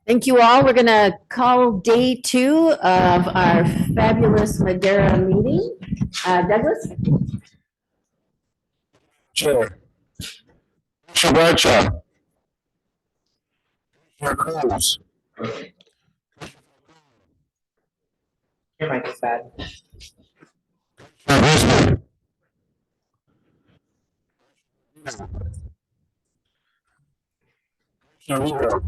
Thank you all. We're going to call day 2 of our fabulous Madera meeting. Douglas? Chair. Chair Bradshaw. Chair Cruz. Your mic is bad. Chair Brisbane. Chair Wheeler.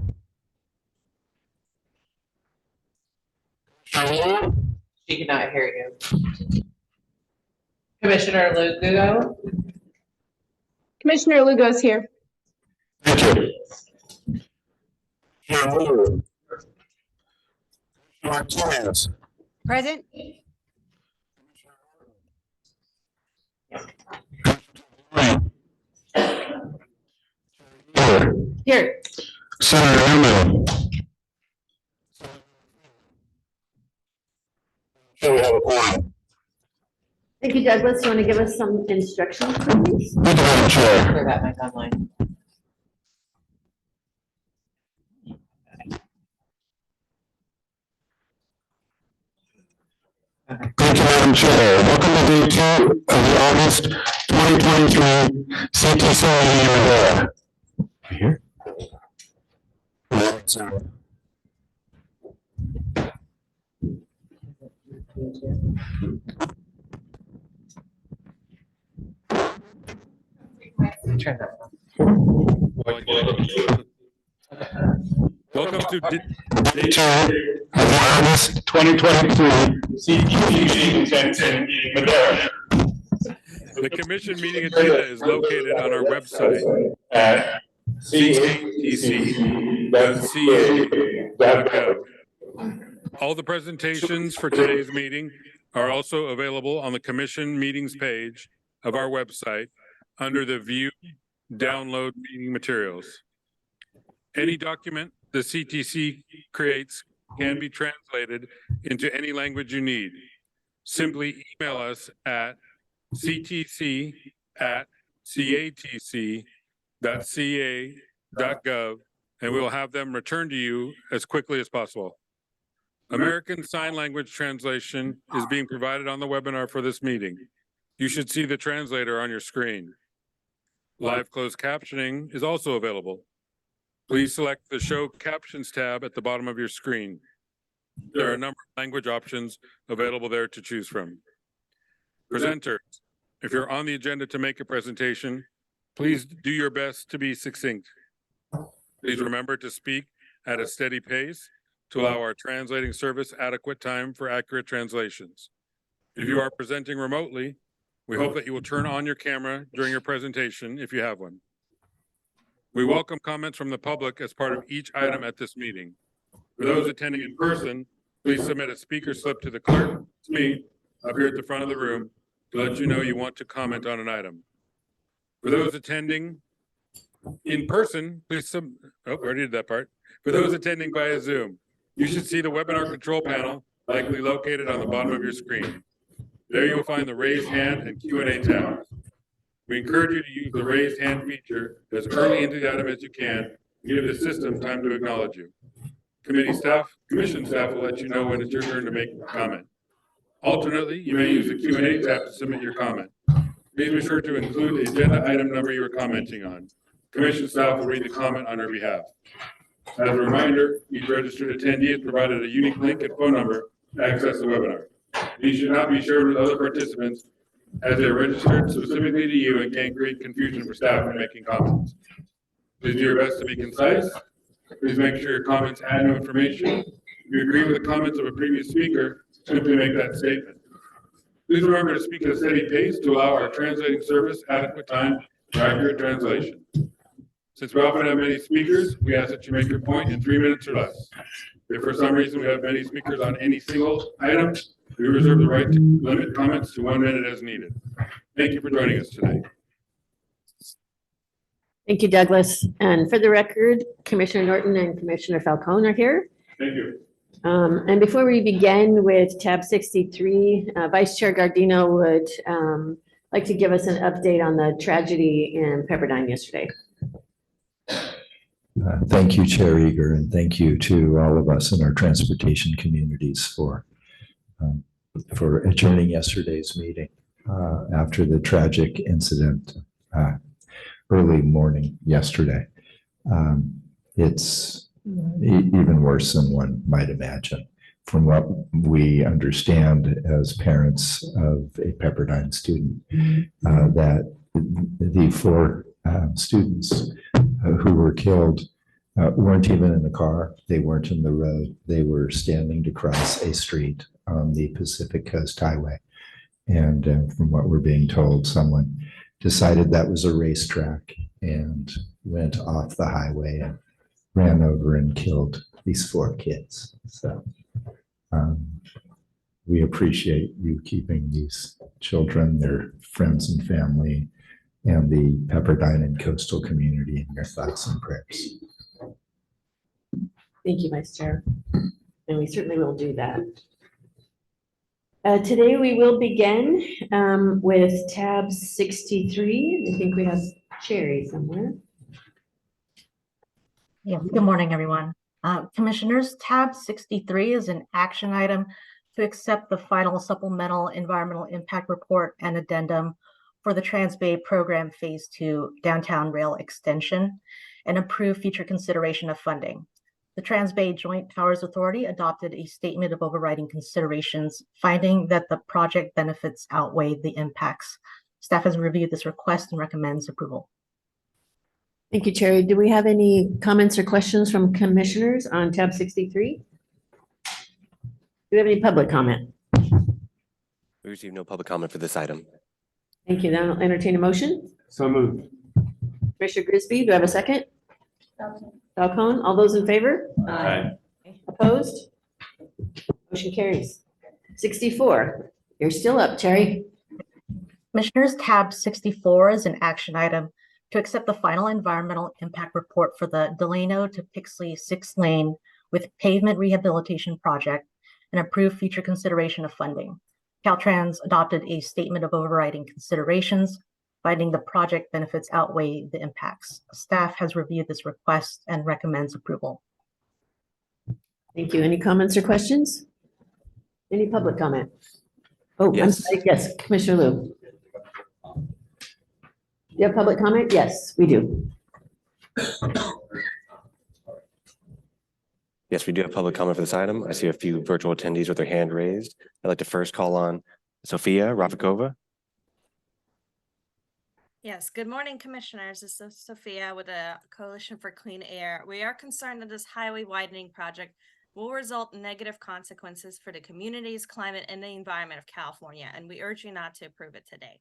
Chair Wheeler. She cannot hear you. Commissioner Lugo? Commissioner Lugo's here. Thank you. Chair Wheeler. Chair Martinez. Present. Here. Senator Emily. Here we have a quorum. Thank you, Douglas. You want to give us some instructions, please? Thank you, Madam Chair. For that mic online. Thank you, Madam Chair. Welcome to day 2 of the August 2023 CTC meeting in Madera. Here. Turn that on. Welcome to Day 2 of the August 2023 CTC meeting in Madera. the commission meeting agenda is located on our website At catc.ca.gov. All the presentations for today's meeting are also available on the commission meetings page of our website under the View Download Meeting Materials. Any document the CTC creates can be translated into any language you need. Simply email us at ctc@catc.ca.gov and we will have them returned to you as quickly as possible. American Sign Language translation is being provided on the webinar for this meeting. You should see the translator on your screen. Live closed captioning is also available. Please select the Show Captions tab at the bottom of your screen. There are a number of language options available there to choose from. Presenters, if you're on the agenda to make a presentation, please do your best to be succinct. Please remember to speak at a steady pace to allow our translating service adequate time for accurate translations. If you are presenting remotely, we hope that you will turn on your camera during your presentation if you have one. We welcome comments from the public as part of each item at this meeting. For those attending in person, please submit a speaker slip to the clerk, it's me, up here at the front of the room, to let you know you want to comment on an item. For those attending in person, please I already did that part. For those attending via Zoom, you should see the webinar control panel likely located on the bottom of your screen. There you will find the raised hand and Q&A tabs. We encourage you to use the raised hand feature as early into the item as you can to give the system time to acknowledge you. Commission staff will let you know when it's your turn to make a comment. Alternately, you may use the Q&A tab to submit your comment. Please be sure to include the agenda item number you are commenting on. Commission staff will read the comment on your behalf. As a reminder, each registered attendee is provided a unique link and phone number to access the webinar. These should not be shared with other participants as they're registered specifically to you and can create confusion for staff when making comments. Please do your best to be concise. Please make sure your comments add new information. If you agree with the comments of a previous speaker, simply make that statement. Please remember to speak at a steady pace to allow our translating service adequate time for accurate translation. Since we often have many speakers, we ask that you make your point in 3 minutes or less. If for some reason we have many speakers on any single item, we reserve the right to limit comments to 1 minute as needed. Thank you for joining us today. Thank you, Douglas. And for the record, Commissioner Norton and Commissioner Falcone are here. Thank you. And before we begin with tab 63, Vice Chair Gardino would like to give us an update on the tragedy in Pepperdine yesterday. Thank you, Chair Eager, and thank you to all of us in our transportation communities for adjourning yesterday's meeting after the tragic incident early morning yesterday. It's even worse than one might imagine. From what we understand as parents of a Pepperdine student, that the four students who were killed weren't even in the car. They weren't in the road. They were standing to cross a street on the Pacific Coast Highway. And from what we're being told, someone decided that was a racetrack and went off the highway and ran over and killed these four kids. So we appreciate you keeping these children, their friends and family, and the Pepperdine and coastal community in your thoughts and prayers. Thank you, Vice Chair. And we certainly will do that. Today we will begin with tab 63. I think we have Sherry somewhere. Yeah, good morning, everyone. Commissioners, tab 63 is an action item to accept the final supplemental environmental impact report and addendum for the Transbay Program Phase 2 Downtown Rail Extension and approve future consideration of funding. The Transbay Joint Powers Authority adopted a statement of overriding considerations, finding that the project benefits outweigh the impacts. Staff has reviewed this request and recommends approval. Thank you, Cherry. Do we have any comments or questions from commissioners on tab 63? Do we have any public comment? We received no public comment for this item. Thank you. Then I'll entertain a motion. So moved. Commissioner Grisby, do I have a second? Falcone, all those in favor? Aye. Opposed? Motion carries. 64, you're still up, Cherry. Commissioners, tab 64 is an action item to accept the final environmental impact report for the Delano to Pixley 6-lane with pavement rehabilitation project and approve future consideration of funding. Caltrans adopted a statement of overriding considerations, finding the project benefits outweigh the impacts. Staff has reviewed this request and recommends approval. Thank you. Any comments or questions? Any public comment? Oh, I'm Yes. sorry. Yes, Commissioner Liu. You have public comment? Yes, we do. Yes, we do have public comment for this item. I see a few virtual attendees with their hand raised. I'd like to first call on Sofia Rafikova. Yes, good morning, Commissioners. This is Sophia with the Coalition for Clean Air. We are concerned that this highway widening project will result in negative consequences for the communities, climate, and the environment of California, and we urge you not to approve it today.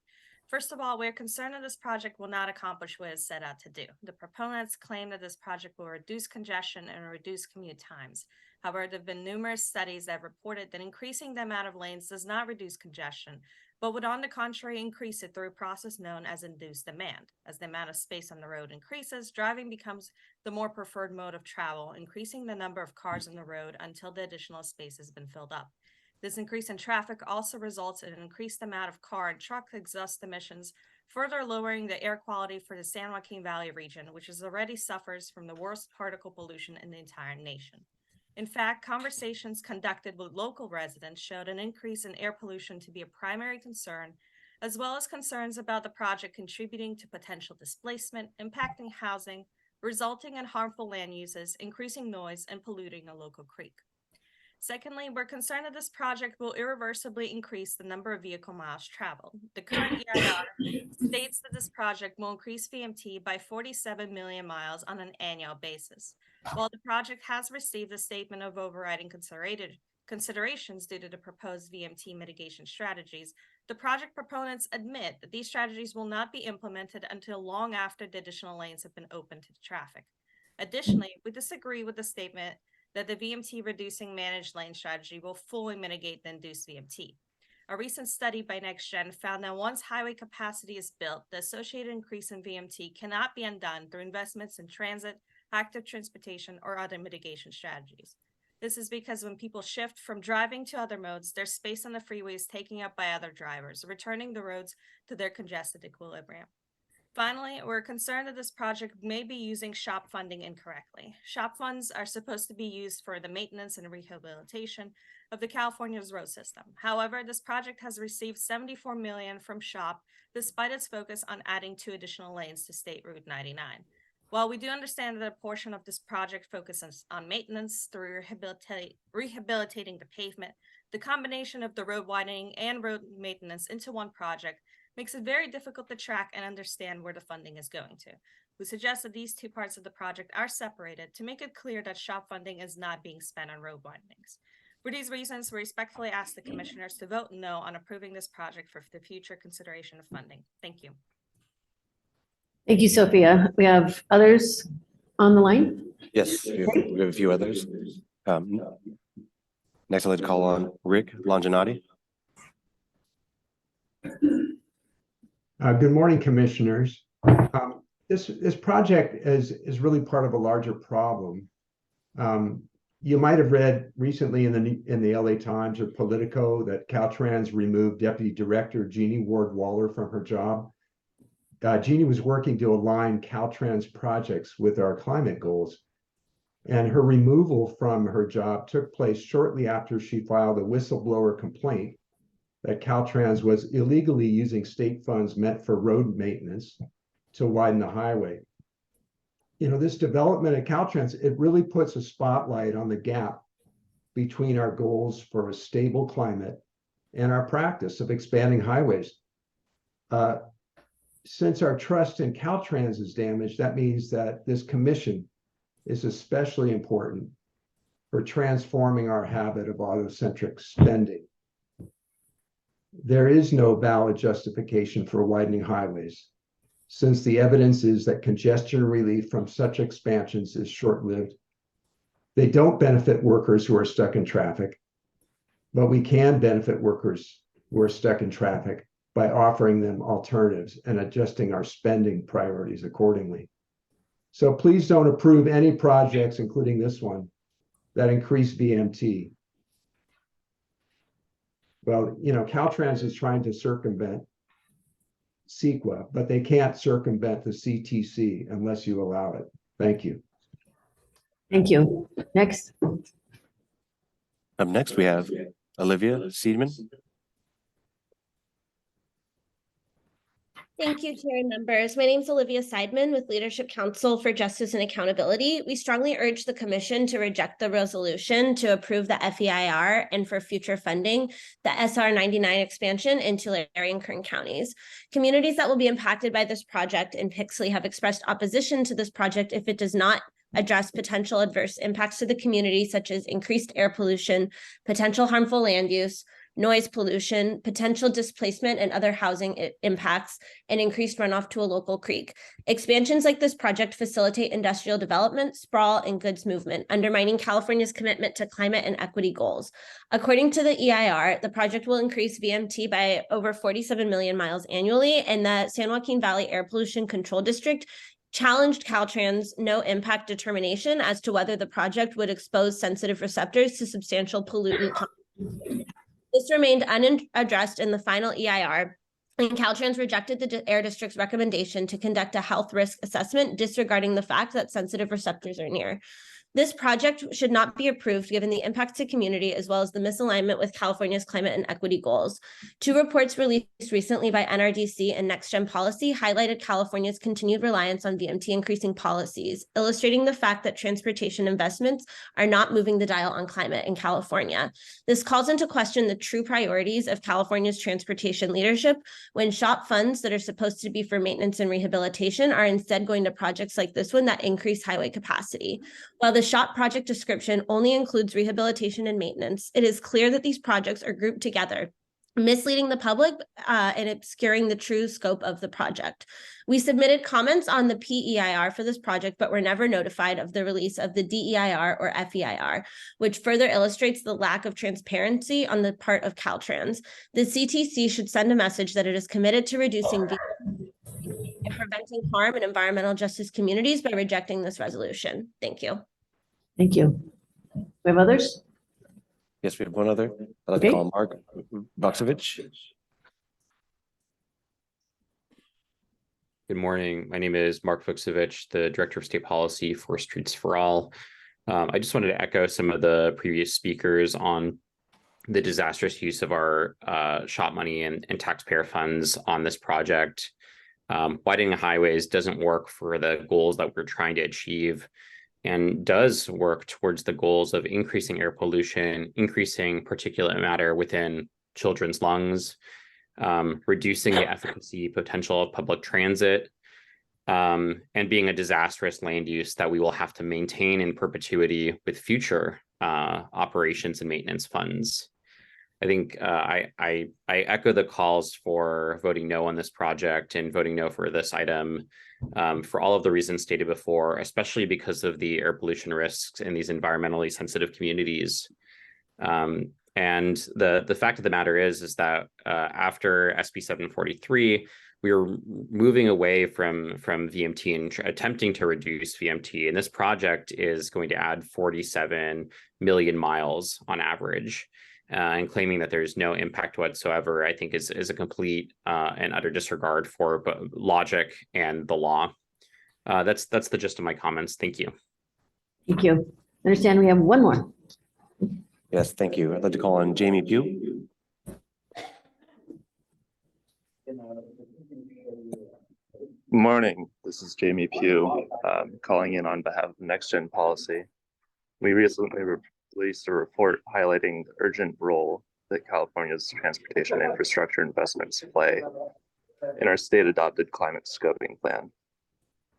First of all, we're concerned that this project will not accomplish what it is set out to do. The proponents claim that this project will reduce congestion and reduce commute times. However, there have been numerous studies that have reported that increasing the amount of lanes does not reduce congestion, but would on the contrary increase it through a process known as induced demand. As the amount of space on the road increases, driving becomes the more preferred mode of travel, increasing the number of cars on the road until the additional space has been filled up. This increase in traffic also results in an increased amount of car and truck exhaust emissions, further lowering the air quality for the San Joaquin Valley region, which already suffers from the worst particle pollution in the entire nation. In fact, conversations conducted with local residents showed an increase in air pollution to be a primary concern, as well as concerns about the project contributing to potential displacement, impacting housing, resulting in harmful land uses, increasing noise, and polluting a local creek. Secondly, we're concerned that this project will irreversibly increase the number of vehicle miles traveled. The current EIR states that this project will increase VMT by 47 million miles on an annual basis. While the project has received a statement of overriding considerations due to the proposed VMT mitigation strategies, the project proponents admit that these strategies will not be implemented until long after the additional lanes have been opened to traffic. Additionally, we disagree with the statement that the VMT reducing managed lane strategy will fully mitigate the induced VMT. A recent study by NextGen found that once highway capacity is built, the associated increase in VMT cannot be undone through investments in transit, active transportation, or other mitigation strategies. This is because when people shift from driving to other modes, there's space on the freeway is taken up by other drivers, returning the roads to their congested equilibrium. Finally, we're concerned that this project may be using SHOP funding incorrectly. SHOP funds are supposed to be used for the maintenance and rehabilitation of the California's road system. However, this project has received $74 million from SHOP despite its focus on adding 2 additional lanes to State Route 99. While we do understand that a portion of this project focuses on maintenance through rehabilitating the pavement, the combination of the road widening and road maintenance into one project makes it very difficult to track and understand where the funding is going to. We suggest that these 2 parts of the project are separated to make it clear that SHOP funding is not being spent on road widenings. For these reasons, we respectfully ask the commissioners to vote no on approving this project for the future consideration of funding. Thank you. Thank you, Sophia. We have others on the line? Yes, we have a few others. Next, I'd like to call on Rick Longinati. Good morning, commissioners. This project is really part of a larger problem. You might have read recently in the LA Times or Politico that Caltrans removed Deputy Director Jeannie Ward Waller from her job. Jeannie was working to align Caltrans projects with our climate goals, and her removal from her job took place shortly after she filed a whistleblower complaint that Caltrans was illegally using state funds meant for road maintenance to widen the highway. You know, this development at Caltrans, it really puts a spotlight on the gap between our goals for a stable climate and our practice of expanding highways. Since our trust in Caltrans is damaged, that means that this commission is especially important for transforming our habit of autocentric spending. There is no valid justification for widening highways, since the evidence is that congestion relief from such expansions is short-lived. They don't benefit workers who are stuck in traffic, but we can benefit workers who are stuck in traffic by offering them alternatives and adjusting our spending priorities accordingly. So please don't approve any projects, including this one, that increase VMT. Well, you know, Caltrans is trying to circumvent CEQA, but they can't circumvent the CTC unless you allow it. Thank you. Thank you. Next. Up next, we have Olivia Seidman. Thank you, Chair and members. My name is Olivia Seidman with Leadership Council for Justice and Accountability. We strongly urge the Commission to reject the resolution to approve the FEIR and for future funding, the SR 99 expansion in Tulare and Kern counties. Communities that will be impacted by this project in Pixley have expressed opposition to this project if it does not address potential adverse impacts to the community, such as increased air pollution, potential harmful land use, noise pollution, potential displacement and other housing impacts, and increased runoff to a local creek. Expansions like this project facilitate industrial development, sprawl, and goods movement, undermining California's commitment to climate and equity goals. According to the EIR, the project will increase VMT by over 47 million miles annually, and the San Joaquin Valley Air Pollution Control District challenged Caltrans' no impact determination as to whether the project would expose sensitive receptors to substantial pollutant. This remained unaddressed in the final EIR, and Caltrans rejected the Air District's recommendation to conduct a health risk assessment, disregarding the fact that sensitive receptors are near. This project should not be approved given the impact to community as well as the misalignment with California's climate and equity goals. 2 reports released recently by NRDC and NextGen Policy highlighted California's continued reliance on VMT increasing policies, illustrating the fact that transportation investments are not moving the dial on climate in California. This calls into question the true priorities of California's transportation leadership when SHOP funds that are supposed to be for maintenance and rehabilitation are instead going to projects like this one that increase highway capacity. While the SHOP project description only includes rehabilitation and maintenance, it is clear that these projects are grouped together, misleading the public and obscuring the true scope of the project. We submitted comments on the PEIR for this project, but were never notified of the release of the DEIR or FEIR, which further illustrates the lack of transparency on the part of Caltrans. The CTC should send a message that it is committed to reducing and preventing harm in environmental justice communities by rejecting this resolution. Thank you. Thank you. We have others? Yes, we have one other. I'd like Okay. to call Mark Buksevich. Good morning. My name is Mark Fuksevich, the Director of State Policy for Streets for All. I just wanted to echo some of the previous speakers on the disastrous use of our SHOP money and taxpayer funds on this project. Widening highways doesn't work for the goals that we're trying to achieve, and does work towards the goals of increasing air pollution, increasing particulate matter within children's lungs, reducing the efficacy potential of public transit, and being a disastrous land use that we will have to maintain in perpetuity with future operations and maintenance funds. I think I echo the calls for voting no on this project and voting no for this item for all of the reasons stated before, especially because of the air pollution risks in these environmentally sensitive communities. And the fact of the matter is that after SB 743, we were moving away from VMT and attempting to reduce VMT. And this project is going to add 47 million miles on average. And claiming that there's no impact whatsoever, I think is a complete and utter disregard for logic and the law. That's the gist of my comments. Thank you. Thank you. I understand we have one more. Yes, thank you. I'd like to call on Jamie Pugh. Morning, this is Jamie Pugh, calling in on behalf of Next Gen Policy. We recently released a report highlighting the urgent role that California's transportation infrastructure investments play in our state-adopted climate scoping plan.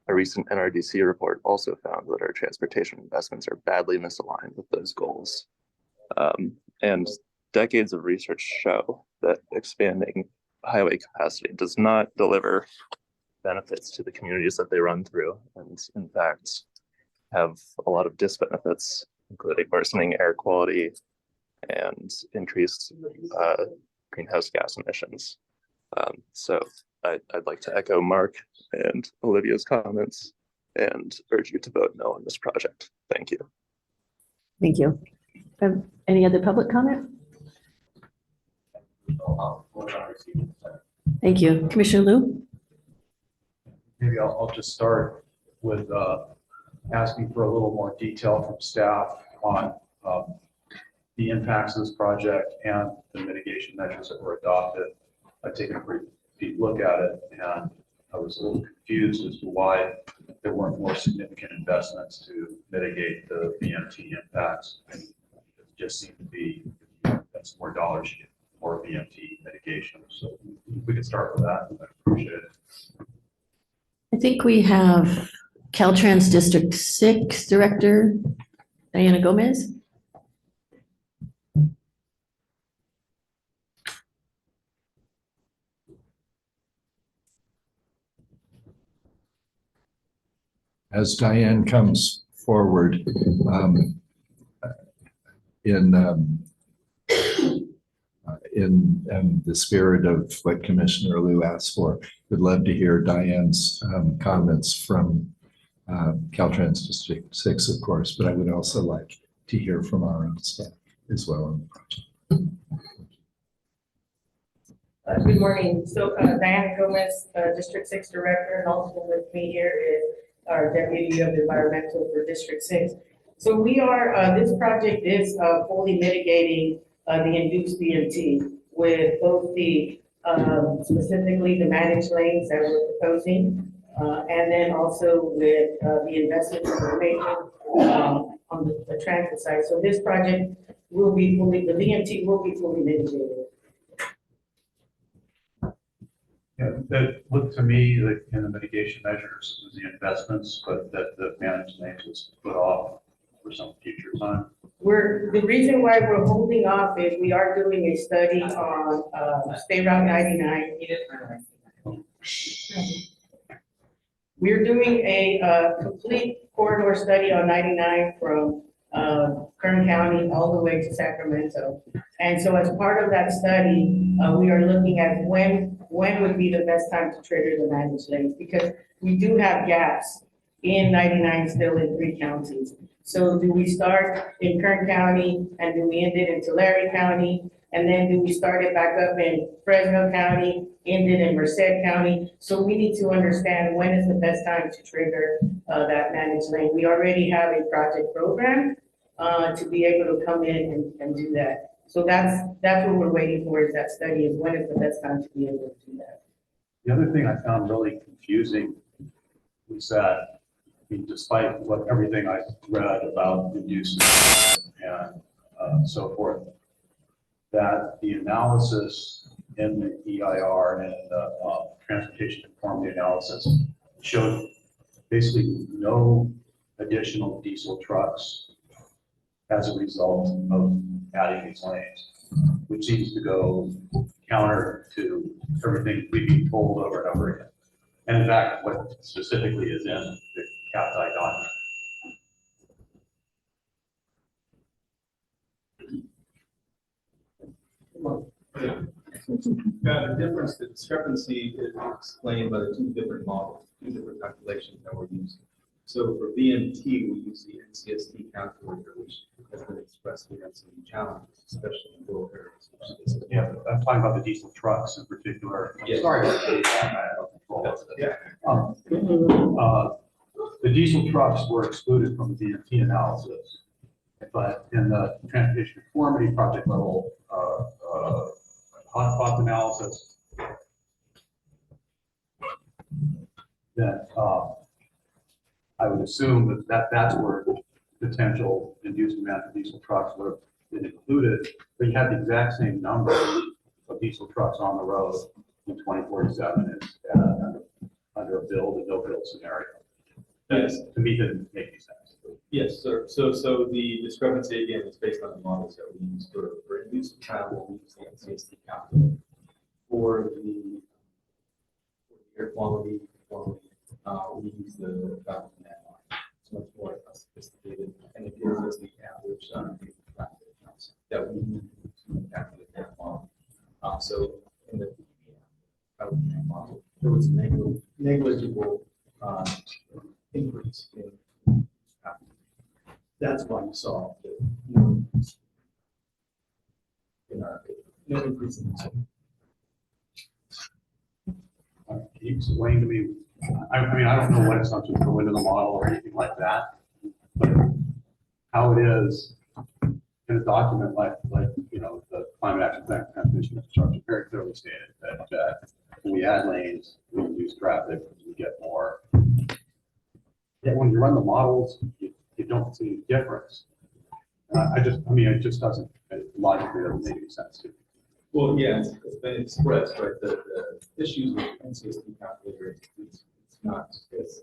A recent NRDC report also found that our transportation investments are badly misaligned with those goals. And decades of research show that expanding highway capacity does not deliver benefits to the communities that they run through, and in fact have a lot of disbenefits, including worsening air quality and increased greenhouse gas emissions. So I'd like to echo Mark and Olivia's comments and urge you to vote no on this project. Thank you. Thank you. Any other public comment? Thank you. Commissioner Liu? Maybe I'll just start with asking for a little more detail from staff on the impacts of this project and the mitigation measures that were adopted. I've taken a pretty deep look at it, and I was a little confused as to why there weren't more significant investments to mitigate the VMT impacts. It just seemed to be that's more dollars, you get more VMT mitigation. So if we could start with that, I'd appreciate it. I think we have Caltrans District 6 Director Diana Gomez. As Diane comes forward, in the spirit of what Commissioner Liu asked for, would love to hear Diane's comments from Caltrans District 6, of course, but I would also like to hear from our own staff as well on the project. Good morning. So Diana Gomez, District 6 Director, and also with me here is our Deputy of Environmental for District 6. So we are, this project is fully mitigating the induced VMT with both the, specifically the managed lanes that we're proposing, and then also with the investments that we're making on the transit side. So this project will be fully, the VMT will be fully mitigated. Yeah, that looked to me like in the mitigation measures was the investments, but that the managed lanes was put off for some future time. The reason why we're holding off is we are doing a study on State Route 99. We're doing a complete corridor study on 99 from Kern County all the way to Sacramento. And so as part of that study, we are looking at when would be the best time to trigger the managed lanes, because we do have gaps in 99 still in 3 counties. So do we start in Kern County and do we end it in Tulare County? And then do we start it back up in Fresno County, end it in Merced County? So we need to understand when is the best time to trigger that managed lane. We already have a project program to be able to come in and do that. So that's what we're waiting for, is that study, is when is the best time to be able to do that. The other thing I found really confusing was that, I mean, despite everything I read about the use and so forth, that the analysis in the EIR and the transportation conformity analysis showed basically no additional diesel trucks as a result of adding these lanes, which seems to go counter to everything we've been told over and over again. And in fact, what specifically is in the CAPTI document. The difference, the discrepancy is explained by the two different models, two different calculations that were used. So for BMT, we use the NCST calculator, which has been expressed we have some challenges, especially in rural areas. Yeah, I'm talking about the diesel trucks in particular. Yes. Sorry. Yeah. The diesel trucks were excluded from the BMT analysis, but in the transportation conformity project level hotspot analysis, then I would assume that's where potential induced demand for diesel trucks would have been included, but you have the exact same number of diesel trucks on the road in 2047 as under a build and no build scenario. Yes. To me, didn't make any sense. Yes, sir. So the discrepancy again is based on the models that we use for induced travel. We use the NCST calculator for the air quality. We use the traffic demand line. It's much more sophisticated, and it gives us the average traffic counts that we need to calculate that model. So in the traffic demand model, there was negligible increase in traffic. That's why you saw the no increase in the Can you explain to me? I mean, I don't know what assumptions go into the model or anything like that, but how it is in a document like you know, the climate action plan for transmission infrastructure very clearly stated that when we add lanes, we reduce traffic, we get more. Yet when you run the models, you don't see a difference. I mean, it just doesn't, logically doesn't make any sense to me. Well, yeah, it's been expressed, right? The issues with NCST calculator, it's not as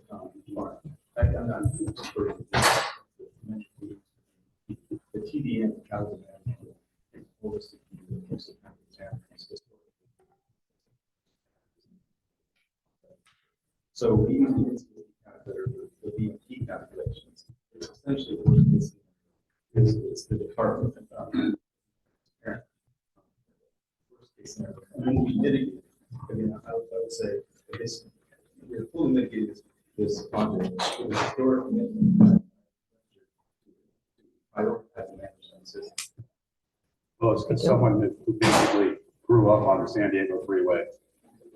large. I'm not the TDM calculator. So we use the NCST calculator for the BMT calculations. It's essentially what it is. It's the department and then we mitigate. I mean, I would say this, we're fully mitigating this project. It was historic commitment. I don't have to manage that system. Well, it's someone who basically grew up on the San Diego Freeway.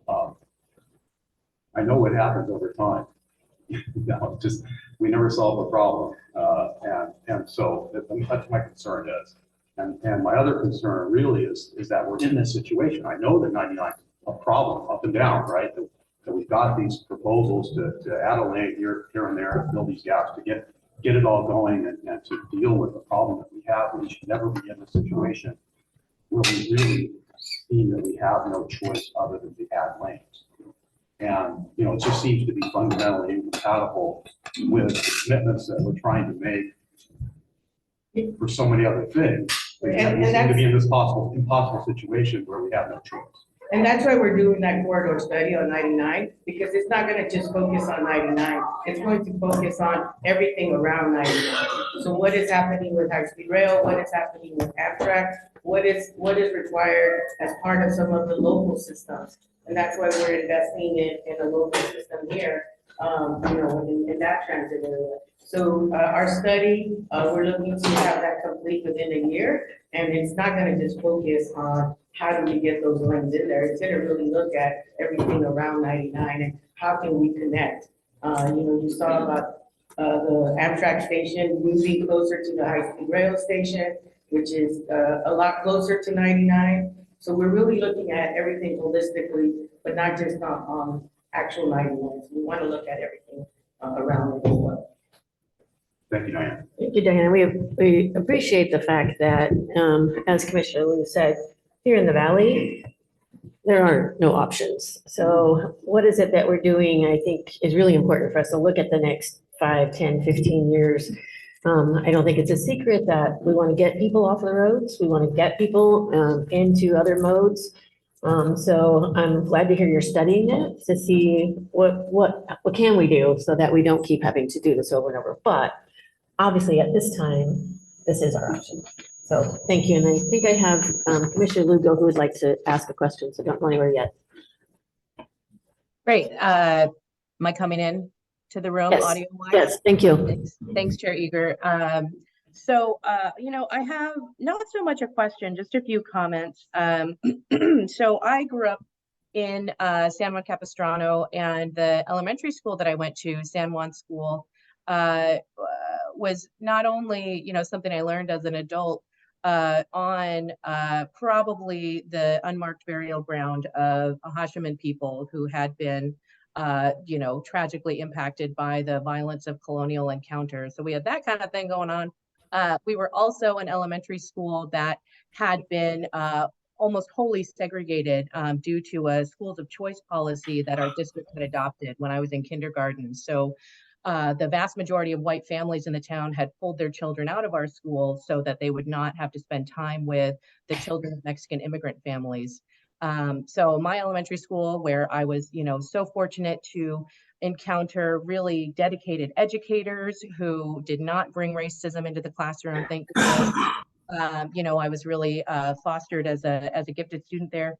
I know what happens over time. No, just, we never solve the problem. And so that's my concern is. And my other concern really is that we're in this situation. I know that 99 is a problem up and down, right? That we've got these proposals to add a lane here and there and fill these gaps to get it all going and to deal with the problem that we have. We should never be in a situation where we really see that we have no choice other than to add lanes. And, you know, it just seems to be fundamentally incompatible with the commitments that we're trying to make for so many other things. We seem to be in this impossible situation where we have no choice. And that's why we're doing that corridor study on 99, because it's not gonna just focus on 99. It's going to focus on everything around 99. So what is happening with high-speed rail? What is happening with Amtrak? What is required as part of some of the local systems? And that's why we're investing in a local system here in that transit area. So our study, we're looking to have that complete within a year. And it's not gonna just focus on how do we get those lanes in there. It's gonna really look at everything around 99 and how can we connect. You saw about the Amtrak station moving closer to the high-speed rail station, which is a lot closer to 99. So we're really looking at everything holistically, but not just on actual 99. So we want to look at everything around it as well. Thank you, Diane. Thank you, Diana. We appreciate the fact that, as Commissioner Liu said, here in the Valley, there are no options. So what is it that we're doing, I think, is really important for us to look at the next 5, 10, 15 years. I don't think it's a secret that we want to get people off the roads. We want to get people into other modes. So I'm glad to hear you're studying it to see what can we do so that we don't keep having to do this over and over. But obviously at this time, this is our option. So thank you. And I think I have Commissioner Lugo who would like to ask a question, so don't go anywhere yet. Great. Am I coming in to the room Yes. audio wise? Yes, thank you. Thanks, Chair Eager. I have not so much a question, just a few comments. So I grew up in San Juan Capistrano, and the elementary school that I went to, San Juan School, was not only, something I learned as an adult on probably the unmarked burial ground of Hashiman people who had been tragically impacted by the violence of colonial encounters. So we had that kind of thing going on. We were also an elementary school that had been almost wholly segregated due to a schools of choice policy that our district had adopted when I was in kindergarten. So the vast majority of white families in the town had pulled their children out of our school so that they would not have to spend time with the children of Mexican immigrant families. So my elementary school, where I was, so fortunate to encounter really dedicated educators who did not bring racism into the classroom, thank goodness. I was really fostered as a gifted student there.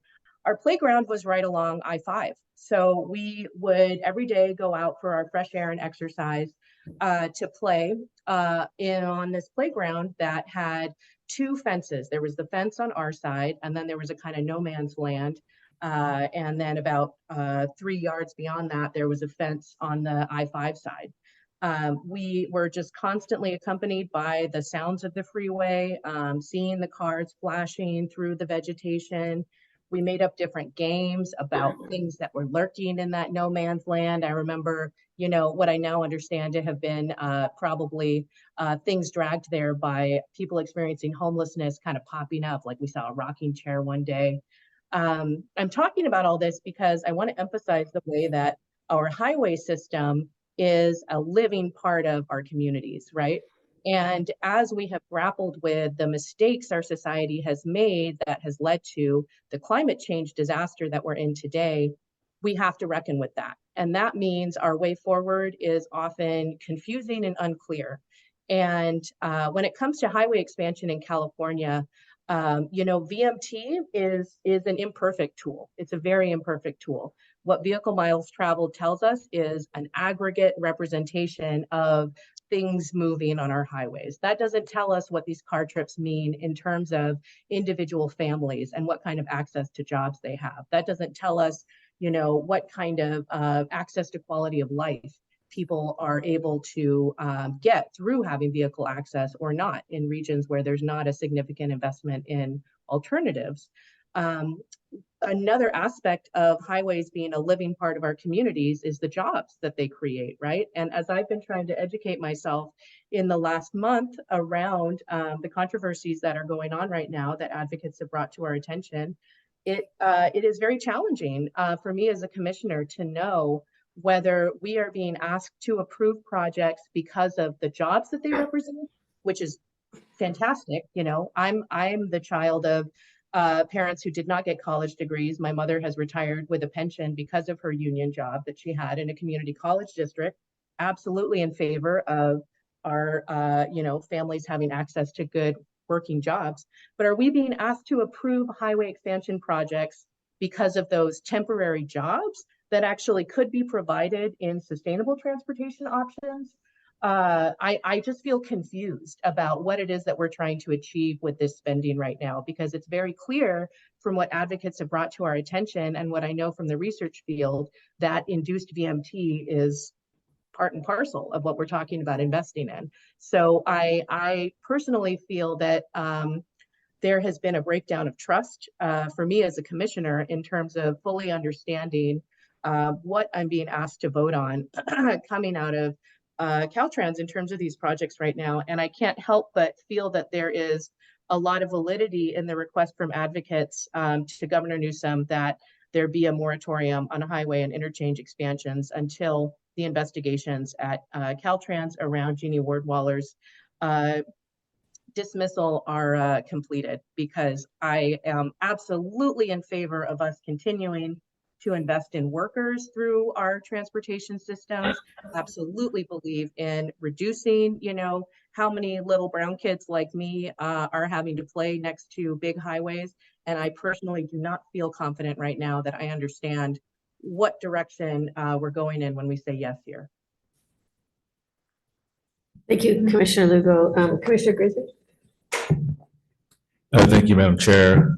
Our playground was right along I-5. So we would every day go out for our fresh air and exercise to play on this playground that had two fences. There was the fence on our side, and then there was a kind of no man's land. And then about 3 yards beyond that, there was a fence on the I-5 side. We were just constantly accompanied by the sounds of the freeway, seeing the cars flashing through the vegetation. We made up different games about things that were lurking in that no man's land. I remember, what I now understand to have been probably things dragged there by people experiencing homelessness kind of popping up, like we saw a rocking chair one day. I'm talking about all this because I want to emphasize the way that our highway system is a living part of our communities, right? And as we have grappled with the mistakes our society has made that has led to the climate change disaster that we're in today, we have to reckon with that. And that means our way forward is often confusing and unclear. And when it comes to highway expansion in California, VMT is an imperfect tool. It's a very imperfect tool. What vehicle miles traveled tells us is an aggregate representation of things moving on our highways. That doesn't tell us what these car trips mean in terms of individual families and what kind of access to jobs they have. That doesn't tell us, what kind of access to quality of life people are able to get through having vehicle access or not in regions where there's not a significant investment in alternatives. Another aspect of highways being a living part of our communities is the jobs that they create, right? And as I've been trying to educate myself in the last month around the controversies that are going on right now that advocates have brought to our attention, it is very challenging for me as a commissioner to know whether we are being asked to approve projects because of the jobs that they represent, which is fantastic. I'm the child of parents who did not get college degrees. My mother has retired with a pension because of her union job that she had in a community college district. Absolutely in favor of our, families having access to good working jobs. But are we being asked to approve highway expansion projects because of those temporary jobs that actually could be provided in sustainable transportation options. I just feel confused about what it is that we're trying to achieve with this spending right now, because it's very clear from what advocates have brought to our attention and what I know from the research field that induced VMT is part and parcel of what we're talking about investing in. So I personally feel that there has been a breakdown of trust for me as a commissioner in terms of fully understanding what I'm being asked to vote on coming out of Caltrans in terms of these projects right now. And I can't help but feel that there is a lot of validity in the request from advocates to Governor Newsom that there be a moratorium on highway and interchange expansions until the investigations at Caltrans around Jeannie Wardwaller's dismissal are completed, because I am absolutely in favor of us continuing to invest in workers through our transportation systems. Absolutely believe in reducing, how many little brown kids like me are having to play next to big highways. And I personally do not feel confident right now that I understand what direction we're going in when we say yes here. Thank you, Commissioner Lugo. Commissioner Grizzly? Thank you, Madam Chair.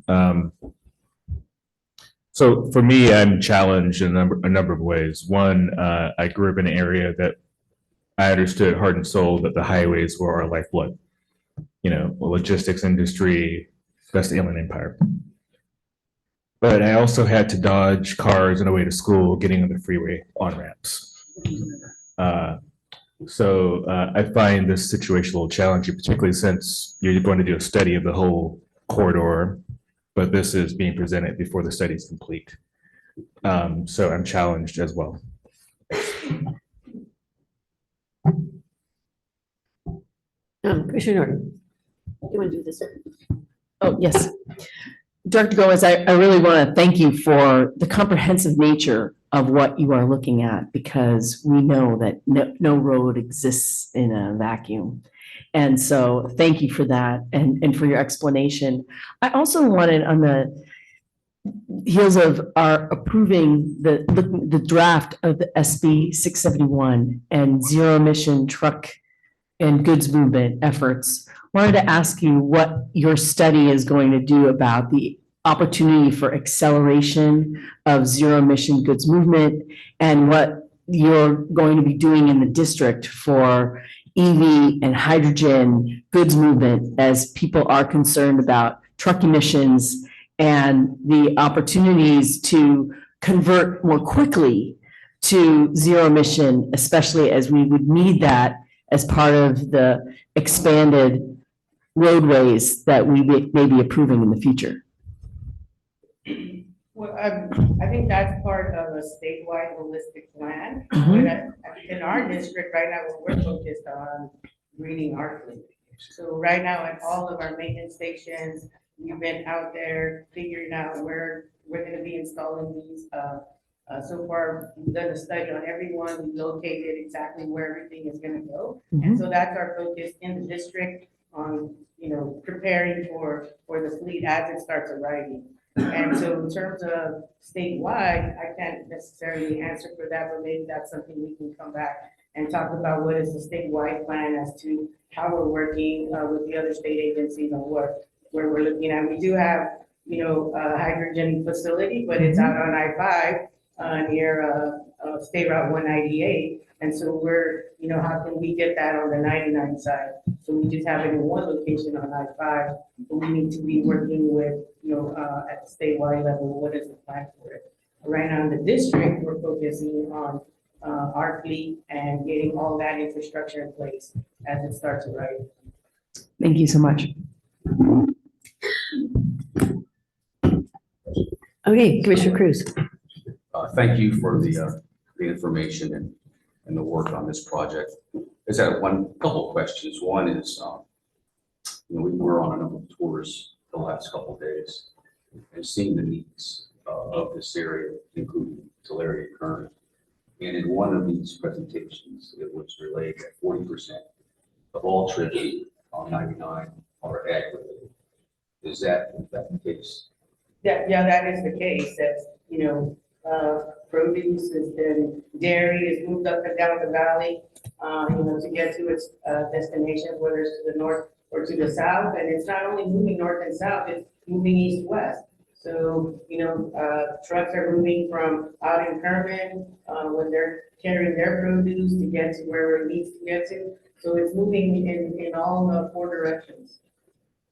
So for me, I'm challenged in a number of ways. One, I grew up in an area that I understood heart and soul that the highways were our lifeblood. The logistics industry, that's the Inland Empire. But I also had to dodge cars on the way to school, getting on the freeway on-ramps. So I find this situation a little challenging, particularly since you're going to do a study of the whole corridor, but this is being presented before the study is complete. So I'm challenged as well. Commissioner Norton, you want to do this? Oh, yes. Director Gomez, I really want to thank you for the comprehensive nature of what you are looking at, because we know that no road exists in a vacuum. And so thank you for that and for your explanation. I also wanted, on the heels of our approving the draft of the SB 671 and zero emission truck and goods movement efforts, wanted to ask you what your study is going to do about the opportunity for acceleration of zero emission goods movement, and what you're going to be doing in the district for EV and hydrogen goods movement, as people are concerned about truck emissions and the opportunities to convert more quickly to zero emission, especially as we would need that as part of the expanded roadways that we may be approving in the future. Well, I think that's part of a statewide holistic plan. But in our district right now, we're focused on greening our fleet. So right now at all of our maintenance stations, we've been out there figuring out where we're gonna be installing these. So far, we've done a study on everyone, we located exactly where everything is gonna go. And so that's our focus in the district on, preparing for the fleet as it starts arriving. And so in terms of statewide, I can't necessarily answer for that, but maybe that's something we can come back and talk about. What is the statewide plan as to how we're working with the other state agencies on where we're looking at. We do have, a hydrogen facility, but it's out on I-5 near State Route 198. And so we're, how can we get that on the 99 side? So we just have it in one location on I-5, but we need to be working with, at the statewide level, what is the plan for it? Right now in the district, we're focusing on our fleet and getting all that infrastructure in place as it starts arriving. Thank you so much. Okay, Commissioner Cruz. Thank you for the information and the work on this project. I just had couple questions. One is, we were on a number of tours the last couple of days and seeing the needs of this area, including Tulare Current. And in one of these presentations, it was relayed that 40% of all trips on 99 are ag-related. Is that in fact the case? Yeah, that is the case. That's, produce has been, dairy is moved up and down the valley, to get to its, destination, whether it's to the north or to the south. And it's not only moving north and south, it's moving east-west. So, trucks are moving from out in Kerman, when they're carrying their produce to get to where it needs to get to. So it's moving in all four directions.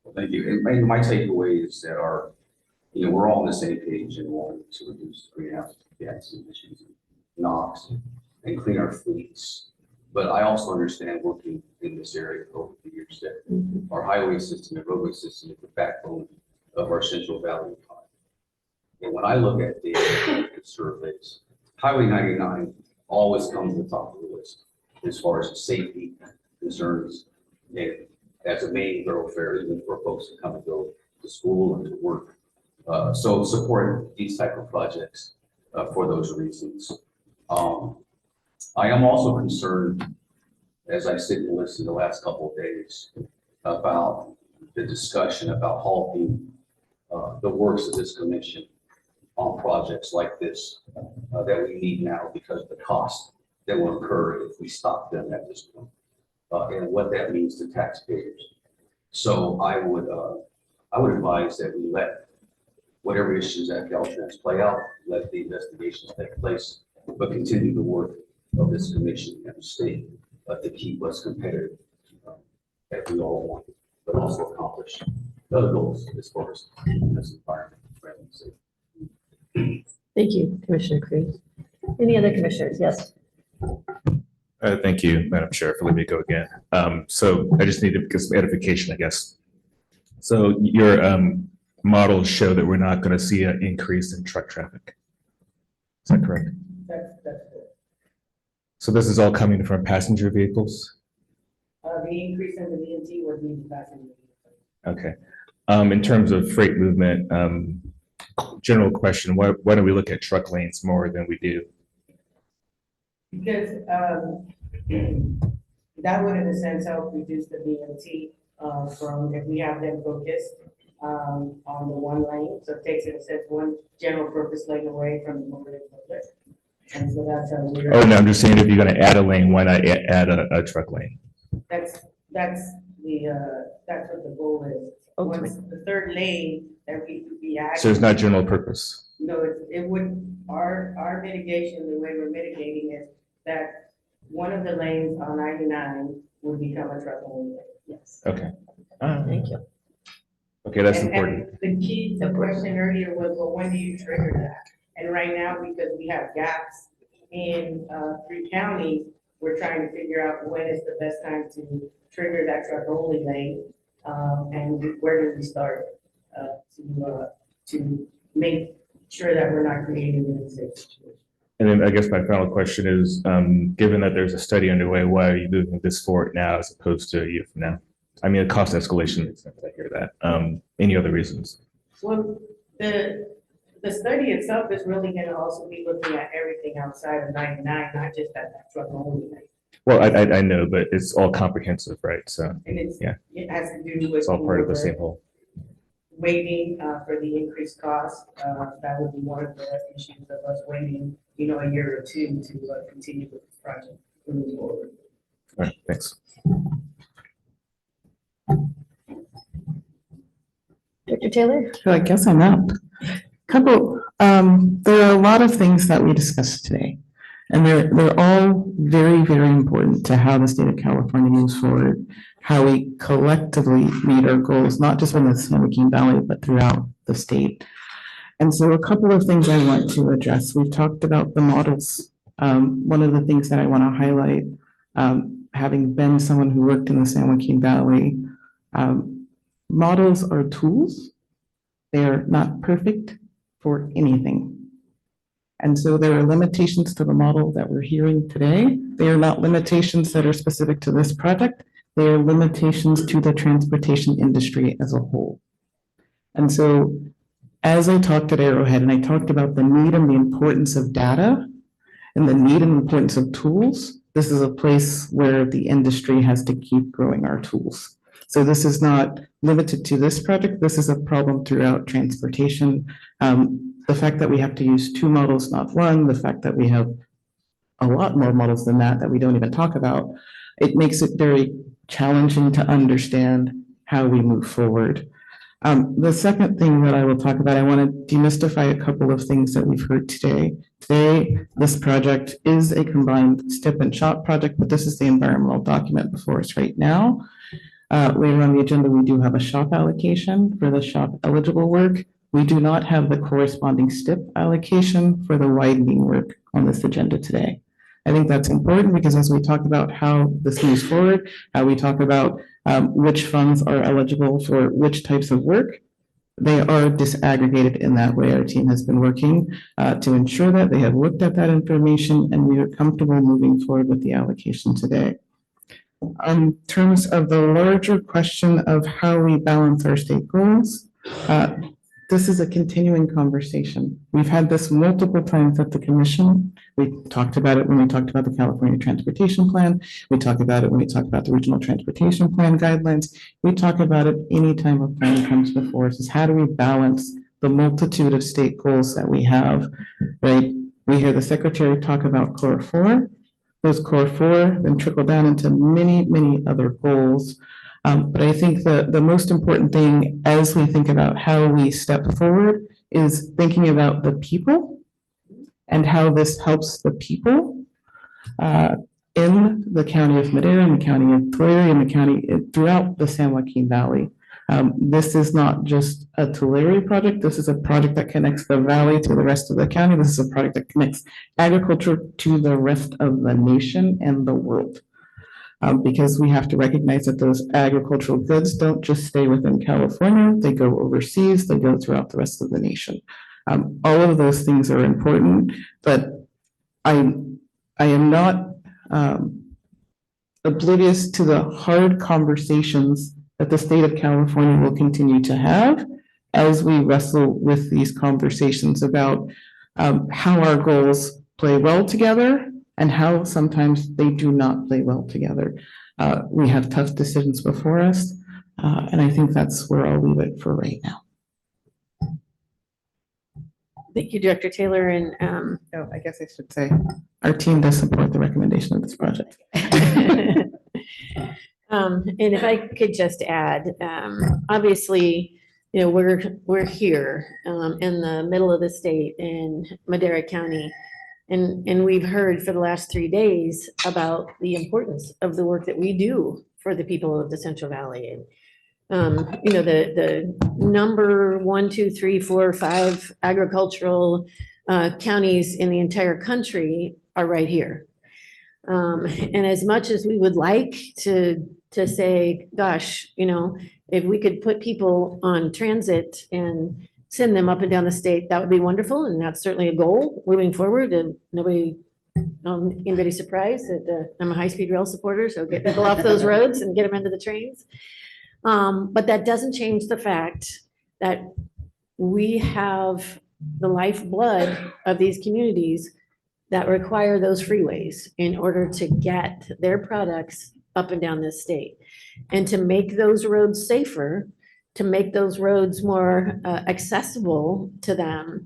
Well, thank you. And my takeaway is that we're all on the same page and wanting to reduce greenhouse gas emissions, NOx, and clean our fleets. But I also understand working in this area over the years that our highway system and roadway system is the backbone of our Central Valley economy. And when I look at data and surveys, Highway 99 always comes to the top of the list as far as safety concerns and as a main thoroughfare, even for folks to come and go to school and to work. So support these type of projects for those reasons. I am also concerned, as I sit and listen the last couple of days, about the discussion about halting the works of this commission on projects like this that we need now because of the cost that will incur if we stop them at this point, and what that means to taxpayers. So I would advise that we let whatever issues at Caltrans play out, let the investigations take place, but continue the work of this commission and the state to keep us competitive that we all want, but also accomplish other goals as far as this environment. Thank you, Commissioner Cruz. Any other commissioners? Yes. Thank you, Madam Chair, for letting me go again. So I just need to get some edification, I guess. So your models show that we're not going to see an increase in truck traffic. Is that correct? That's good. So this is all coming from passenger vehicles? The increase in the VNT would be the passenger. Okay. In terms of freight movement, general question, why don't we look at truck lanes more than we do? Because that would in a sense help reduce the VNT from if we have them focused on the one lane. So it takes in a sense one general purpose lane away from the motor public. And so that's how we're. Oh, no, I'm just saying if you're going to add a lane, why not add a truck lane? That's what the goal is. Once the third lane that we could be adding. So it's not general purpose? No, it would, our mitigation, the way we're mitigating is that one of the lanes on 99 would become a truck only lane. Yes. Okay. Thank you. Okay, that's And important. the question earlier was, well, when do you trigger that? And right now, because we have gaps in 3 counties, we're trying to figure out when is the best time to trigger that truck only lane. And where do we start to make sure that we're not creating an unsafe situation. And then I guess my final question is, given that there's a study underway, why are you moving this forward now as opposed to a year from now? I mean, a cost escalation makes sense, I hear that. Any other reasons? Well, the study itself is really gonna also be looking at everything outside of 99, not just that truck only lane. Well, I know, but it's all comprehensive, right? So, And yeah, it has to do with. it's all part of the same whole. Waiting for the increased cost, that would be one of the issues of us waiting, a year or two to continue with this project moving forward. All right, thanks. Dr. Taylor? So I guess I'm up. There are a lot of things that we discussed today, and they're all very, very important to how the state of California moves forward, how we collectively meet our goals, not just in the San Joaquin Valley, but throughout the state. And so a couple of things I want to address. We've talked about the models. One of the things that I want to highlight, having been someone who worked in the San Joaquin Valley, models are tools. They are not perfect for anything. And so there are limitations to the model that we're hearing today. They are not limitations that are specific to this project. They are limitations to the transportation industry as a whole. And so as I talked at Arrowhead and I talked about the need and the importance of data and the need and importance of tools, this is a place where the industry has to keep growing our tools. So this is not limited to this project. This is a problem throughout transportation. the fact that we have to use two models, not one, the fact that we have a lot more models than that we don't even talk about, it makes it very challenging to understand how we move forward. The second thing that I will talk about, I want to demystify a couple of things that we've heard today. Today, this project is a combined STIP and SHOP project, but this is the environmental document before us right now. Later on the agenda, we do have a SHOP allocation for the SHOP eligible work. We do not have the corresponding STIP allocation for the widening work on this agenda today. I think that's important because as we talk about how this moves forward, how we talk about which funds are eligible for which types of work, they are disaggregated in that way. Our team has been working to ensure that they have looked at that information and we are comfortable moving forward with the allocation today. In terms of the larger question of how we balance our state goals, this is a continuing conversation. We've had this multiple times at the commission. We talked about it when we talked about the California Transportation Plan. We talk about it when we talk about the Regional Transportation Plan guidelines. We talk about it anytime a plan comes before us, is how do we balance the multitude of state goals that we have, right? We hear the secretary talk about core 4. Those core 4 then trickle down into many, many other goals. But I think the most important thing as we think about how we step forward is thinking about the people and how this helps the people in the county of Madera, in the county of Tulare, in the county throughout the San Joaquin Valley. This is not just a Tulare project. This is a project that connects the valley to the rest of the county. This is a project that connects agriculture to the rest of the nation and the world. Because we have to recognize that those agricultural goods don't just stay within California, they go overseas, they go throughout the rest of the nation. All of those things are important, but I am not oblivious to the hard conversations that the state of California will continue to have as we wrestle with these conversations about how our goals play well together and how sometimes they do not play well together. We have tough decisions before us, and I think that's where I'll leave it for right now. Thank you, Director Taylor, and I guess I should say our team does support the recommendation of this project. And if I could just add, obviously, you know, we're here in the middle of the state in Madera County. And we've heard for the last 3 days about the importance of the work that we do for the people of the Central Valley. And, you know, the number 1, 2, 3, 4, 5 agricultural counties in the entire country are right here. And as much as we would like to say, gosh, you know, if we could put people on transit and send them up and down the state, that would be wonderful. And that's certainly a goal moving forward. And anybody surprised that I'm a high-speed rail supporter, so get people off those roads and get them into the trains. But that doesn't change the fact that we have the lifeblood of these communities that require those freeways in order to get their products up and down this state. And to make those roads safer, to make those roads more accessible to them,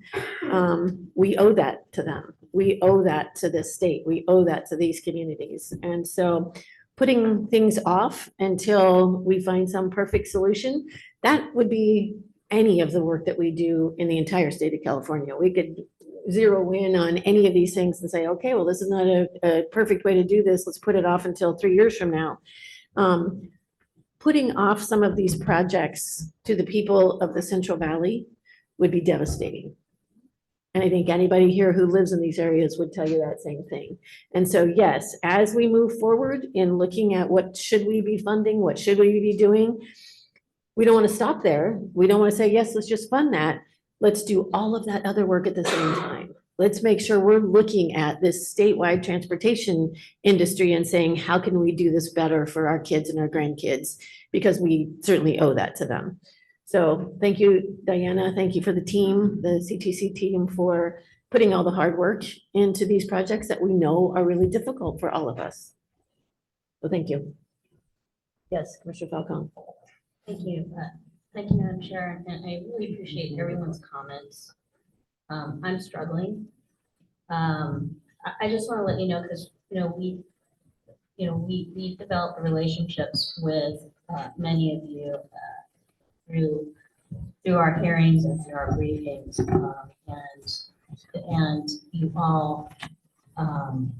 we owe that to them. We owe that to this state. We owe that to these communities. And so putting things off until we find some perfect solution, that would be any of the work that we do in the entire state of California. We could zero in on any of these things and say, okay, well, this is not a perfect way to do this. Let's put it off until 3 years from now. Putting off some of these projects to the people of the Central Valley would be devastating. And I think anybody here who lives in these areas would tell you that same thing. And so, yes, as we move forward in looking at what should we be funding, what should we be doing, we don't want to stop there. We don't want to say, yes, let's just fund that. Let's do all of that other work at the same time. Let's make sure we're looking at this statewide transportation industry and saying, how can we do this better for our kids and our grandkids? Because we certainly owe that to them. So thank you, Diana. Thank you for the team, the CTC team, for putting all the hard work into these projects that we know are really difficult for all of us. So thank you. Yes, Commissioner Falcone. Thank you. Thank you, Madam Chair, and I really appreciate everyone's comments. I'm struggling. I just want to let you know, because, we developed relationships with many of you through our hearings and through our briefings, and you all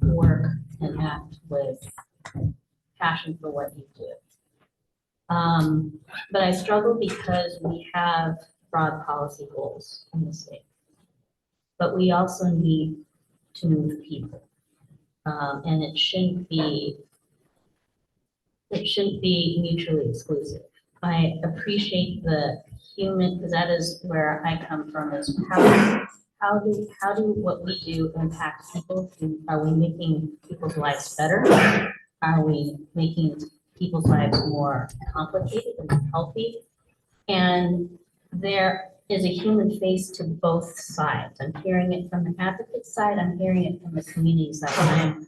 work and act with passion for what you do. But I struggle because we have broad policy goals in the state, but we also need to move people. And it shouldn't be mutually exclusive. I appreciate the human, because that is where I come from, is how do what we do impact people? Are we making people's lives better? Are we making people's lives more complicated and healthy? And there is a human face to both sides. I'm hearing it from the advocate side. I'm hearing it from the community side.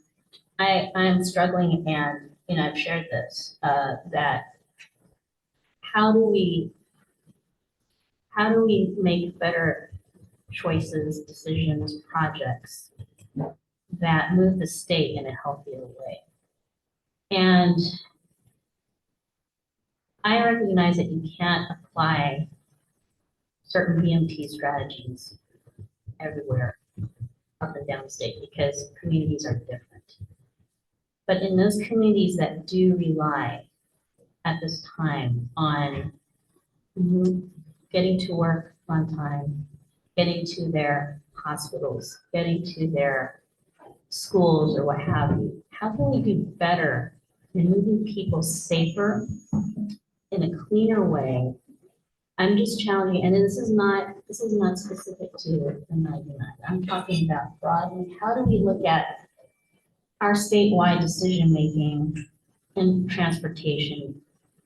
I'm struggling, and I've shared this, that how do we make better choices, decisions, projects that move the state in a healthier way? And I recognize that you can't apply certain BMT strategies everywhere up and down the state because communities are different. But in those communities that do rely at this time on getting to work on time, getting to their hospitals, getting to their schools or what have you, how can we do better in moving people safer in a cleaner way? I'm just challenging, and this is not specific to the 99. I'm talking about broadly. How do we look at our statewide decision-making in transportation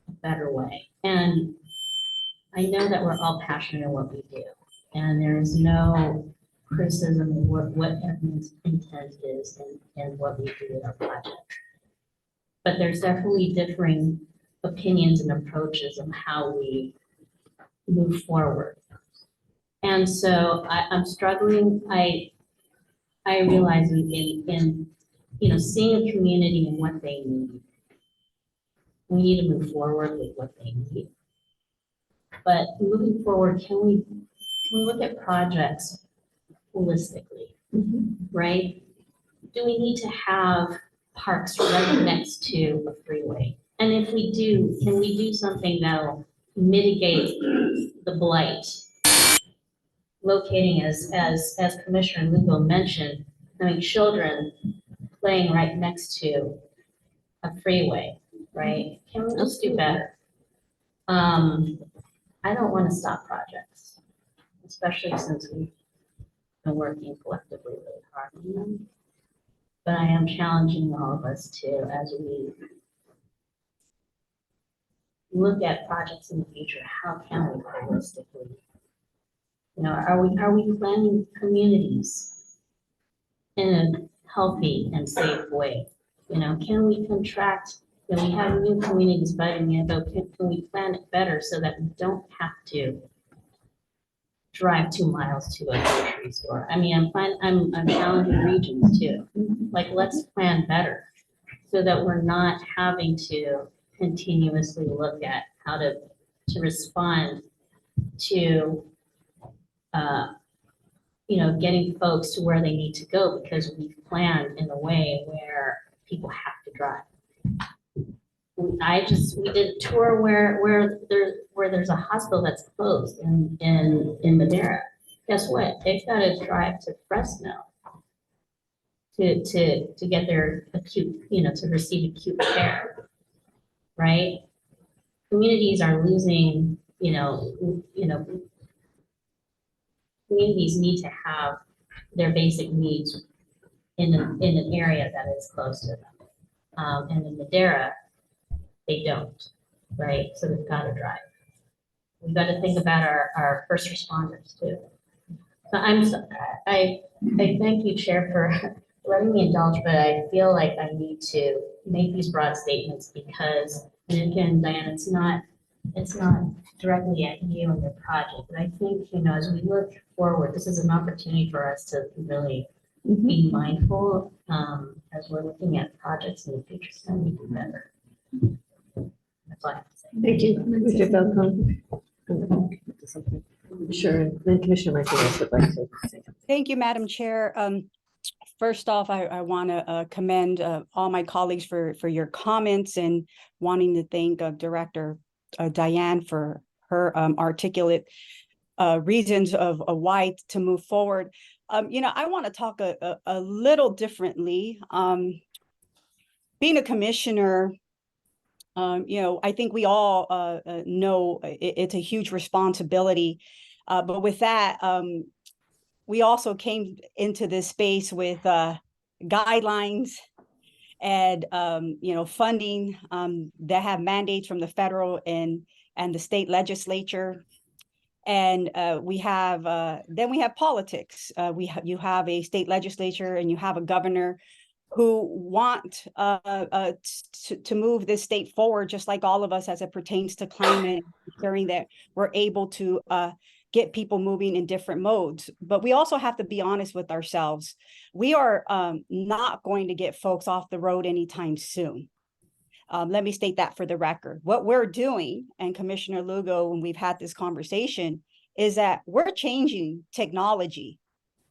a better way? And I know that we're all passionate in what we do, and there is no criticism of what everyone's intent is and what we do with our project. But there's definitely differing opinions and approaches on how we move forward. And so I'm struggling. I realize in seeing a community and what they need, we need to move forward with what they need. But moving forward, can we look at projects holistically, right? Do we need to have parks right next to a freeway? And if we do, can we do something that'll mitigate the blight? Locating, as Commissioner Lugo mentioned, children playing right next to a freeway, right? Can we just do better? I don't want to stop projects, especially since we've been working collectively really hard on them. But I am challenging all of us too, as we look at projects in the future. How can we holistically? Are we planning communities in a healthy and safe way? Can we contract? We have new communities biting in, but can we plan it better so that we don't have to drive 2 miles to a grocery store? I'm challenging regions too. Like, let's plan better so that we're not having to continuously look at how to respond to getting folks to where they need to go because we've planned in a way where people have to drive. We did a tour where there's a hospital that's closed in Madera. Guess what? They've got to drive to Fresno to get their acute, to receive acute care, right? Communities are losing, communities need to have their basic needs in an area that is close to them. And in Madera, they don't, right? So they've got to drive. We've got to think about our first responders too. So I thank you, Chair, for letting me indulge, but I feel like I need to make these broad statements because, and again, Diane, it's not it's not directly at you and your project, but I think, you know, as we look forward, this is an opportunity for us to really be mindful, as we're looking at projects in the future, so we do better. That's all I have to say. Thank you, Mr. Falcone. Sure, then Commissioner Martinez would like to say. Thank you, Madam Chair. First off, I want to commend all my colleagues for your comments and wanting to thank Director Diane for her articulate reasons of why to move forward. You know, I want to talk a little differently. Being a commissioner, you know, I think we all know it's a huge responsibility. But with that, we also came into this space with guidelines and you know, funding that have mandates from the federal and the state legislature. And we have then we have politics. You have a state legislature and you have a governor who want to move this state forward, just like all of us as it pertains to climate, ensuring that we're able to get people moving in different modes. But we also have to be honest with ourselves. We are not going to get folks off the road anytime soon. Let me state that for the record. What we're doing, and Commissioner Lugo, when we've had this conversation, is that we're changing technology.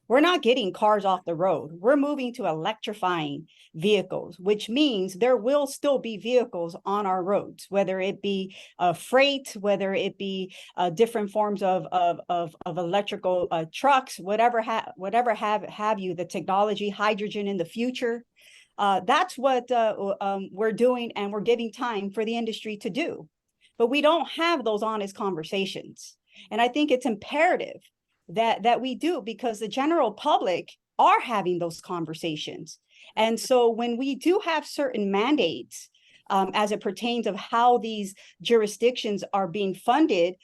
We're not getting cars off the road. We're moving to electrifying vehicles, which means there will still be vehicles on our roads, whether it be freight, whether it be different forms of electrical trucks, whatever have you, the technology, hydrogen in the future. That's what we're doing, and we're giving time for the industry to do. But we don't have those honest conversations. And I think it's imperative that we do, because the general public are having those conversations. And so when we do have certain mandates as it pertains of how these jurisdictions are being funded,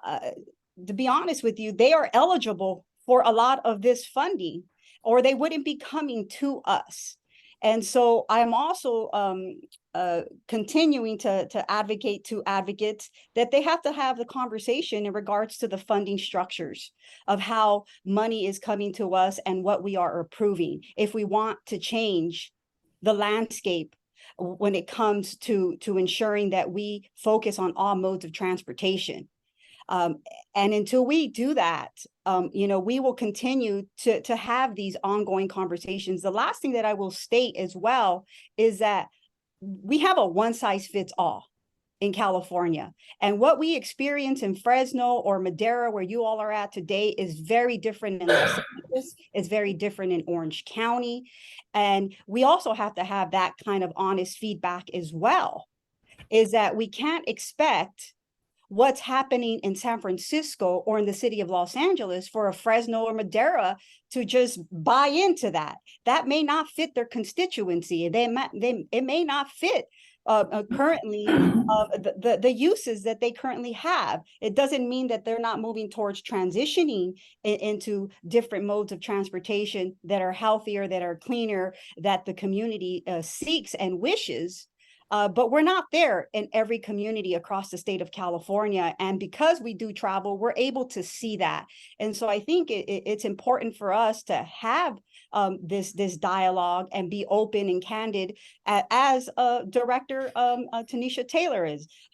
to be honest with you, they are eligible for a lot of this funding, or they wouldn't be coming to us. And so I'm also continuing to advocate to advocates that they have to have the conversation in regards to the funding structures of how money is coming to us and what we are approving if we want to change the landscape when it comes to ensuring that we focus on all modes of transportation. And until we do that, you know, we will continue to have these ongoing conversations. The last thing that I will state as well is that we have a one size fits all in California. And what we experience in Fresno or Madera, where you all are at today, is very different in Los Angeles. It's very different in Orange County. And we also have to have that kind of honest feedback as well, is that we can't expect what's happening in San Francisco or in the city of Los Angeles for a Fresno or Madera to just buy into that. That may not fit their constituency. It may not fit currently the uses that they currently have. It doesn't mean that they're not moving towards transitioning into different modes of transportation that are healthier, that are cleaner, that the community seeks and wishes. But we're not there in every community across the state of California. And because we do travel, we're able to see that. And so I think it's important for us to have this dialogue and be open and candid, as Director Tanisha Taylor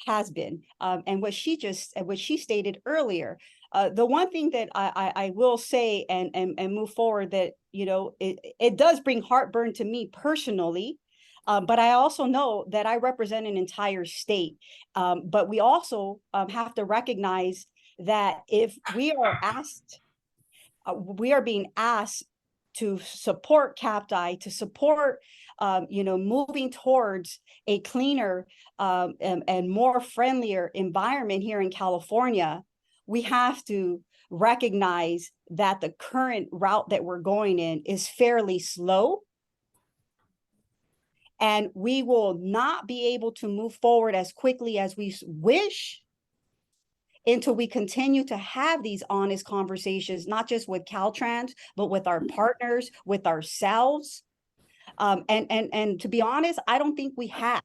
has been, and what she stated earlier. The one thing that I will say and move forward, that, you know, it does bring heartburn to me personally. But I also know that I represent an entire state. But we also have to recognize that if we are being asked to support CAPTI, to support, you know, moving towards a cleaner and more friendlier environment here in California, we have to recognize that the current route that we're going in is fairly slow. And we will not be able to move forward as quickly as we wish until we continue to have these honest conversations, not just with Caltrans, but with our partners, with ourselves. And to be honest, I don't think we have.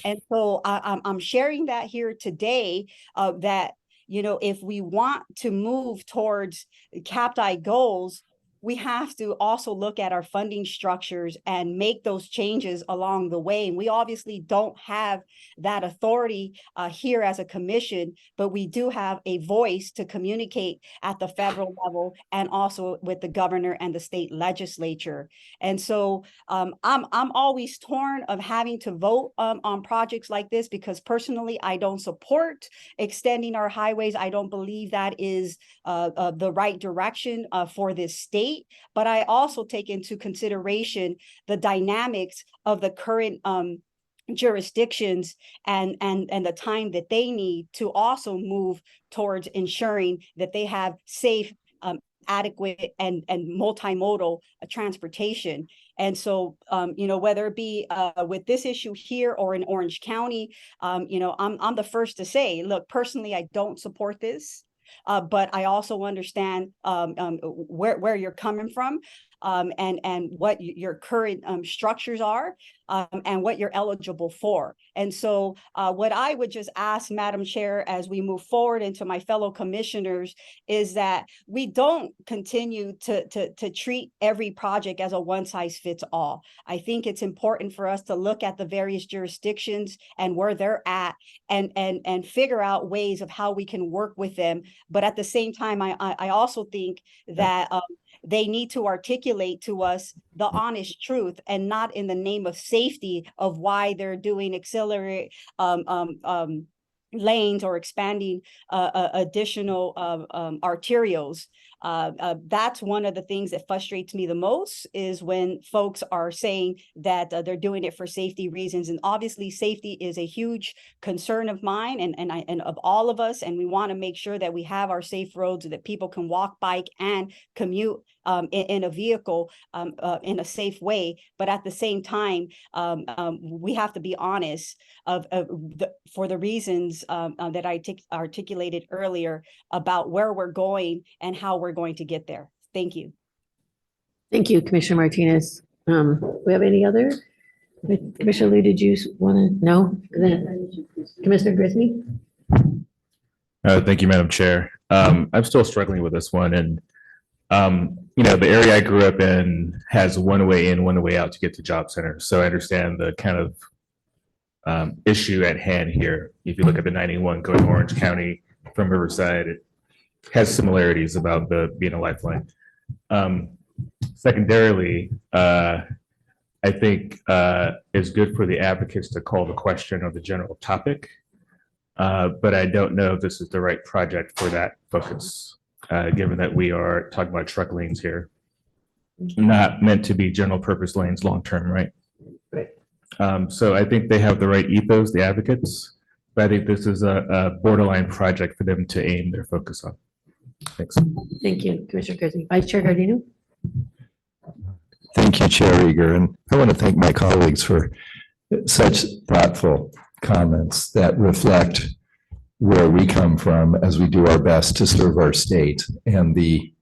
And so I'm sharing that here today, that, you know, if we want to move towards CAPTI goals, we have to also look at our funding structures and make those changes along the way. And we obviously don't have that authority here as a commission, but we do have a voice to communicate at the federal level and also with the governor and the state legislature. And so I'm always torn of having to vote on projects like this, because personally, I don't support extending our highways. I don't believe that is the right direction for this state. But I also take into consideration the dynamics of the current jurisdictions and the time that they need to also move towards ensuring that they have safe, adequate and multimodal transportation. And so, you know, whether it be with this issue here or in Orange County, you know, I'm the first to say, look, personally, I don't support this. But I also understand where you're coming from, and what your current structures are, and what you're eligible for. And so what I would just ask, Madam Chair, as we move forward into my fellow commissioners, is that we don't continue to treat every project as a one size fits all. I think it's important for us to look at the various jurisdictions and where they're at, and figure out ways of how we can work with them. But at the same time, I also think that they need to articulate to us the honest truth, and not in the name of safety of why they're doing auxiliary lanes or expanding additional arterials. That's one of the things that frustrates me the most, is when folks are saying that they're doing it for safety reasons. And obviously safety is a huge concern of mine and of all of us. And we want to make sure that we have our safe roads, that people can walk, bike, and commute in a vehicle in a safe way. But at the same time, we have to be honest for the reasons that I articulated earlier about where we're going and how we're going to get there. Thank you. Thank you, Commissioner Martinez. We have any other? Commissioner Liu, did you want to? No? Then Commissioner Grizzly? Thank you, Madam Chair. I'm still struggling with this one. And, you know, the area I grew up in has one way in, one way out to get to job centers. So I understand the kind of issue at hand here. If you look at the 91 going to Orange County from Riverside, it has similarities about being a lifeline. Secondarily, I think it's good for the advocates to call the question or the general topic, but I don't know if this is the right project for that focus, given that we are talking about truck lanes here, not meant to be general purpose lanes long-term, right? Right. So I think they have the right ethos, the advocates, but I think this is a borderline project for them to aim their focus on. Thanks. Thank you, Commissioner Grizzly. Vice Chair Gardino? Thank you, Chair Eager, and I want to thank my colleagues for such thoughtful comments that reflect where we come from as we do our best to serve our state and the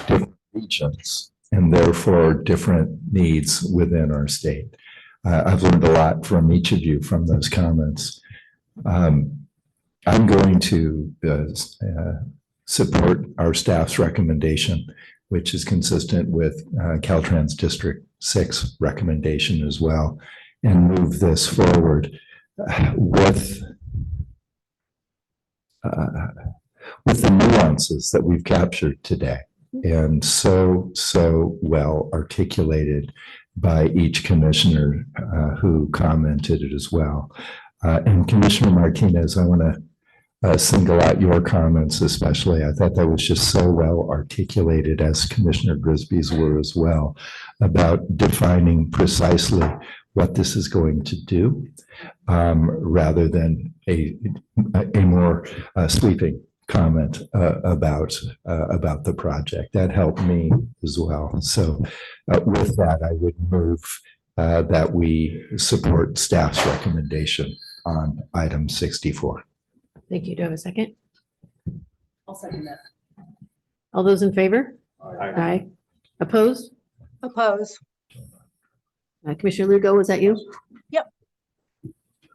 different regions, and therefore different needs within our state. I've learned a lot from each of you from those comments. I'm going to support our staff's recommendation, which is consistent with Caltrans District 6 recommendation as well, and move this forward with the nuances that we've captured today and so well articulated by each commissioner who commented it as well. And Commissioner Martinez, I want to single out your comments especially. I thought that was just so well articulated, as Commissioner Grisby's were as well, about defining precisely what this is going to do, rather than a more sweeping comment about the project. That helped me as well. So with that, I would move that we support staff's recommendation on item 64. Thank you. Do I have a second? I'll second that. All those in favor? Aye. Opposed? Oppose. Commissioner Lugo, was that you? Yep.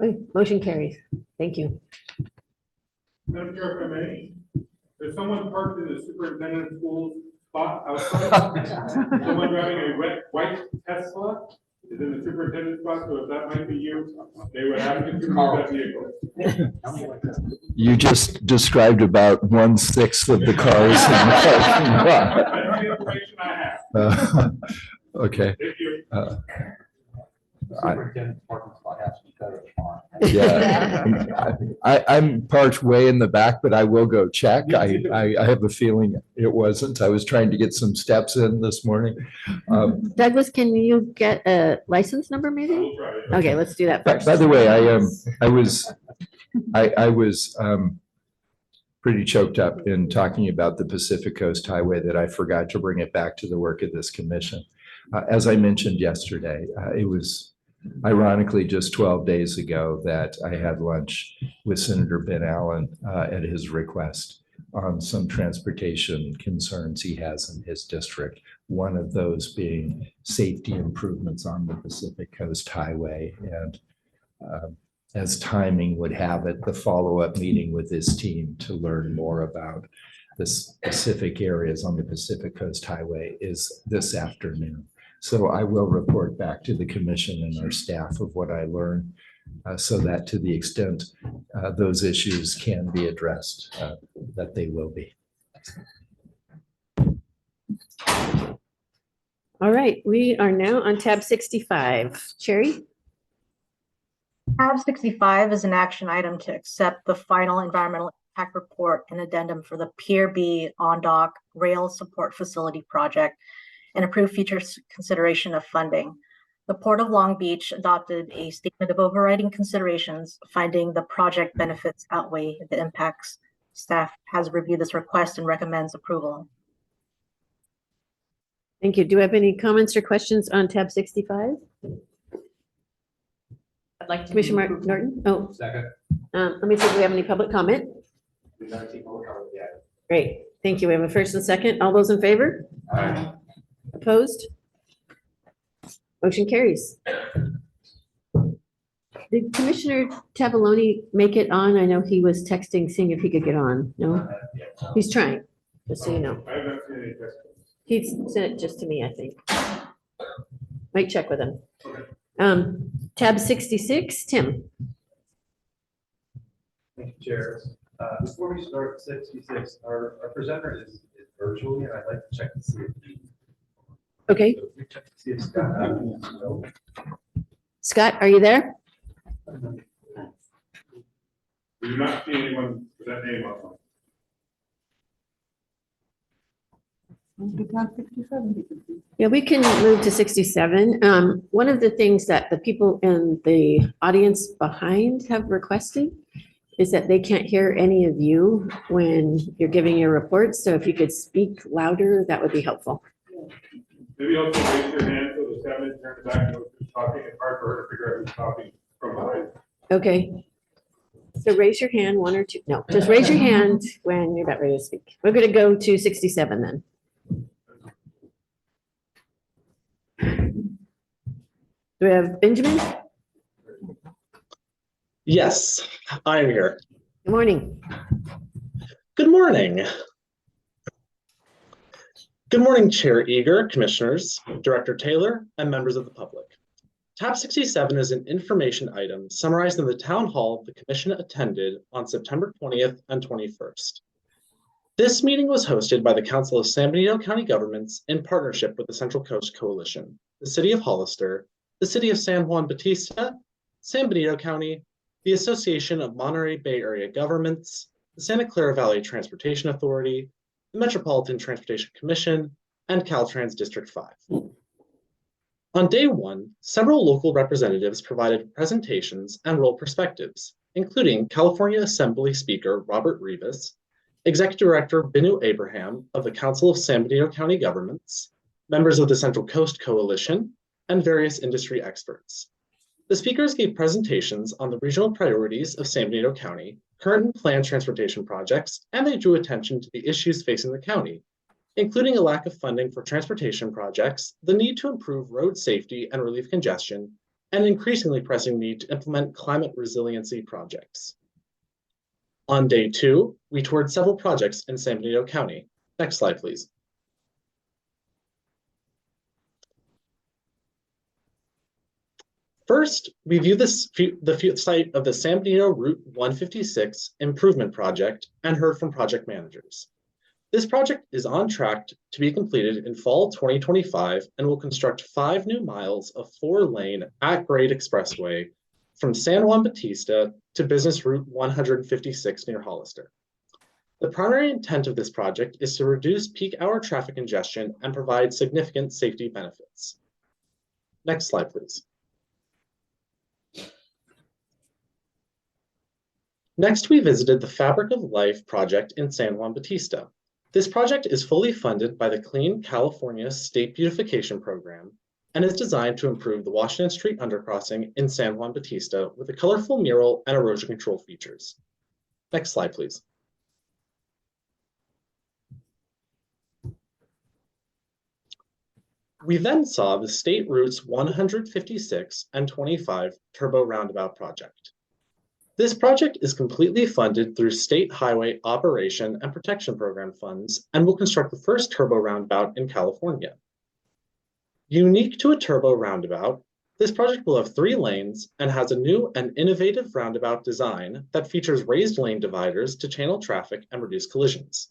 Okay, motion carries. Thank you. Madam Chair, if I may, if someone parked in the superintendent's school spot outside, someone driving a white Tesla is in the superintendent's spot, so if that might be you, they would have to remove that vehicle. You just described about 1/6 of the cars in the parking lot. That's the information I have. Okay. Thank you. Superintendent's parking spot has to be better tomorrow. Yeah, I'm parked way in the back, but I will go check. I have a feeling it wasn't. I was trying to get some steps in this morning. Douglas, can you get a license number maybe? Okay, let's do that first. By the way, I was pretty choked up in talking about the Pacific Coast Highway that I forgot to bring it back to the work of this commission. As I mentioned yesterday, it was ironically just 12 days ago that I had lunch with Senator Ben Allen at his request on some transportation concerns he has in his district. One of those being safety improvements on the Pacific Coast Highway. And as timing would have it, the follow-up meeting with his team to learn more about the specific areas on the Pacific Coast Highway is this afternoon. So I will report back to the commission and our staff of what I learned so that to the extent those issues can be addressed, that they will be. All right, we are now on tab 65. Cherry? Tab 65 is an action item to accept the final environmental impact report and addendum for the Pier B on-dock rail support facility project and approve future consideration of funding. The Port of Long Beach adopted a statement of overriding considerations, finding the project benefits outweigh the impacts. Staff has reviewed this request and recommends approval. Thank you. Do you have any comments or questions on tab 65? I'd like to. Commissioner Norton? Oh, Second. let me see if we have any public comment. We've not seen public comment yet. Great. Thank you. We have a first and second. All those in favor? Aye. Opposed? Motion carries. Did Commissioner Tavoloni make it on? I know he was texting, seeing if he could get on. No? He's trying, just so you know. I have not seen any text. He sent it just to me, I think. Might check with him. Tab 66, Tim. Thank you, Chair. Before we start 66, our presenter is virtually, and I'd like to check to see if he. Okay. So if we check to see if Scott Adams is available. Scott, are you there? We do not see anyone with that name on. Yeah, we can move to 67. One of the things that the people in the audience behind have requested is that they can't hear any of you when you're giving your reports. So if you could speak louder, that would be helpful. Maybe also raise your hand so the statement turns back to who's talking. It's hard for her to figure out who's talking from behind. Okay. So raise your hand, one or two. No, just raise your hand when you're about ready to speak. We're going to go to 67 then. Do we have Benjamin? Yes, I am here. Good morning. Good morning. Good morning, Chair Eager, Commissioners, Director Taylor, and members of the public. Tab 67 is an information item summarized in the Town Hall the Commission attended on September 20th and 21st. This meeting was hosted by the Council of San Benito County Governments in partnership with the Central Coast Coalition, the City of Hollister, the City of San Juan Bautista, San Benito County, the Association of Monterey Bay Area Governments, the Santa Clara Valley Transportation Authority, the Metropolitan Transportation Commission, and Caltrans District 5. On day one, several local representatives provided presentations and role perspectives, including California Assembly Speaker Robert Rivas, Executive Director Binu Abraham of the Council of San Benito County Governments, members of the Central Coast Coalition, and various industry experts. The speakers gave presentations on the regional priorities of San Benito County, current and planned transportation projects, and they drew attention to the issues facing the county, including a lack of funding for transportation projects, the need to improve road safety and relieve congestion, and increasingly pressing need to implement climate resiliency projects. On day 2, we toured several projects in San Benito County. Next slide, please. First, we view the site of the San Benito Route 156 improvement project and heard from project managers. This project is on track to be completed in fall 2025 and will construct 5 new miles of 4-lane at-grade expressway from San Juan Bautista to Business Route 156 near Hollister. The primary intent of this project is to reduce peak hour traffic congestion and provide significant safety benefits. Next slide, please. Next, we visited the Fabric of Life project in San Juan Bautista. This project is fully funded by the Clean California State Beautification Program and is designed to improve the Washington Street undercrossing in San Juan Bautista with a colorful mural and erosion control features. Next slide, please. We then saw the State Routes 156 and 25 Turbo Roundabout project. This project is completely funded through State Highway Operation and Protection Program funds and will construct the first turbo roundabout in California. Unique to a turbo roundabout, this project will have 3 lanes and has a new and innovative roundabout design that features raised lane dividers to channel traffic and reduce collisions.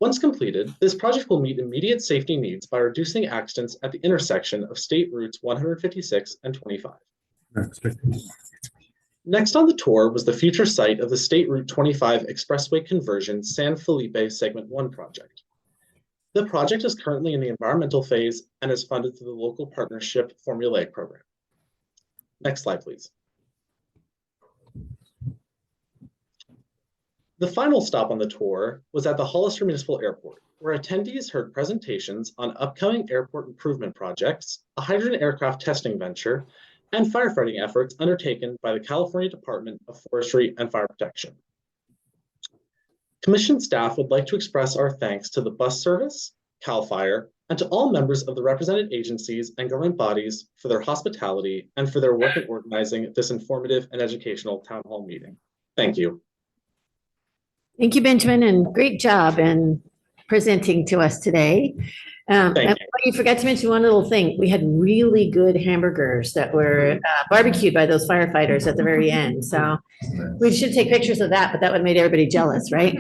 Once completed, this project will meet immediate safety needs by reducing accidents at the intersection of State Routes 156 and 25. Next on the tour was the future site of the State Route 25 Expressway Conversion San Felipe Segment 1 project. The project is currently in the environmental phase and is funded through the local partnership formulaic program. Next slide, please. The final stop on the tour was at the Hollister Municipal Airport, where attendees heard presentations on upcoming airport improvement projects, a hydrogen aircraft testing venture, and firefighting efforts undertaken by the California Department of Forestry and Fire Protection. Commission staff would like to express our thanks to the bus service, CAL FIRE, and to all members of the represented agencies and government bodies for their hospitality and for their work in organizing this informative and educational town hall meeting. Thank you. Thank you, Benjamin, and great job in presenting to us today. You forgot to mention one little thing. We had really good hamburgers that were barbecued by those firefighters at the very end. So we should take pictures of that, but that would have made everybody jealous, right?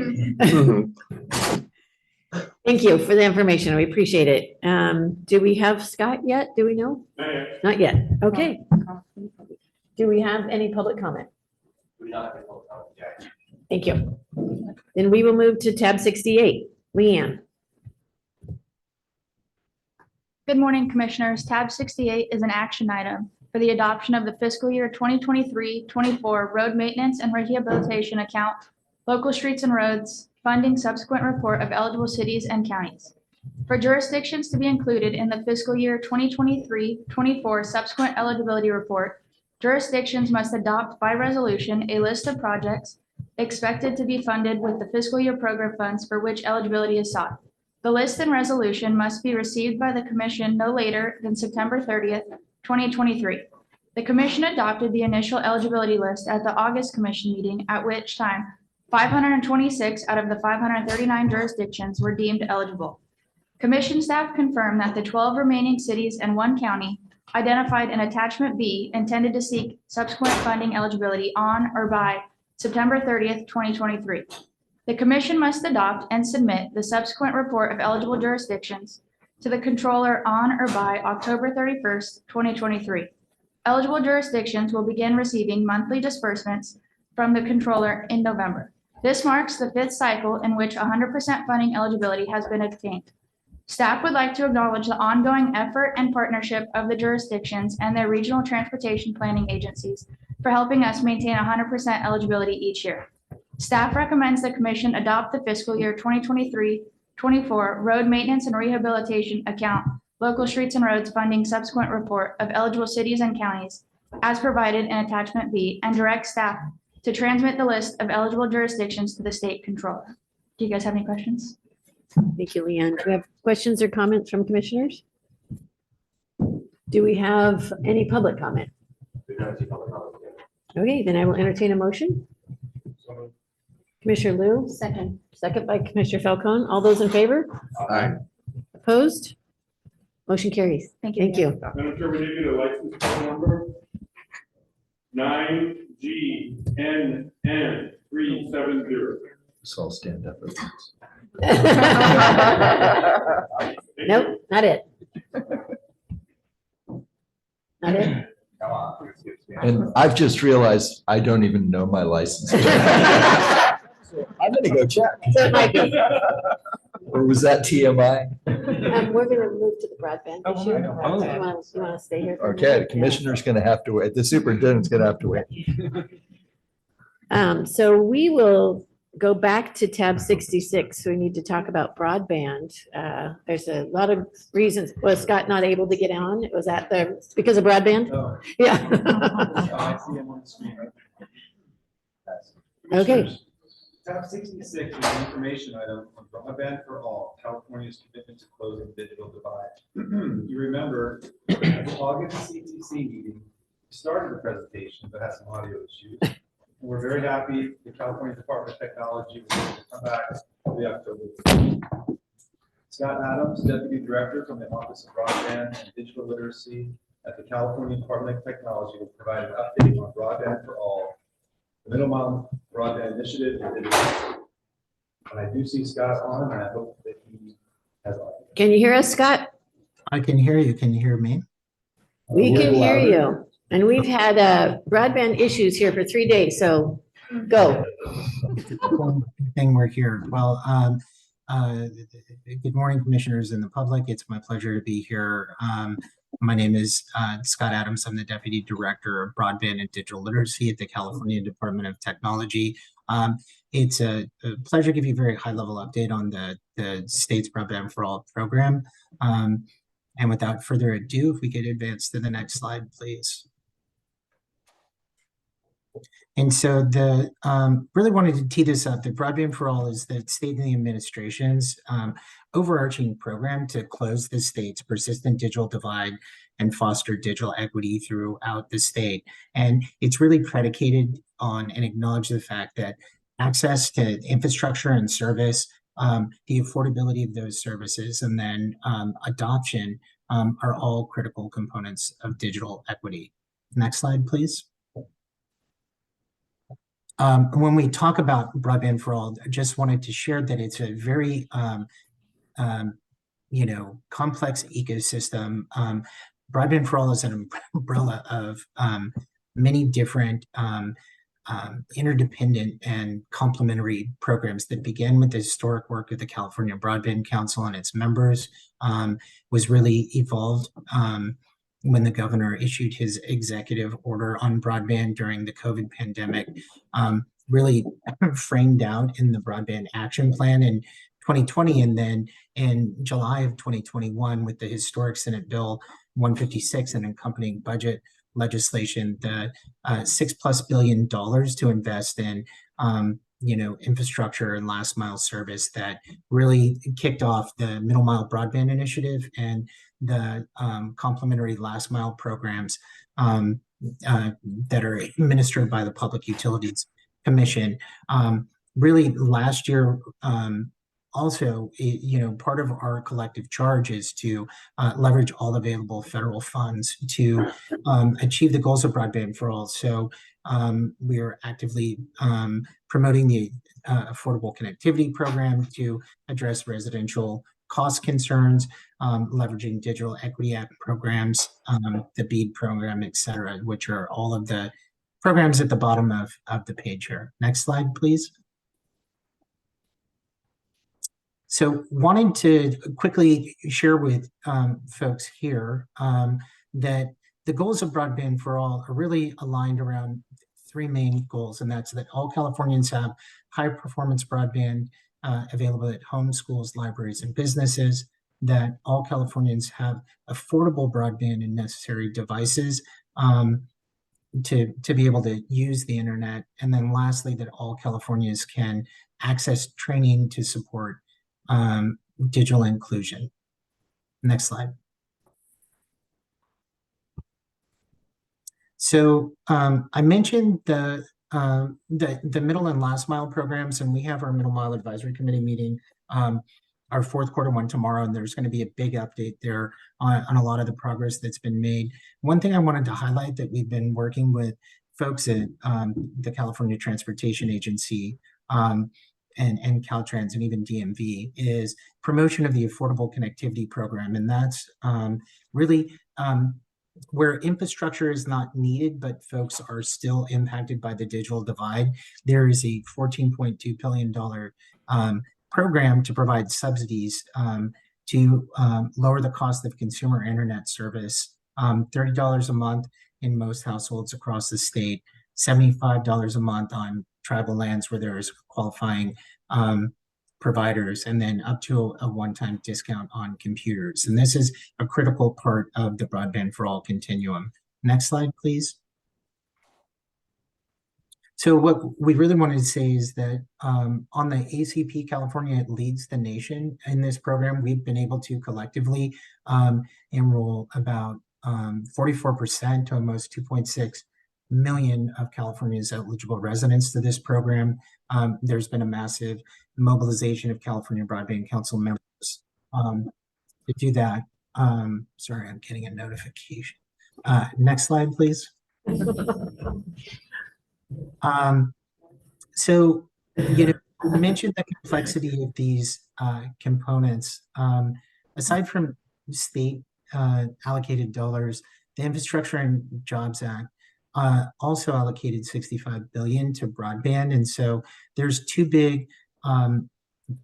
Thank you for the information. We appreciate it. Do we have Scott yet? Do we know? Not yet. Not yet. Okay. Do we have any public comment? We don't have any public comment yet. Thank you. Then we will move to tab 68. Leanne. Good morning, Commissioners. Tab 68 is an action item for the adoption of the fiscal year 2023-24 road maintenance and rehabilitation account, local streets and roads, funding subsequent report of eligible cities and counties. For jurisdictions to be included in the fiscal year 2023-24 subsequent eligibility report, jurisdictions must adopt by resolution a list of projects expected to be funded with the fiscal year program funds for which eligibility is sought. The list and resolution must be received by the Commission no later than September 30th, 2023. The Commission adopted the initial eligibility list at the August Commission meeting, at which time 526 out of the 539 jurisdictions were deemed eligible. Commission staff confirmed that the 12 remaining cities and 1 county identified in Attachment B intended to seek subsequent funding eligibility on or by September 30th, 2023. The Commission must adopt and submit the subsequent report of eligible jurisdictions to the Controller on or by October 31st, 2023. Eligible jurisdictions will begin receiving monthly disbursements from the Controller in November. This marks the 5th cycle in which 100% funding eligibility has been obtained. Staff would like to acknowledge the ongoing effort and partnership of the jurisdictions and their regional transportation planning agencies for helping us maintain 100% eligibility each year. Staff recommends the Commission adopt the fiscal year 2023-24 road maintenance and rehabilitation account, local streets and roads funding subsequent report of eligible cities and counties as provided in Attachment B, and direct staff to transmit the list of eligible jurisdictions to the State Controller. Do you guys have any questions? Thank you, Leanne. Do we have questions or comments from commissioners? Do we have any public comment? Okay, then I will entertain a motion. Commissioner Liu, Second. second by Commissioner Falcone. All those in favor? Aye. Opposed? Motion carries. Thank you. Thank you. Madam Chair, we need you to license plate number 9GNN370. So I'll stand up. Nope, not it. Not it. And I've just realized I don't even know my license. So I'm gonna go check. So it might be. Or was that TMI? We're gonna move to the broadband issue. You wanna stay here? for a Okay, minute? the commissioner's gonna have to wait. The superintendent's gonna have to wait. So we will go back to tab 66. We need to talk about broadband. There's a lot of reasons. Was Scott not able to get on? Was that because of broadband? No. Yeah. I see him on the screen. Okay. Tab 66 is an information item on broadband for all, California's commitment to closing the digital divide. You remember at the August CTC meeting, we started the presentation, but had some audio issues. And we're very happy the California Department of Technology was able to come back for the October meeting. Scott Adams, Deputy Director from the Office of Broadband and Digital Literacy at the California Department of Technology, will provide an update on broadband for all, the Middle Mile Broadband Initiative. And I do see Scott on, and I hope that he has audio. Can you hear us, Scott? I can hear you. Can you hear me? We can hear you. And we've had broadband issues here for 3 days, so go. Thing we're here. Well, good morning, commissioners and the public. It's my pleasure to be here. My name is Scott Adams. I'm the Deputy Director of Broadband and Digital Literacy at the California Department of Technology. It's a pleasure to give you a very high-level update on the state's Broadband for All program. And without further ado, if we could advance to the next slide, please. And so really wanted to tee this up. The Broadband for All is the state and the administration's overarching program to close the state's persistent digital divide and foster digital equity throughout the state. And it's really predicated on and acknowledge the fact that access to infrastructure and service, the affordability of those services, and then adoption are all critical components of digital equity. Next slide, please. When we talk about Broadband for All, I just wanted to share that it's a very, complex ecosystem. Broadband for All is an umbrella of many different interdependent and complementary programs that began with the historic work of the California Broadband Council and its members, was really evolved when the governor issued his executive order on broadband during the COVID pandemic, really framed out in the Broadband Action Plan in 2020. And then in July of 2021, with the historic Senate Bill 156 and accompanying budget legislation, the $6+ billion to invest in infrastructure and last mile service that really kicked off the Middle Mile Broadband Initiative and the complementary last mile programs that are administered by the Public Utilities Commission. Really last year, also, part of our collective charge is to leverage all available federal funds to achieve the goals of Broadband for All. So we are actively promoting the Affordable Connectivity Program to address residential cost concerns, leveraging Digital Equity Act programs, the BEAD program, et cetera, which are all of the programs at the bottom of the page here. Next slide, please. So wanted to quickly share with folks here that the goals of Broadband for All are really aligned around three main goals, and that's that all Californians have high performance broadband available at home, schools, libraries, and businesses, that all Californians have affordable broadband and necessary devices to be able to use the internet, and then lastly, that all Californians can access training to support digital inclusion. Next slide. So I mentioned the middle and last mile programs, and we have our middle mile advisory committee meeting, our fourth quarter one tomorrow, and there's going to be a big update there on a lot of the progress that's been made. One thing I wanted to highlight that we've been working with folks at the California Transportation Agency and Caltrans and even DMV is promotion of the Affordable Connectivity Program, and that's really where infrastructure is not needed, but folks are still impacted by the digital divide. There is a $14.2 billion program to provide subsidies to lower the cost of consumer internet service, $30 a month in most households across the state, $75 a month on tribal lands where there is qualifying providers, and then up to a one-time discount on computers. And this is a critical part of the Broadband for All continuum. Next slide, please. So what we really wanted to say is that on the ACP, California leads the nation in this program. We've been able to collectively enroll about 44% to almost 2.6 million of California's eligible residents to this program. There's been a massive mobilization of California Broadband Council members to do that. Sorry, I'm getting a notification. Next slide, please. So, you mentioned the complexity of these components. Aside from state allocated dollars, the Infrastructure and Jobs Act also allocated $65 billion to broadband. And so there's two big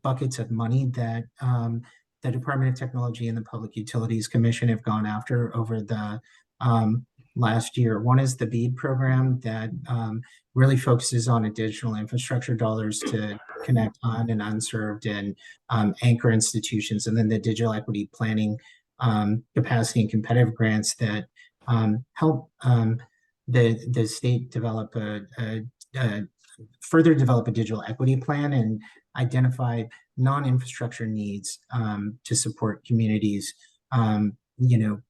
buckets of money that the Department of Technology and the Public Utilities Commission have gone after over the last year. One is the BEAD program that really focuses on additional infrastructure dollars to connect un- and unserved and anchor institutions. And then the digital equity planning capacity and competitive grants that help the state develop further develop a digital equity plan and identify non-infrastructure needs to support communities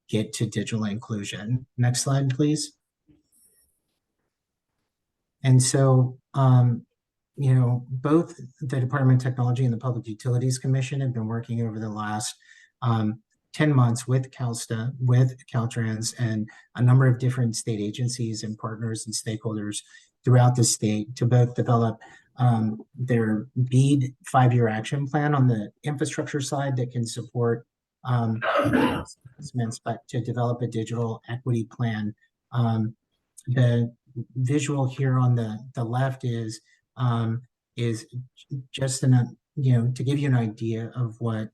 get to digital inclusion. Next slide, please. And so, both the Department of Technology and the Public Utilities Commission have been working over the last 10 months with CalSTA, with Caltrans, and a number of different state agencies and partners and stakeholders throughout the state to both develop their BEAD 5-year action plan on the infrastructure side that can support investments, but to develop a digital equity plan. The visual here on the left is just to give you an idea of what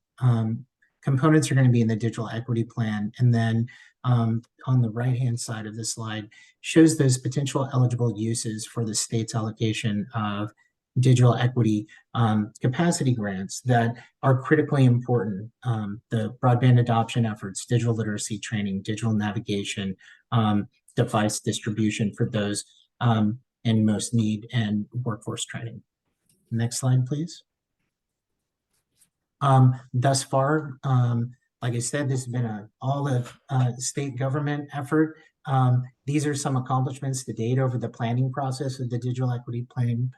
components are going to be in the digital equity plan. And then on the right-hand side of the slide shows those potential eligible uses for the state's allocation of digital equity capacity grants that are critically important. The broadband adoption efforts, digital literacy training, digital navigation, device distribution for those in most need, and workforce training. Next slide, please. Thus far, like I said, this has been an all of state government effort. These are some accomplishments to date over the planning process of the digital equity plan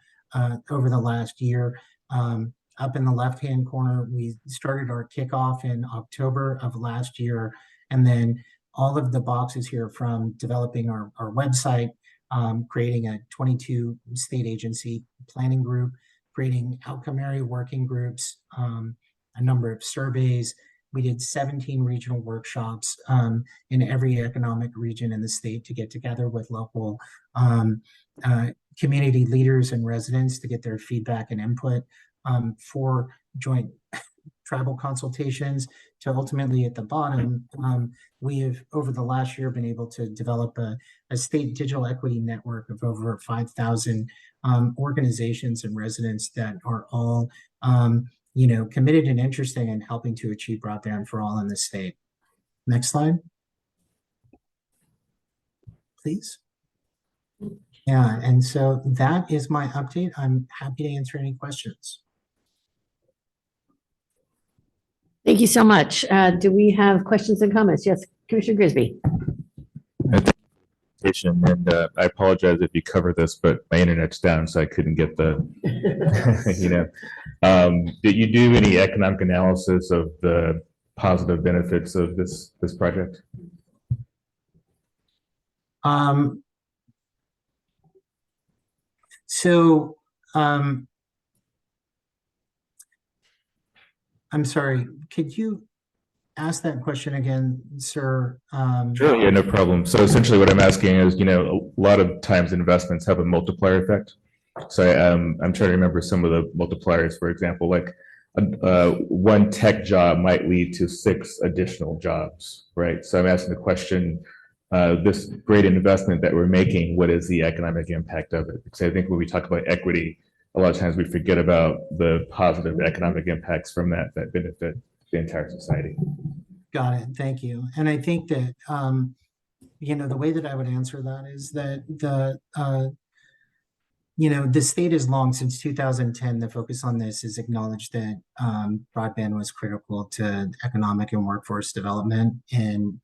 over the last year. Up in the left-hand corner, we started our kickoff in October of last year, and then all of the boxes here from developing our website, creating a 22 state agency planning group, creating outcome area working groups, a number of surveys. We did 17 regional workshops in every economic region in the state to get together with local community leaders and residents to get their feedback and input, for joint tribal consultations, to ultimately at the bottom, we have over the last year been able to develop a state digital equity network of over 5,000 organizations and residents that are all committed and interested in helping to achieve broadband for all in the state. Next slide, please. Yeah, and so that is my update. I'm happy to answer any questions. Thank you so much. Do we have questions and comments? Yes, Commissioner Grisby. presentation, and I apologize if you covered this, but my internet's down, so I couldn't get the, did you do any economic analysis of the positive benefits of this project? So I'm sorry, could you ask that question again, sir? Sure, yeah, no problem. So essentially what I'm asking is, a lot of times investments have a multiplier effect. So I'm trying to remember some of the multipliers, for example, like one tech job might lead to 6 additional jobs, right? So I'm asking the question, this great investment that we're making, what is the economic impact of it? Because I think when we talk about equity, a lot of times we forget about the positive economic impacts from that benefit the entire society. Got it. Thank you. And I think that, the way that I would answer that is that the state has long, since 2010, the focus on this is acknowledged that broadband was critical to economic and workforce development. And,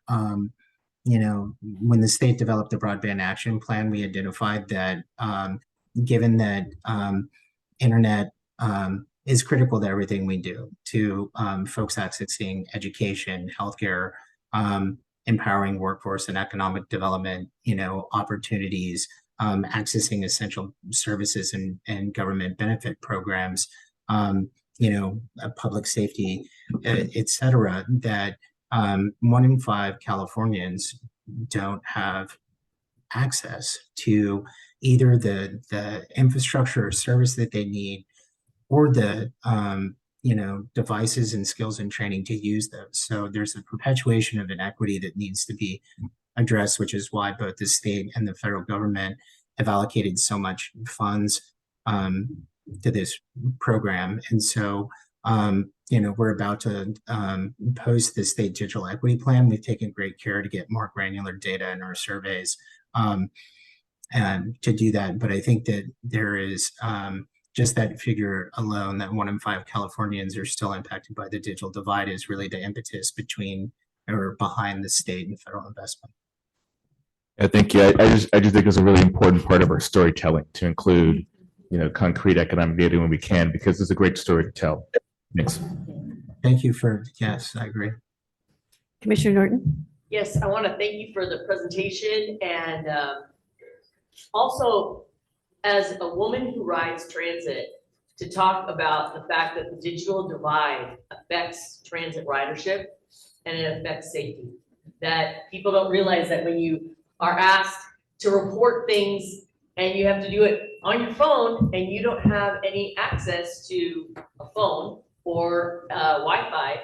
when the state developed the Broadband Action Plan, we identified that given that internet is critical to everything we do, to folks accessing education, healthcare, empowering workforce and economic development, opportunities, accessing essential services and government benefit programs, public safety, et cetera, that 1 in 5 Californians don't have access to either the infrastructure or service that they need, or the devices and skills and training to use those. So there's a perpetuation of inequity that needs to be addressed, which is why both the state and the federal government have allocated so much funds to this program. And so, we're about to post the state digital equity plan. We've taken great care to get more granular data in our surveys and to do that. But I think that there is just that figure alone, that 1 in 5 Californians are still impacted by the digital divide, is really the impetus between or behind the state and federal investment. I think, I just think it's a really important part of our storytelling to include, concrete economic data when we can, because it's a great story to tell. Thanks. Thank you yes, I agree. Commissioner Norton? Yes, I want to thank you for the presentation, and also as a woman who rides transit, to talk about the fact that the digital divide affects transit ridership and it affects safety. That people don't realize that when you are asked to report things and you have to do it on your phone and you don't have any access to a phone or Wi-Fi,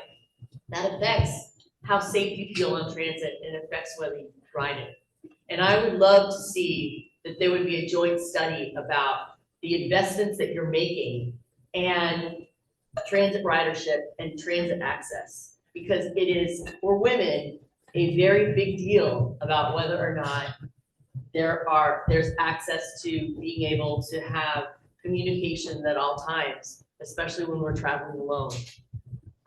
that affects how safe you feel on transit and affects whether you ride it. And I would love to see that there would be a joint study about the investments that you're making and transit ridership and transit access, because it is, for women, a very big deal about whether or not there's access to being able to have communication at all times, especially when we're traveling alone.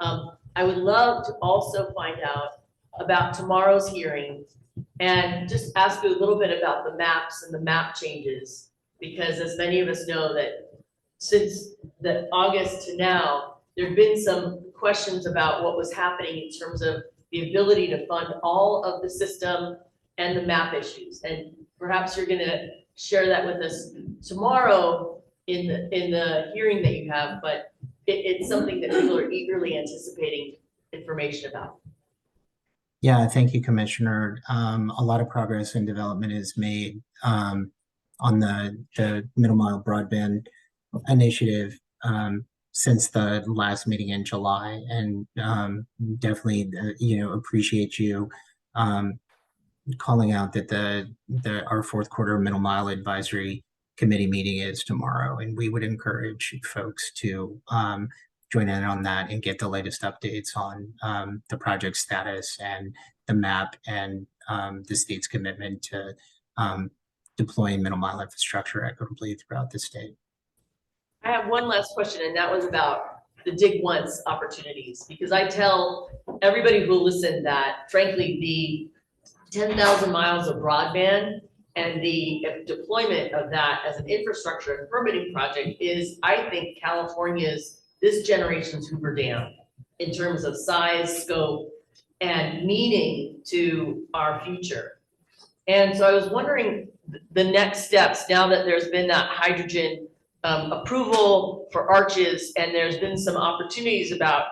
I would love to also find out about tomorrow's hearing and just ask you a little bit about the maps and the map changes, because as many of us know, that since the August to now, there have been some questions about what was happening in terms of the ability to fund all of the system and the map issues. And perhaps you're going to share that with us tomorrow in the hearing that you have, but it's something that people are eagerly anticipating information about. Yeah, thank you, Commissioner. A lot of progress and development is made on the middle mile broadband initiative since the last meeting in July, and definitely appreciate you calling out that our 4th quarter middle mile advisory committee meeting is tomorrow, and we would encourage folks to join in on that and get the latest updates on the project status and the map and the state's commitment to deploying middle mile infrastructure equitably throughout the state. I have one last question, and that was about the dig once opportunities, because I tell everybody who will listen that, frankly, the 10,000 miles of broadband and the deployment of that as an infrastructure and permitting project is, I think, California's, this generation's Hoover Dam in terms of size, scope, and meaning to our future. And so I was wondering the next steps, now that there's been that hydrogen approval for arches, and there's been some opportunities about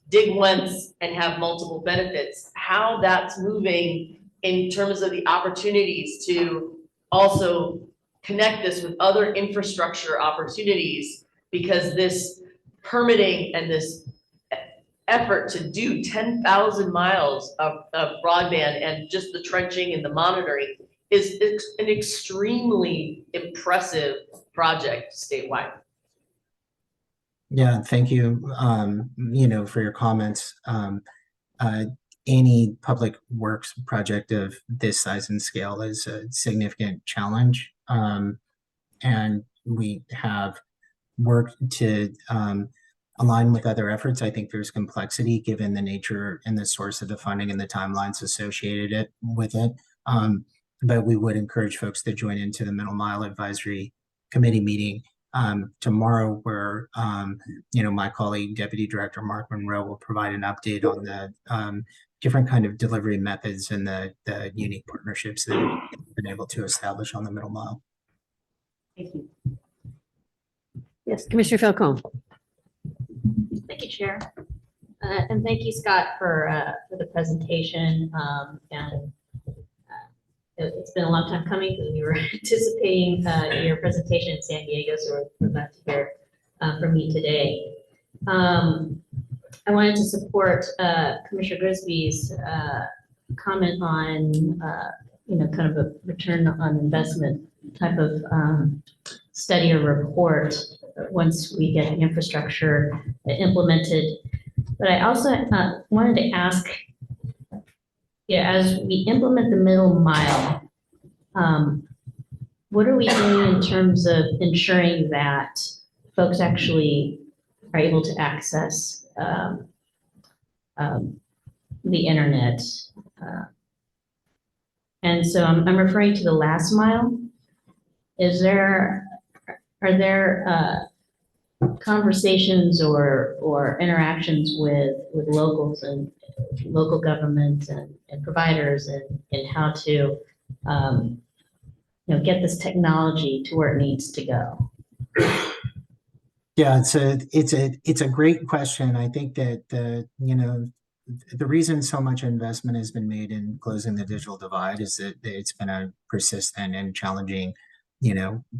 dig once and have multiple benefits, how that's moving in terms of the opportunities to also connect this with other infrastructure opportunities, because this permitting and this effort to do 10,000 miles of broadband and just the trenching and the monitoring is an extremely impressive project statewide. Yeah, thank you, for your comments. Any public works project of this size and scale is a significant challenge. And we have worked to align with other efforts. I think there's complexity given the nature and the source of the funding and the timelines associated with it. But we would encourage folks to join into the Middle Mile Advisory Committee meeting tomorrow, where my colleague, Deputy Director Mark Monroe, will provide an update on the different kind of delivery methods and the unique partnerships that we've been able to establish on the Middle Mile. Thank you. Yes, Commissioner Falcone. Thank you, Chair. And thank you, Scott, for the presentation. It's been a long time coming because we were anticipating your presentation in San Diego, so we're glad to hear from you today. I wanted to support Commissioner Grisby's comment on, kind of a return on investment type of study or report once we get the infrastructure implemented. But I also wanted to ask, as we implement the middle mile, what are we doing in terms of ensuring that folks actually are able to access the internet? And so I'm referring to the last mile. Are there conversations or interactions with locals and local government and providers and how to get this technology to where it needs to go? Yeah, it's a great question. I think that the reason so much investment has been made in closing the digital divide is that it's been a persistent and challenging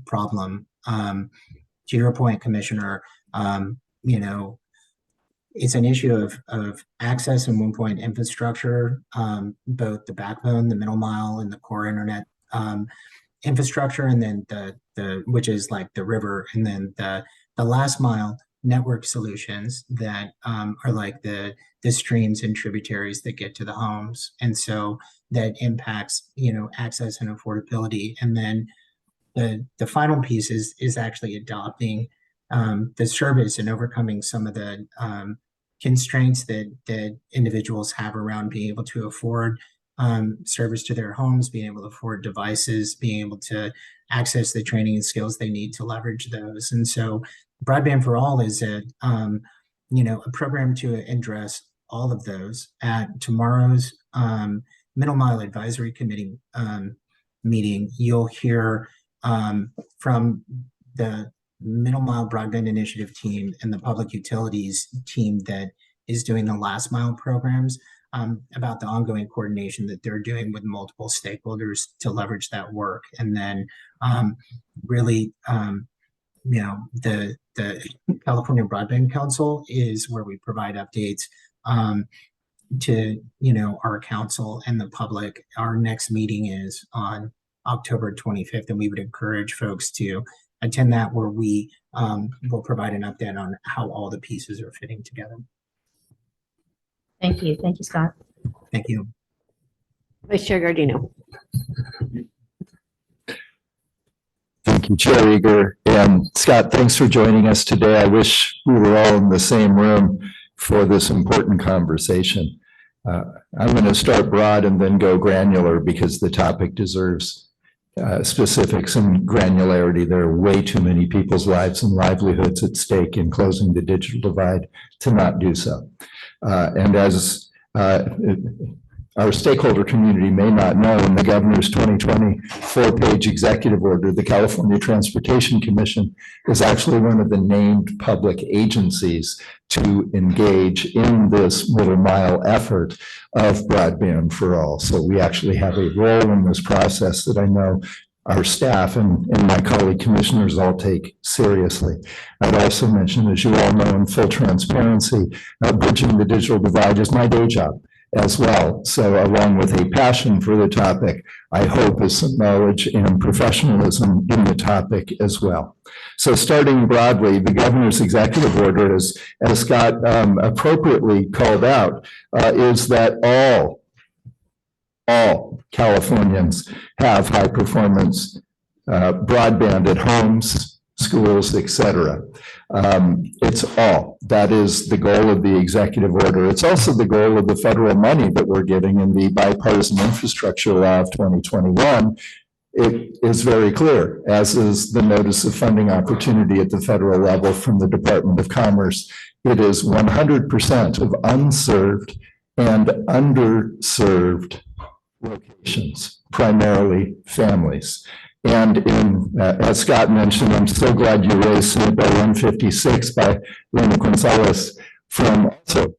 problem. To your point, Commissioner, it's an issue of access and one point infrastructure, both the backbone, the middle mile, and the core internet infrastructure, and then the which is like the river, and then the last mile network solutions that are like the streams and tributaries that get to the homes, and so that impacts access and affordability. And then the final piece is actually adopting the service and overcoming some of the constraints that individuals have around being able to afford service to their homes, being able to afford devices, being able to access the training and skills they need to leverage those. And so Broadband for All is a program to address all of those. At tomorrow's Middle Mile Advisory Committee meeting, you'll hear from the Middle Mile Broadband Initiative team and the Public Utilities team that is doing the last mile programs about the ongoing coordination that they're doing with multiple stakeholders to leverage that work. And then really, the California Broadband Council is where we provide updates to our council and the public. Our next meeting is on October 25th, and we would encourage folks to attend that, where we will provide an update on how all the pieces are fitting together. Thank you. Thank you, Scott. Thank you. Vice Chair Gardino. Thank you, Chair Eager. And Scott, thanks for joining us today. I wish we were all in the same room for this important conversation. I'm going to start broad and then go granular because the topic deserves specifics and granularity. There are way too many people's lives and livelihoods at stake in closing the digital divide to not do so. And as our stakeholder community may not know, in the governor's 2020 4-page executive order, the California Transportation Commission is actually one of the named public agencies to engage in this middle mile effort of broadband for all. So we actually have a role in this process that I know our staff and my colleague commissioners all take seriously. I'd also mention, as you all know, in full transparency, bridging the digital divide is my day job as well. So along with a passion for the topic, I hope is some knowledge and professionalism in the topic as well. So starting broadly, the governor's executive order, as Scott appropriately called out, is that all Californians have high performance broadband at homes, schools, etc. It's all. That is the goal of the executive order. It's also the goal of the federal money that we're getting in the bipartisan infrastructure law of 2021. It is very clear, as is the notice of funding opportunity at the federal level from the Department of Commerce. It is 100% of unserved and underserved locations, primarily families. And as Scott mentioned, I'm so glad you raised Senate Bill 156 by Lena Gonzalez from also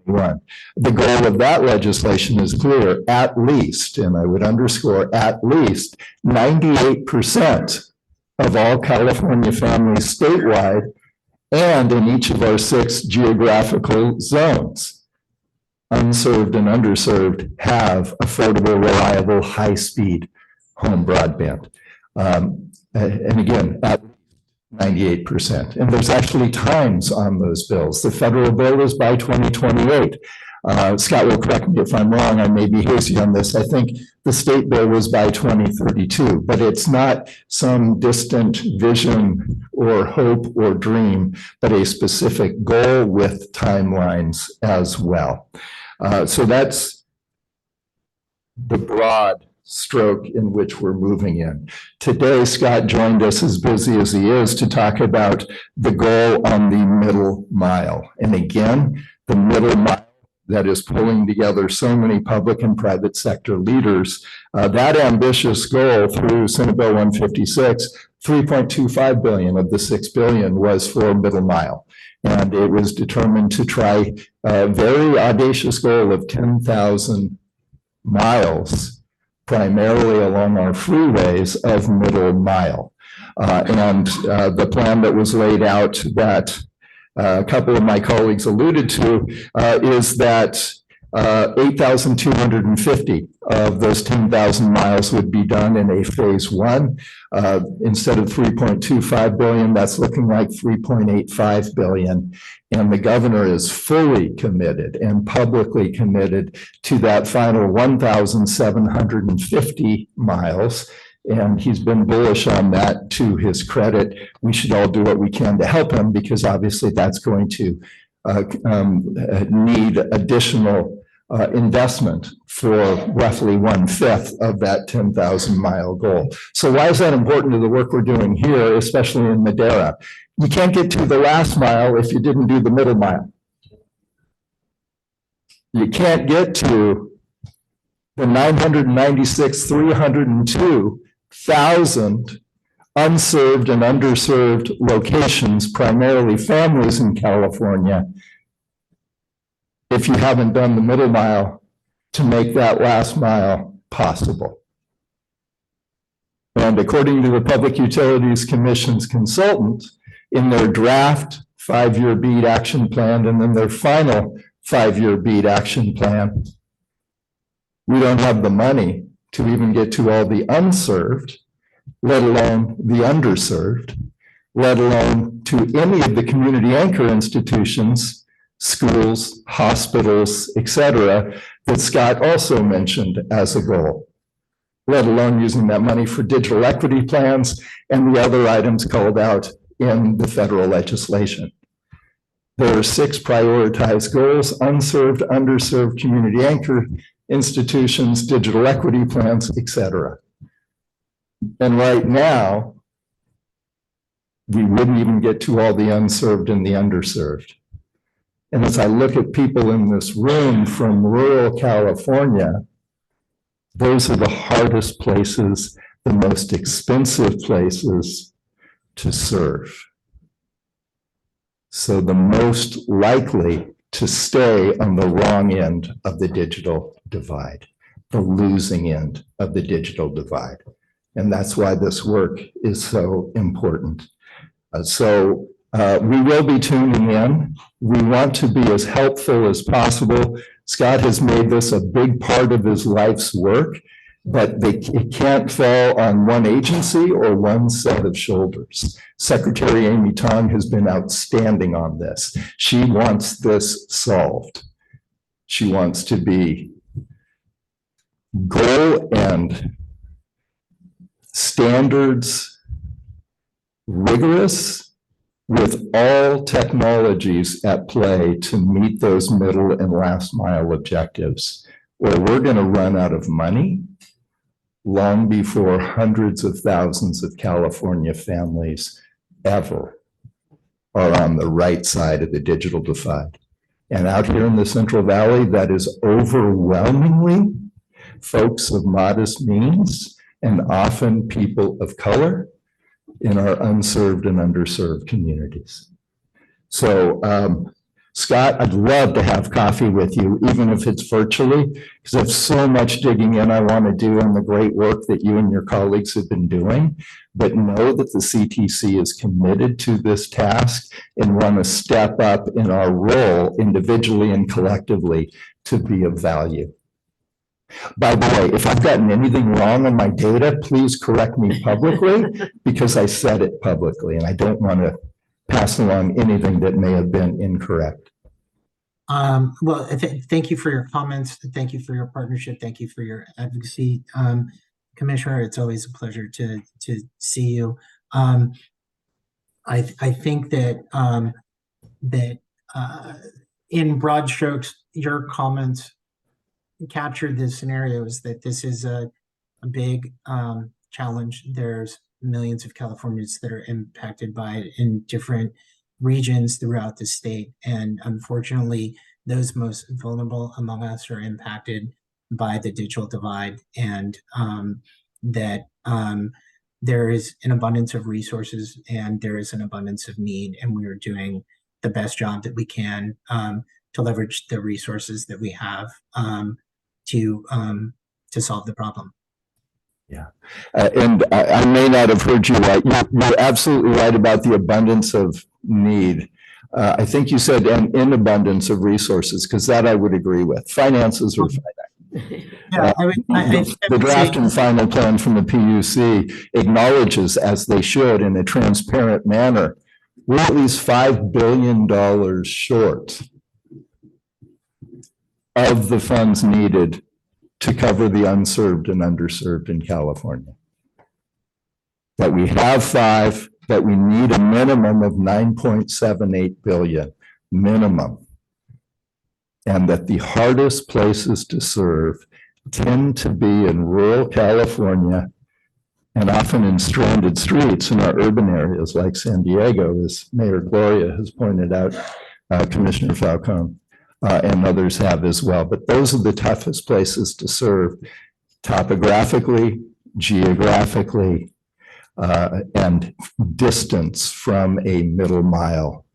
2021. The goal of that legislation is clear. At least, and I would underscore, at least 98% of all California families statewide and in each of our 6 geographical zones, unserved and underserved, have affordable, reliable, high-speed home broadband. And again, at 98%. And there's actually times on those bills. The federal bill is by 2028. Scott will correct me if I'm wrong. I may be hazy on this. I think the state bill was by 2032, but it's not some distant vision or hope or dream, but a specific goal with timelines as well. So that's the broad stroke in which we're moving in. Today, Scott joined us, as busy as he is, to talk about the goal on the middle mile. And again, the middle mile that is pulling together so many public and private sector leaders. That ambitious goal through Senate Bill 156, 3.25 billion of the 6 billion was for middle mile. And it was determined to try a very audacious goal of 10,000 miles primarily along our freeways of middle mile. And the plan that was laid out that a couple of my colleagues alluded to is that 8,250 of those 10,000 miles would be done in a phase 1. Instead of 3.25 billion, that's looking like 3.85 billion. And the governor is fully committed and publicly committed to that final 1,750 miles. And he's been bullish on that, to his credit. We should all do what we can to help him, because obviously that's going to need additional investment for roughly 1/5 of that 10,000 mile goal. So why is that important to the work we're doing here, especially in Madera? You can't get to the last mile if you didn't do the middle mile. You can't get to the 302,000 unserved and underserved locations, primarily families in California, if you haven't done the middle mile to make that last mile possible. And according to the Public Utilities Commission's consultant, in their draft 5-year BEAD action plan and then their final 5-year BEAD action plan, we don't have the money to even get to all the unserved, let alone the underserved, let alone to any of the community anchor institutions, schools, hospitals, etc., that Scott also mentioned as a goal, let alone using that money for digital equity plans and the other items called out in the federal legislation. There are 6 prioritized goals: unserved, underserved, community anchor institutions, digital equity plans, etc. And right now, we wouldn't even get to all the unserved and the underserved. And as I look at people in this room from rural California, those are the hardest places, the most expensive places to serve. So the most likely to stay on the wrong end of the digital divide, the losing end of the digital divide. And that's why this work is so important. We will be tuning in. We want to be as helpful as possible. Scott has made this a big part of his life's work, but it can't fall on one agency or one set of shoulders. Secretary Amy Tong has been outstanding on this. She wants this solved. She wants to be goal and standards rigorous with all technologies at play to meet those middle and last mile objectives, or we're going to run out of money long before hundreds of thousands of California families ever are on the right side of the digital divide. And out here in the Central Valley, that is overwhelmingly folks of modest means and often people of color in our unserved and underserved communities. So, Scott, I'd love to have coffee with you, even if it's virtually, because I have so much digging in I want to do on the great work that you and your colleagues have been doing. But know that the CTC is committed to this task and want to step up in our role individually and collectively to be of value. By the way, if I've gotten anything wrong on my data, please correct me publicly because I said it publicly and I don't want to pass along anything that may have been incorrect. Well, thank you for your comments. Thank you for your partnership. Thank you for your advocacy, Commissioner. It's always a pleasure to see you. I think that in broad strokes, your comments captured the scenarios that this is a big challenge. There's millions of Californians that are impacted by it in different regions throughout the state. And unfortunately, those most vulnerable among us are impacted by the digital divide, and there is an abundance of resources and there is an abundance of need, and we are doing the best job that we can to leverage the resources that we have to solve the problem. Yeah, and I may not have heard you right. You're absolutely right about the abundance of need. I think you said an abundance of resources, because that I would agree with. Finances are finite. Yeah, The draft and final plan from the PUC acknowledges, as they should in a transparent manner, we're at least $5 billion short of the funds needed to cover the unserved and underserved in California. That we have 5, that we need a minimum of 9.78 billion, minimum. And that the hardest places to serve tend to be in rural California and often in stranded streets in our urban areas like San Diego, as Mayor Gloria has pointed out, Commissioner Falcone. And others have as well. But those are the toughest places to serve topographically, geographically, and distance from a middle mile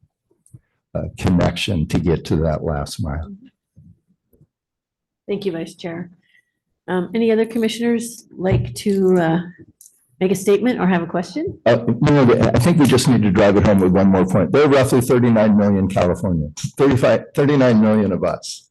connection to get to that last mile. Thank you, Vice Chair. Any other commissioners like to make a statement or have a question? I think we just need to drive it home with one more point. There are roughly 39 million Californians, 39 million of us.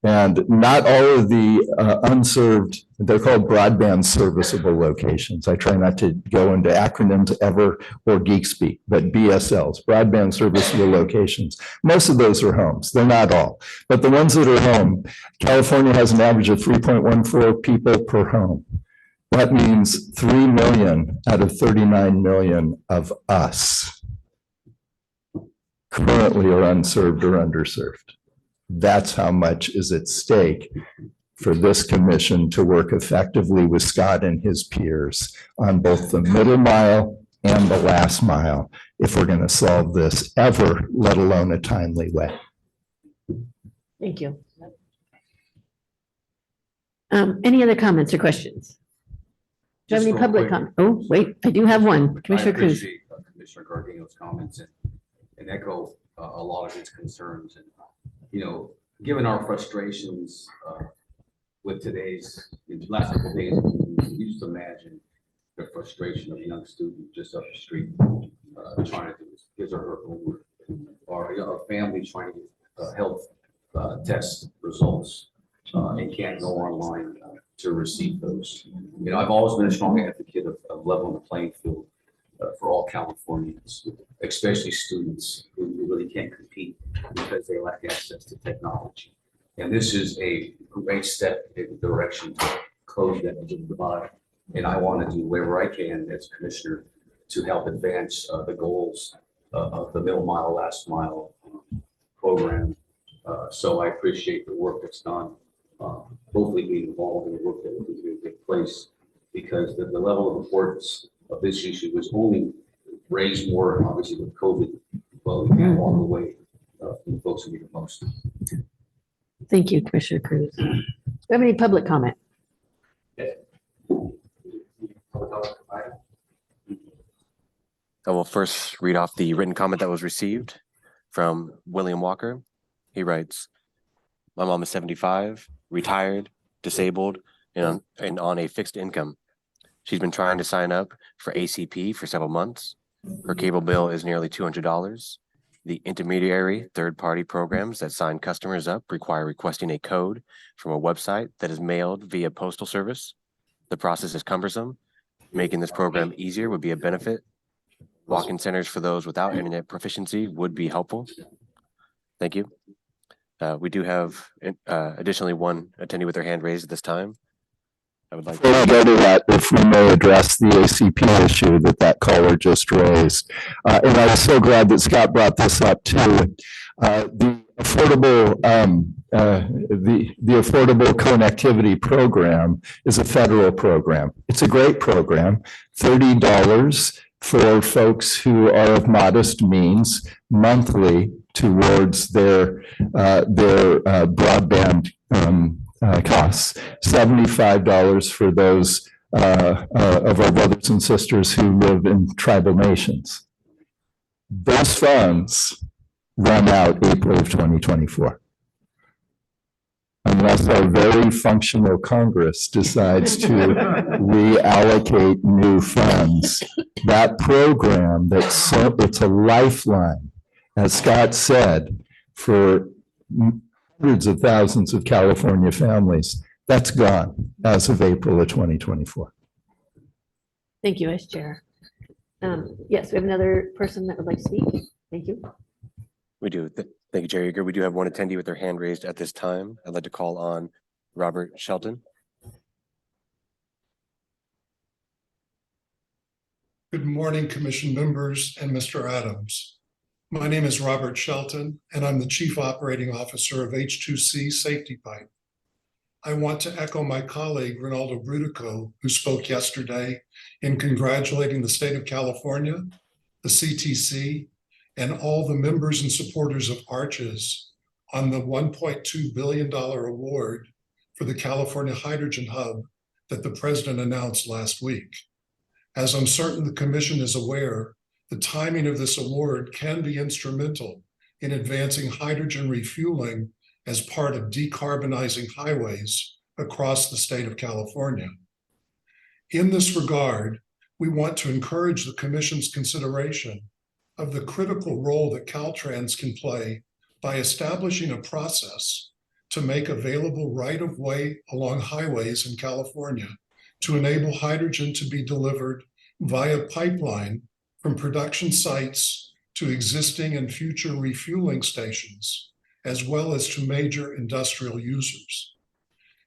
And not all of the unserved, they're called broadband serviceable locations. I try not to go into acronyms ever or geek speak, but BSLs, broadband serviceable locations. Most of those are homes. They're not all. But the ones that are home, California has an average of 3.14 people per home. That means 3 million out of 39 million of us currently are unserved or underserved. That's how much is at stake for this commission to work effectively with Scott and his peers on both the middle mile and the last mile if we're going to solve this ever, let alone a timely way. Thank you. Any other comments or questions? Do you have Just any real public quick. comment? Oh, wait, I do have one. Commissioner I Cruz. appreciate Commissioner Gardino's comments and echo a lot of his concerns. And, given our frustrations with today's, the last couple of days, you just imagine the frustration of a young student just up the street trying to do his or her homework, or a family trying to get health test results and can't go online to receive those. I've always been a strong advocate of leveling the playing field for all Californians, especially students who really can't compete because they lack access to technology. And this is a great step in the direction to close that divide. And I want to do whatever I can as commissioner to help advance the goals of the middle mile, last mile program. So I appreciate the work that's done, hopefully being involved in the work that will continue to take place, because the level of importance of this issue was only raised more, obviously, with COVID, but we came along the way from the folks who need it most. Thank you, Commissioner Cruz. Do you have any public comment? I will first read off the written comment that was received from William Walker. He writes, "My mom is 75, retired, disabled, and on a fixed income. She's been trying to sign up for ACP for several months. Her cable bill is nearly $200. The intermediary third-party programs that sign customers up require requesting a code from a website that is mailed via postal service. The process is cumbersome. Making this program easier would be a benefit. Walk-in centers for those without internet proficiency would be helpful. Thank you." We do have additionally one attendee with their hand raised at this time. I would like Before we go to that, if we may address the ACP issue that caller just raised. And I'm so glad that Scott brought this up too. The affordable connectivity program is a federal program. It's a great program. $30 for folks who are of modest means monthly towards their broadband costs. $75 for those of our brothers and sisters who live in tribal nations. Those funds run out April of 2024. Unless our very functional Congress decides to reallocate new funds. That program, it's a lifeline, as Scott said, for hundreds of thousands of California families. That's gone as of April of 2024. Thank you, Vice Chair. Yes, we have another person that would like to speak. Thank you. We do. Thank you, Chair Eager. We do have one attendee with their hand raised at this time. I'd like to call on Robert Shelton. Good morning, Commission members and Mr. Adams. My name is Robert Shelton, and I'm the Chief Operating Officer of H2C Safety Pipe. I want to echo my colleague, Ronaldo Brudico, who spoke yesterday in congratulating the state of California, the CTC, and all the members and supporters of ARCHES on the $1.2 billion award for the California Hydrogen Hub that the President announced last week. As I'm certain the Commission is aware, the timing of this award can be instrumental in advancing hydrogen refueling as part of decarbonizing highways across the state of California. In this regard, we want to encourage the Commission's consideration of the critical role that Caltrans can play by establishing a process to make available right-of-way along highways in California to enable hydrogen to be delivered via pipeline from production sites to existing and future refueling stations, as well as to major industrial users.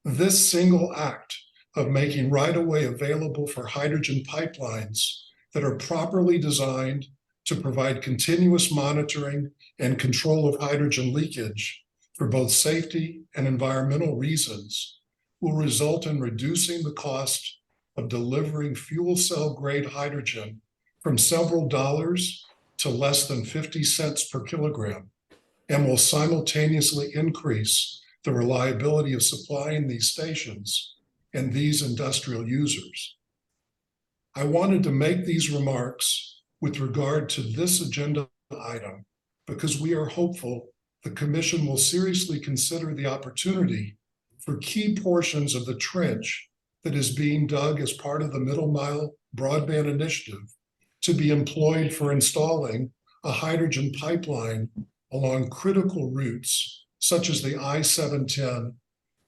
This single act of making right-of-way available for hydrogen pipelines that are properly designed to provide continuous monitoring and control of hydrogen leakage for both safety and environmental reasons will result in reducing the cost of delivering fuel cell grade hydrogen from several dollars to less than 50 cents per kilogram, and will simultaneously increase the reliability of supplying these stations and these industrial users. I wanted to make these remarks with regard to this agenda item because we are hopeful the Commission will seriously consider the opportunity for key portions of the trench that is being dug as part of the Middle Mile Broadband Initiative to be employed for installing a hydrogen pipeline along critical routes such as the I-710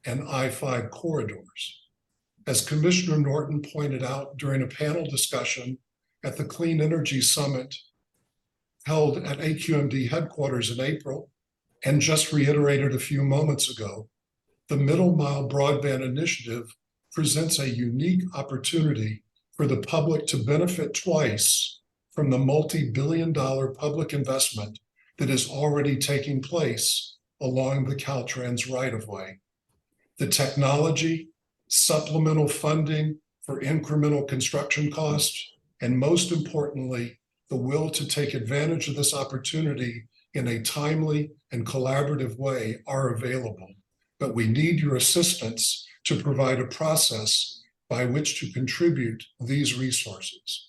and I-5 corridors. As Commissioner Norton pointed out during a panel discussion at the Clean Energy Summit held at AQMD headquarters in April, and just reiterated a few moments ago, the Middle Mile Broadband Initiative presents a unique opportunity for the public to benefit twice from the multi-billion-dollar public investment that is already taking place along the Caltrans right-of-way. The technology, supplemental funding for incremental construction costs, and most importantly, the will to take advantage of this opportunity in a timely and collaborative way are available. But we need your assistance to provide a process by which to contribute these resources.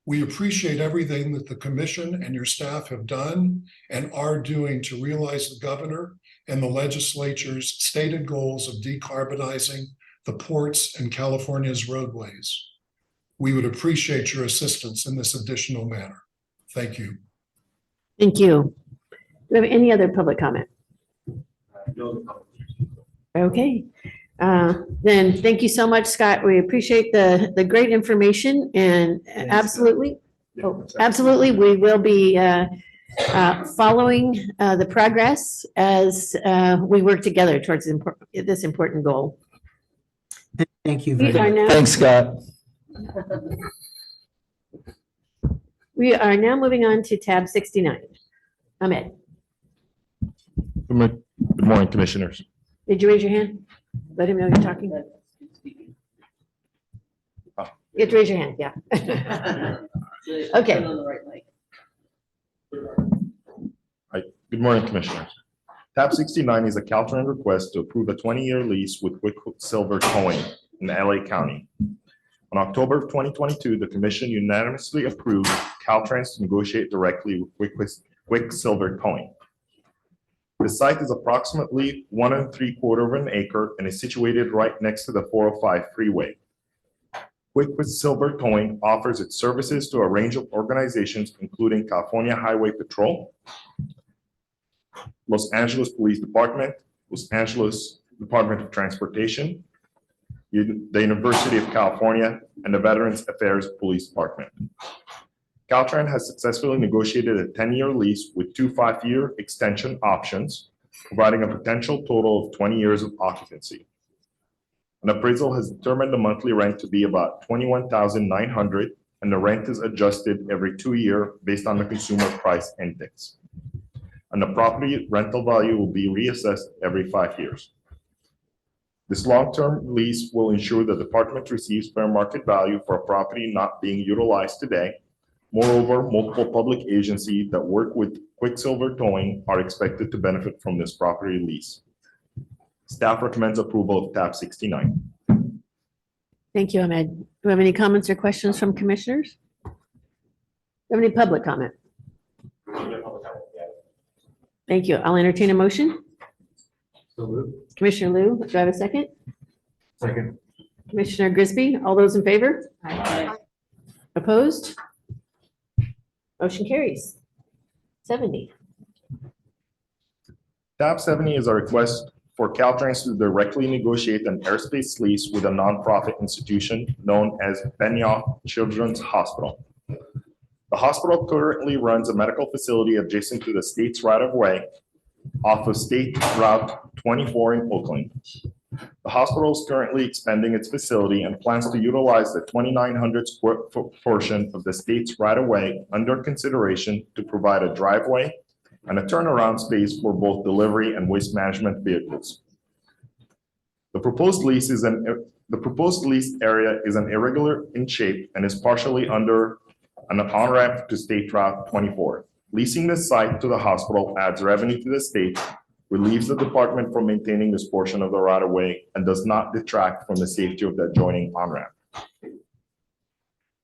We appreciate everything that the Commission and your staff have done and are doing to realize the Governor and the legislature's stated goals of decarbonizing the ports and California's roadways. We would appreciate your assistance in this additional manner. Thank you. Thank you. Do we have any other public comment? Okay. Then thank you so much, Scott. We appreciate the great information and absolutely, absolutely, we will be following the progress as we work together towards this important goal. Thank you We very are much. now, Thanks, Scott. we are now moving on to tab 69. Ahmed, Good morning, Commissioners. did you raise your hand? Let him know you're talking. Oh. You have to raise your hand, yeah. Okay. Hi, good morning, Commissioners. Tab 69 is a Caltrans request to approve a 20-year lease with Quicksilver Towing in LA County. On October of 2022, the Commission unanimously approved Caltrans to negotiate directly with Quicksilver Towing. The site is approximately 1 3/4 of an acre and is situated right next to the 405 freeway. Quicksilver Towing offers its services to a range of organizations, including California Highway Patrol, Los Angeles Police Department, Los Angeles Department of Transportation, the University of California, and the Veterans Affairs Police Department. Caltrans has successfully negotiated a 10-year lease with 2 5-year extension options, providing a potential total of 20 years of occupancy. An appraisal has determined the monthly rent to be about $21,900, and the rent is adjusted every 2 years based on the consumer price index. And the property rental value will be reassessed every 5 years. This long-term lease will ensure the department receives fair market value for a property not being utilized today. Moreover, multiple public agencies that work with Quicksilver Towing are expected to benefit from this property lease. Staff recommends approval of tab 69. Thank you, Ahmed. Do we have any comments or questions from commissioners? Do you have any public comment? Thank you. I'll entertain a motion. Commissioner Liu, do I have a second? Second. Commissioner Grisby, all those in favor? Opposed? Motion carries. 70. Tab 70 is a request for Caltrans to directly negotiate an airspace lease with a nonprofit institution known as Benioff Children's Hospital. The hospital currently runs a medical facility adjacent to the state's right-of-way off of State Route 24 in Oakland. The hospital is currently expanding its facility and plans to utilize the 2,900 square foot portion of the state's right-of-way under consideration to provide a driveway and a turnaround space for both delivery and waste management vehicles. The proposed lease area is an irregular in shape and is partially under an on-ramp to State Route 24. Leasing this site to the hospital adds revenue to the state, relieves the department from maintaining this portion of the right-of-way, and does not detract from the safety of the adjoining on-ramp.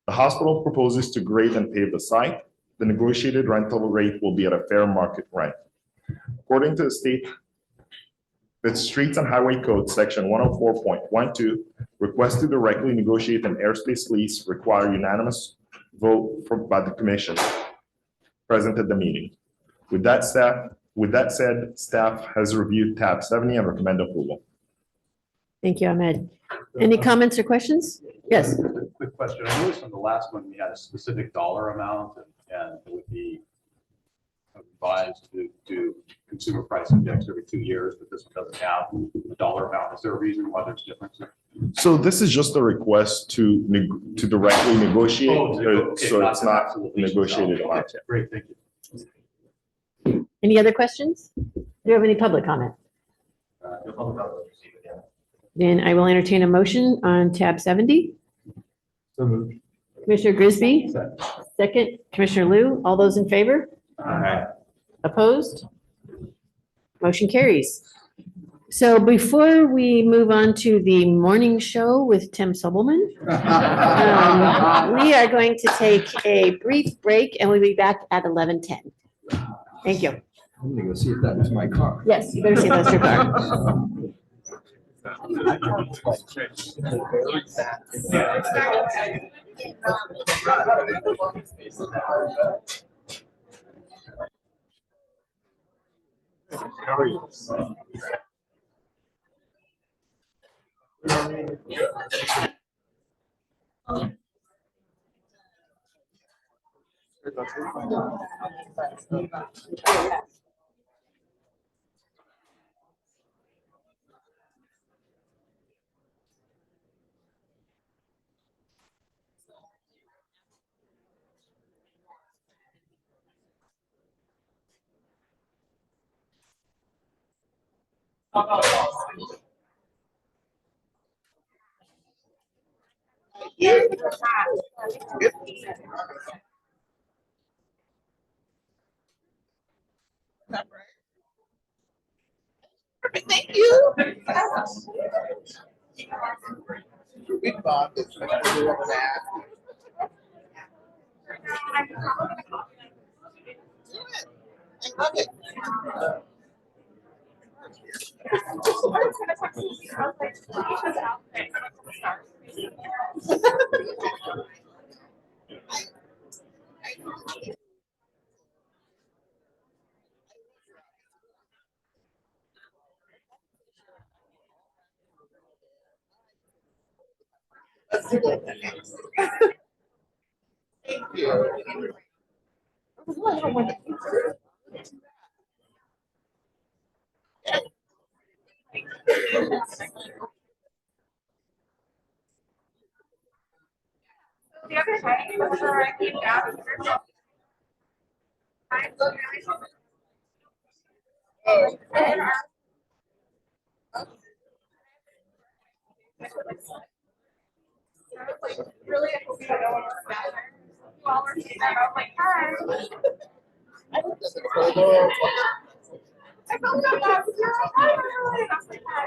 The hospital proposes to grade and pave the site. The negotiated rental rate will be at a fair market rent. According to the Streets and Highway Code, Section 104.12, requests to directly negotiate an airspace lease require unanimous vote by the commission present at the meeting. With that said, staff has reviewed tab 70 and recommend approval. Thank you, Ahmed. Any comments or questions? Yes. Quick question. I noticed on the last one, we had a specific dollar amount and it would be revised to consumer price index every 2 years, but this one doesn't have a dollar amount. Is there a reason why there's differences? So this is just a request to directly negotiate. Okay, So it's not absolutely. negotiated Okay, amount. great, thank you. Any other questions? Do you have any public comment? Then I will entertain a motion on tab 70. So moved. Commissioner Grisby, second. Commissioner Liu, all those in favor? Aye. Opposed? Motion carries. So before we move on to the morning show with Tim Sobelman, we are going to take a brief break and we'll be back at 11:10. Thank you. I'm gonna go see if that was my car. Yes, you better see if that's your car. Thank you. Thank you. The other day, before I came down, really, I hope you don't know what's better. You all were saying that, I was like, hi. I felt so bad. You're like, hi, Emily. And I was like, hi.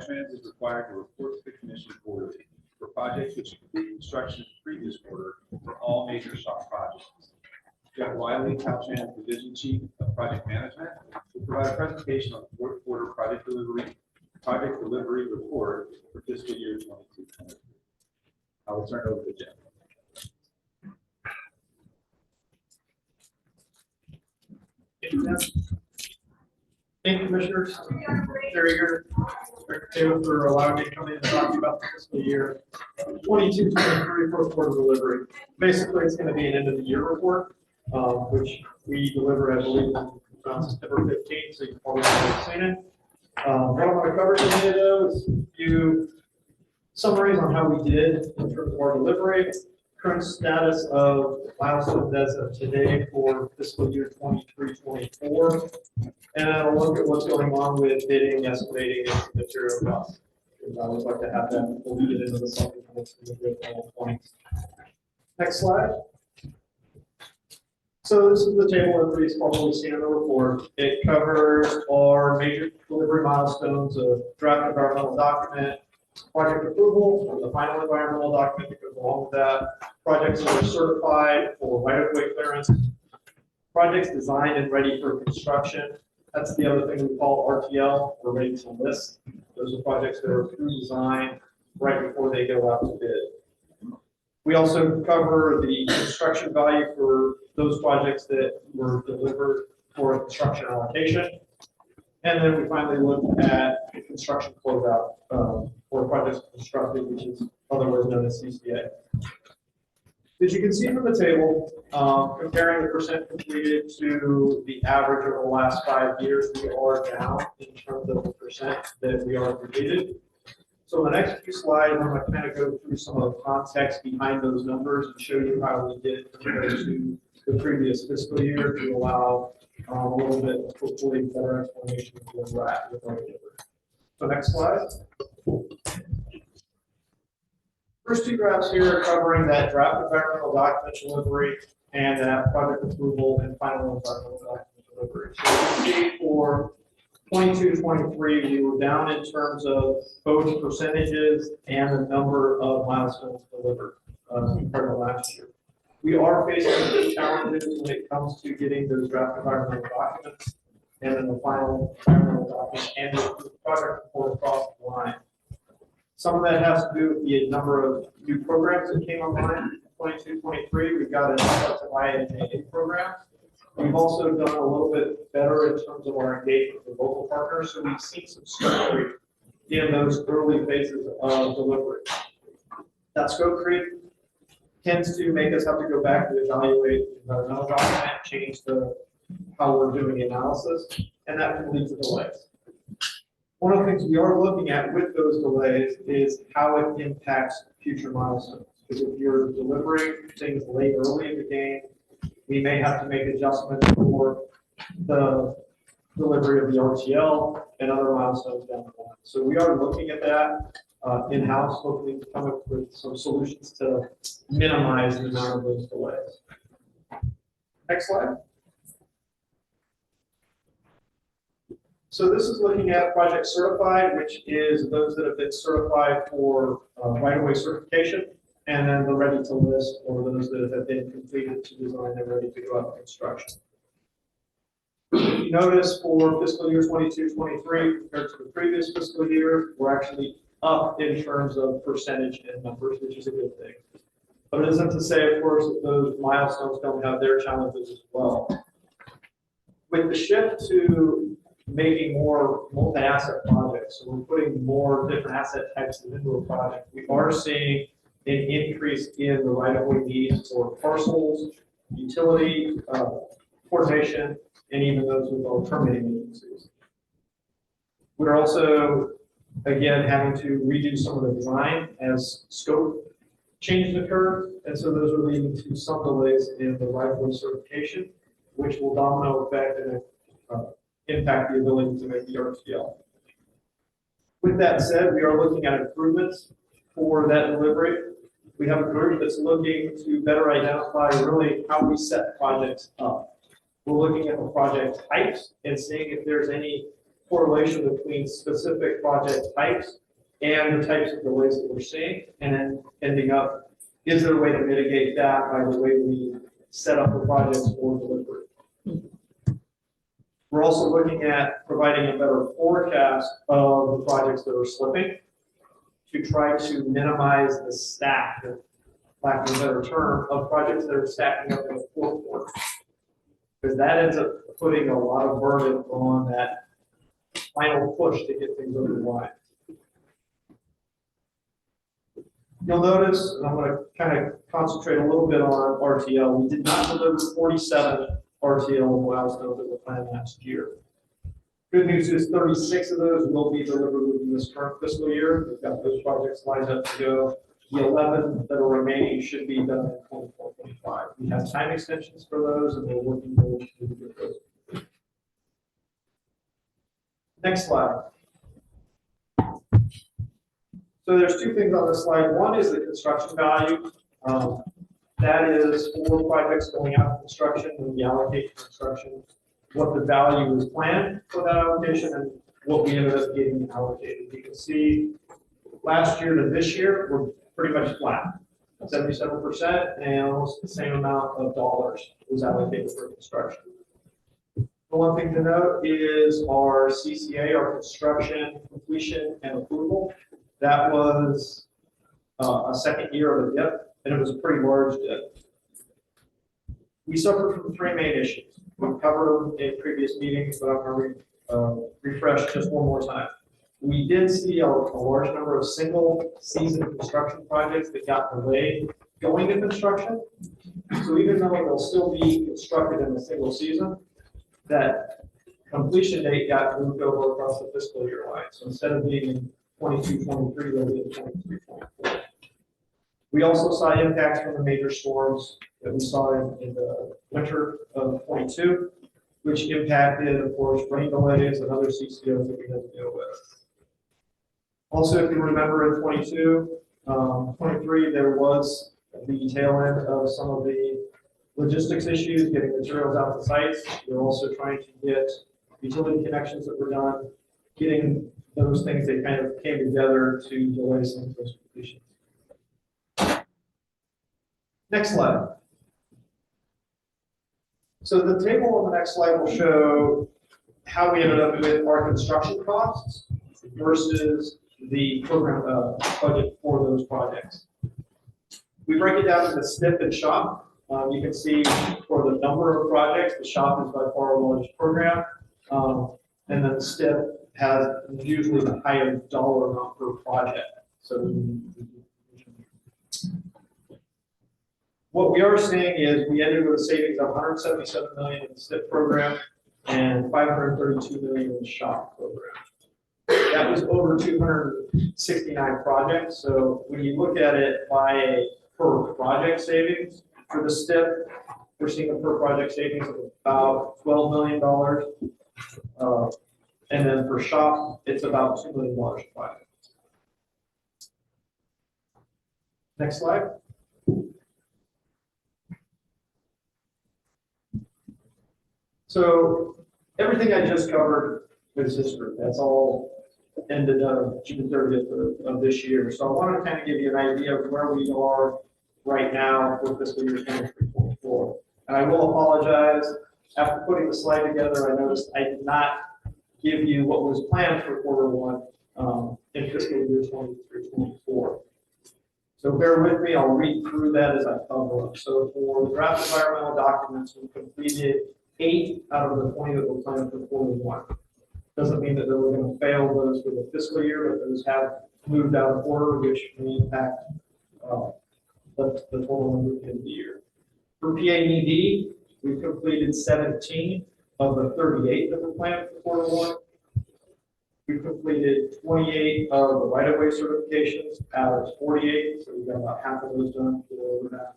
Caltrans is required to report to the commission quarterly for projects which complete construction in the previous quarter for all major shop projects. Jeff Wiley, Caltrans Division Chief of Project Management, will provide a presentation on the fourth quarter project delivery report for fiscal year 22-23. I will turn it over to Jeff. Thank you, Commissioners. Chair Eager, Director Taylor, for allowing me to come in and talk to you about the fiscal year 22-23 fourth quarter delivery. Basically, it's going to be an end of the year report, which we deliver, I believe, on September 15th, so you've probably already seen it. What I'm going to cover today, though, is a few summaries on how we did in terms of our delivery, current status of milestones as of today for fiscal year 23-24, and I'll look at what's going on with bidding, estimating, and material costs. Because I always like to have that deleted into the supplement to the good points. Next slide. So this is the table everybody's probably seen in the report. It covers our major delivery milestones of draft environmental document, project approval, and the final environmental document that goes along with that, projects that are certified for right-of-way clearance, projects designed and ready for construction. That's the other thing we call RTL, or ready to list. Those are projects that are through design right before they go out to bid. We also cover the construction value for those projects that were delivered for construction allocation. And then we finally look at the construction closeout for projects constructed, which is otherwise known as CCA. As you can see from the table, comparing the percent completed to the average over the last 5 years, we are down in terms of the percent that we are completed. So the next few slides, I'm going to kind of go through some of the context behind those numbers and show you how we did compared to the previous fiscal year to allow a little bit, hopefully, better explanation of where we're at with our delivery. So next slide. First two graphs here are covering that draft environmental document delivery and that project approval and final environmental document delivery. So you can see for 22-23, we were down in terms of both percentages and the number of milestones delivered compared to last year. We are facing some challenges when it comes to getting those draft environmental documents and then the final environmental document and the project report across the line. Some of that has to do with the number of new programs that came online in 22-23. We've got an INA program. We've also done a little bit better in terms of our engagement with local partners. So we've seen some scope creep in those early phases of delivery. That scope creep tends to make us have to go back to evaluate the environmental document, change how we're doing the analysis, and that can lead to delays. One of the things we are looking at with those delays is how it impacts future milestones. Because if you're delivering things late early in the game, we may have to make adjustments for the delivery of the RTL and other milestones down the line. So we are looking at that in-house, hopefully to come up with some solutions to minimize the amount of those delays. Next slide. So this is looking at project certified, which is those that have been certified for right-of-way certification, and then the ready to list, or those that have been completed to design and ready to go out to construction. You notice for fiscal year 22-23 compared to the previous fiscal year, we're actually up in terms of percentage and numbers, which is a good thing. But it isn't to say, of course, that those milestones don't have their challenges as well. With the shift to making more multi-asset projects, so we're putting more different asset types into a project, we are seeing an increase in the right-of-way needs for parcels, utility, coordination, and even those with our permitting agencies. We're also, again, having to redo some of the design as scope changes occur, and so those are leading to some delays in the right-of-way certification, which will domino effect and impact the ability to make the RTL. With that said, we are looking at improvements for that delivery. We have a group that's looking to better identify really how we set projects up. We're looking at the project types and seeing if there's any correlation between specific project types and the types of delays that we're seeing, and then ending up, is there a way to mitigate that by the way we set up the projects for delivery? We're also looking at providing a better forecast of the projects that are slipping to try to minimize the stack, lack of a better term, of projects that are stacking up in the fourth quarter. Because that ends up putting a lot of burden on that final push to get things over the line. You'll notice, and I'm going to kind of concentrate a little bit on RTL. We did not deliver 47 RTL milestones that were planned last year. Good news is 36 of those will be delivered within this current fiscal year. We've got those projects lined up to go. The 11 that are remaining should be done in 24-25. We have time extensions for those, and we're working to get those. Next slide. So there's two things on this slide. One is the construction value. That is for projects going out of construction when we allocate construction, what the value is planned for that allocation and what we ended up getting allocated. You can see last year to this year, we're pretty much flat, 77%, and almost the same amount of dollars was allocated for construction. The one thing to note is our CCA, our construction completion and approval. That was a second year of a dip, and it was a pretty large dip. We suffered from three main issues. We've covered them in previous meetings, but I'm going to refresh just one more time. We did see a large number of single season construction projects that got delayed going to construction. So even though they'll still be constructed in a single season, that completion date got moved over across the fiscal year line. So instead of being in 22-23, they'll be in 23-24. We also saw impacts from the major storms that we saw in the winter of 22, which impacted, of course, rain delays and other CCOs that we had to deal with. Also, if you remember in 23, there was the tail end of some of the logistics issues, getting materials out to sites. We're also trying to get utility connections that were done, getting those things that kind of came together to delay some of those completions. Next slide. So the table on the next slide will show how we ended up with our construction costs versus the program budget for those projects. We break it down into STIP and SHOP. You can see for the number of projects, the SHOP is by far our largest program, and then STIP has usually the higher dollar amount per project. So what we are seeing is we ended with a savings of $177 million in the STIP program and $532 million in the SHOP program. That was over 269 projects. So when you look at it by a per project savings, for the STIP, we're seeing a per project savings of about $12 million. And then for SHOP, it's about $2 million per project. Next slide. So everything I just covered is history. That's all ended June 30th of this year. So I want to kind of give you an idea of where we are right now for fiscal year 23-24. And I will apologize. After putting the slide together, I noticed I did not give you what was planned for quarter one in fiscal year 23-24. So bear with me. I'll read through that as I cover up. So for the draft environmental documents, we completed 8 out of the 20 that were planned for quarter one. Doesn't mean that we're going to fail those for the fiscal year, but those have moved out of order, which may impact the total number at the end of the year. For PAED, we completed 17 of the 38 that were planned for quarter one. We completed 28 of the right-of-way certifications out of 48, so we've got about half of those done for that.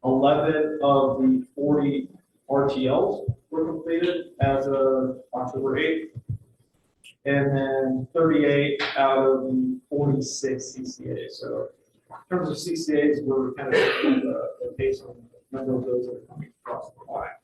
11 of the 40 RTLs were completed as of October 8th. And then 38 out of the 46 CCAs. So in terms of CCAs, we're kind of the pace on the number of those that are coming across the line.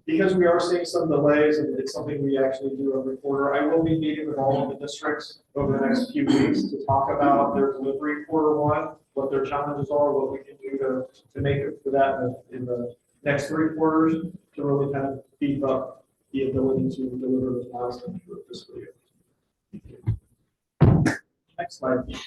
because we are seeing some delays, and it's something we actually do every quarter, I will be meeting with all of the districts over the next few weeks to talk about their delivery quarter one, what their challenges are, what we can do to make it for that in the next 3 quarters, to really kind of beef up the ability to deliver those milestones for the fiscal year. Next slide, please.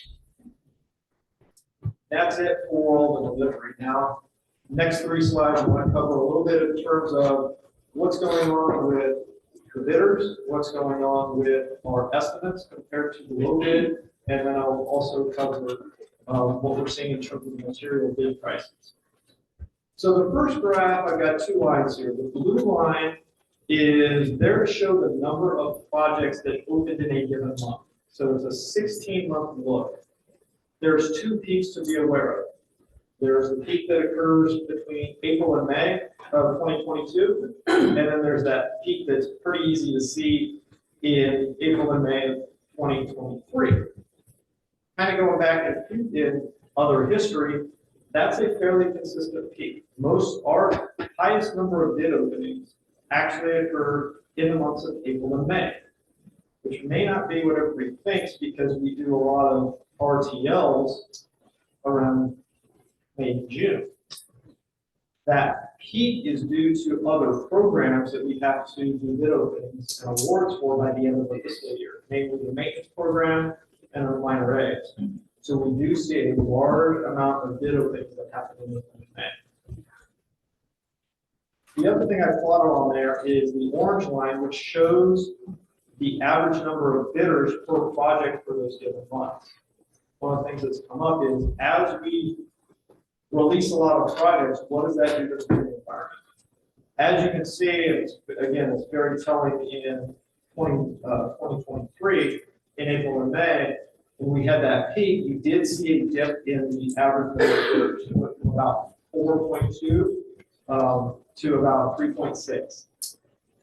That's it for all the delivery. Now, next 3 slides, I want to cover a little bit in terms of what's going on with the bidders, what's going on with our estimates compared to the low bid, and then I'll also cover what we're seeing in terms of the material bid prices. So the first graph, I've got 2 lines here. The blue line is there to show the number of projects that opened in a given month. So it's a 16-month look. There's 2 peaks to be aware of. There's the peak that occurs between April and May of 2022, and then there's that peak that's pretty easy to see in April and May of 2023. Kind of going back in other history, that's a fairly consistent peak. Our highest number of bid openings actually occur in the months of April and May, which may not be what everybody thinks because we do a lot of RTLs around May and June. That peak is due to other programs that we have to do bid openings and awards for by the end of the fiscal year, namely the maintenance program and our minor A's. So we do see a large amount of bid openings that happen in May. The other thing I plotted on there is the orange line, which shows the average number of bidders per project for those given months. One of the things that's come up is as we release a lot of projects, what does that do to the bidding environment? As you can see, it's very telling in 2023, in April and May, when we had that peak, you did see a dip in the average number of bidders. It went from about 4.2 to about 3.6.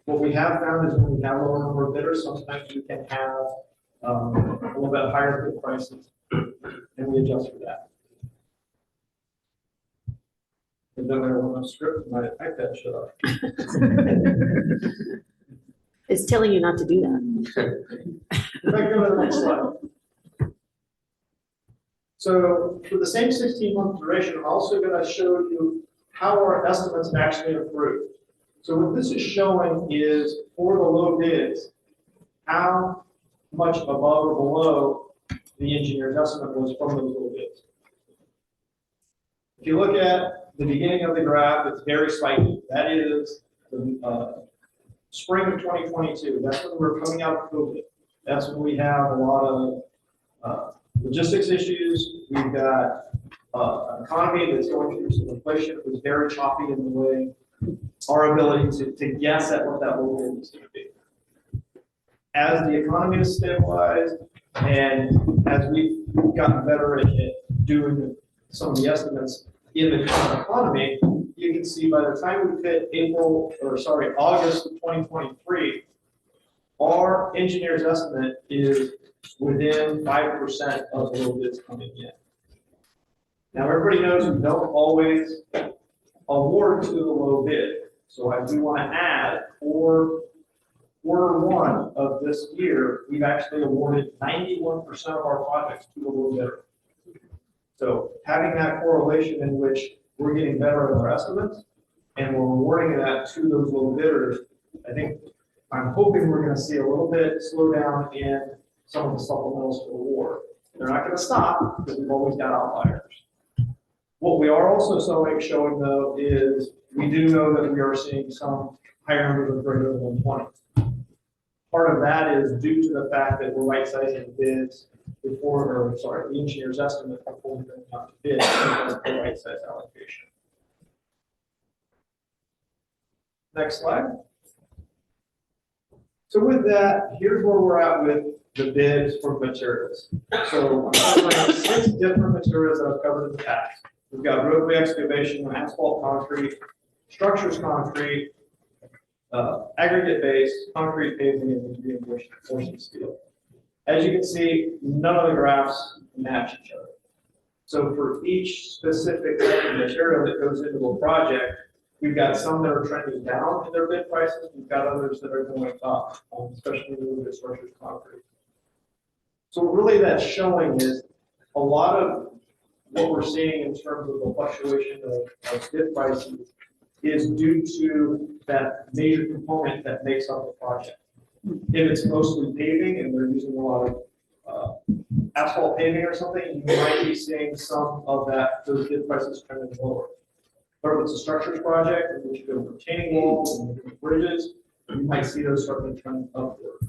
What we have found is when we have a lower number of bidders, sometimes you can have a little bit higher bid prices, and we adjust for that. And then I want to script my iPad shut off. It's telling you not to do that. If I go to the next slide. So for the same 16-month duration, I'm also going to show you how our estimates have actually improved. So what this is showing is for the low bids, how much above or below the engineer's estimate was from those low bids. If you look at the beginning of the graph, it's very spiky. That is the spring of 2022. That's when we're coming out of COVID. That's when we have a lot of logistics issues. We've got an economy that's going through some inflation. It was very choppy in the way our ability to guess at what that low bid is going to be. As the economy has stabilized and as we've gotten better at doing some of the estimates in the current economy, you can see by the time we hit August of 2023, our engineer's estimate is within 5% of the low bids coming in. Now, everybody knows we don't always award to the low bid. So I do want to add for quarter one of this year, we've actually awarded 91% of our projects to the low bidder. So having that correlation in which we're getting better at our estimates and we're awarding that to those low bidders, I'm hoping we're going to see a little bit slowdown in some of the supplementals for award. They're not going to stop because we've always got outliers. What we are also showing though is we do know that we are seeing some higher numbers of greater than 120. Part of that is due to the fact that we're right sizing bids before, the engineer's estimate before we bring out to bid, because the right size allocation. Next slide. So with that, here's where we're at with the bids for materials. So I'm covering 6 different materials that I've covered in the past. We've got roadway excavation, asphalt concrete, structures concrete, aggregate base, concrete paving, and reinforcing steel. As you can see, none of the graphs match each other. So for each specific type of material that goes into a project, We've got some that are trending down in their bid prices. We've got others that are going up, especially with the structured concrete. So what really that's showing is a lot of what we're seeing in terms of the fluctuation of bid prices is due to that major component that makes up the project. If it's mostly paving and they're using a lot of asphalt paving or something, you might be seeing some of those bid prices trending lower. But if it's a structures project in which you build retaining walls and bridges, you might see those starting to trend upward.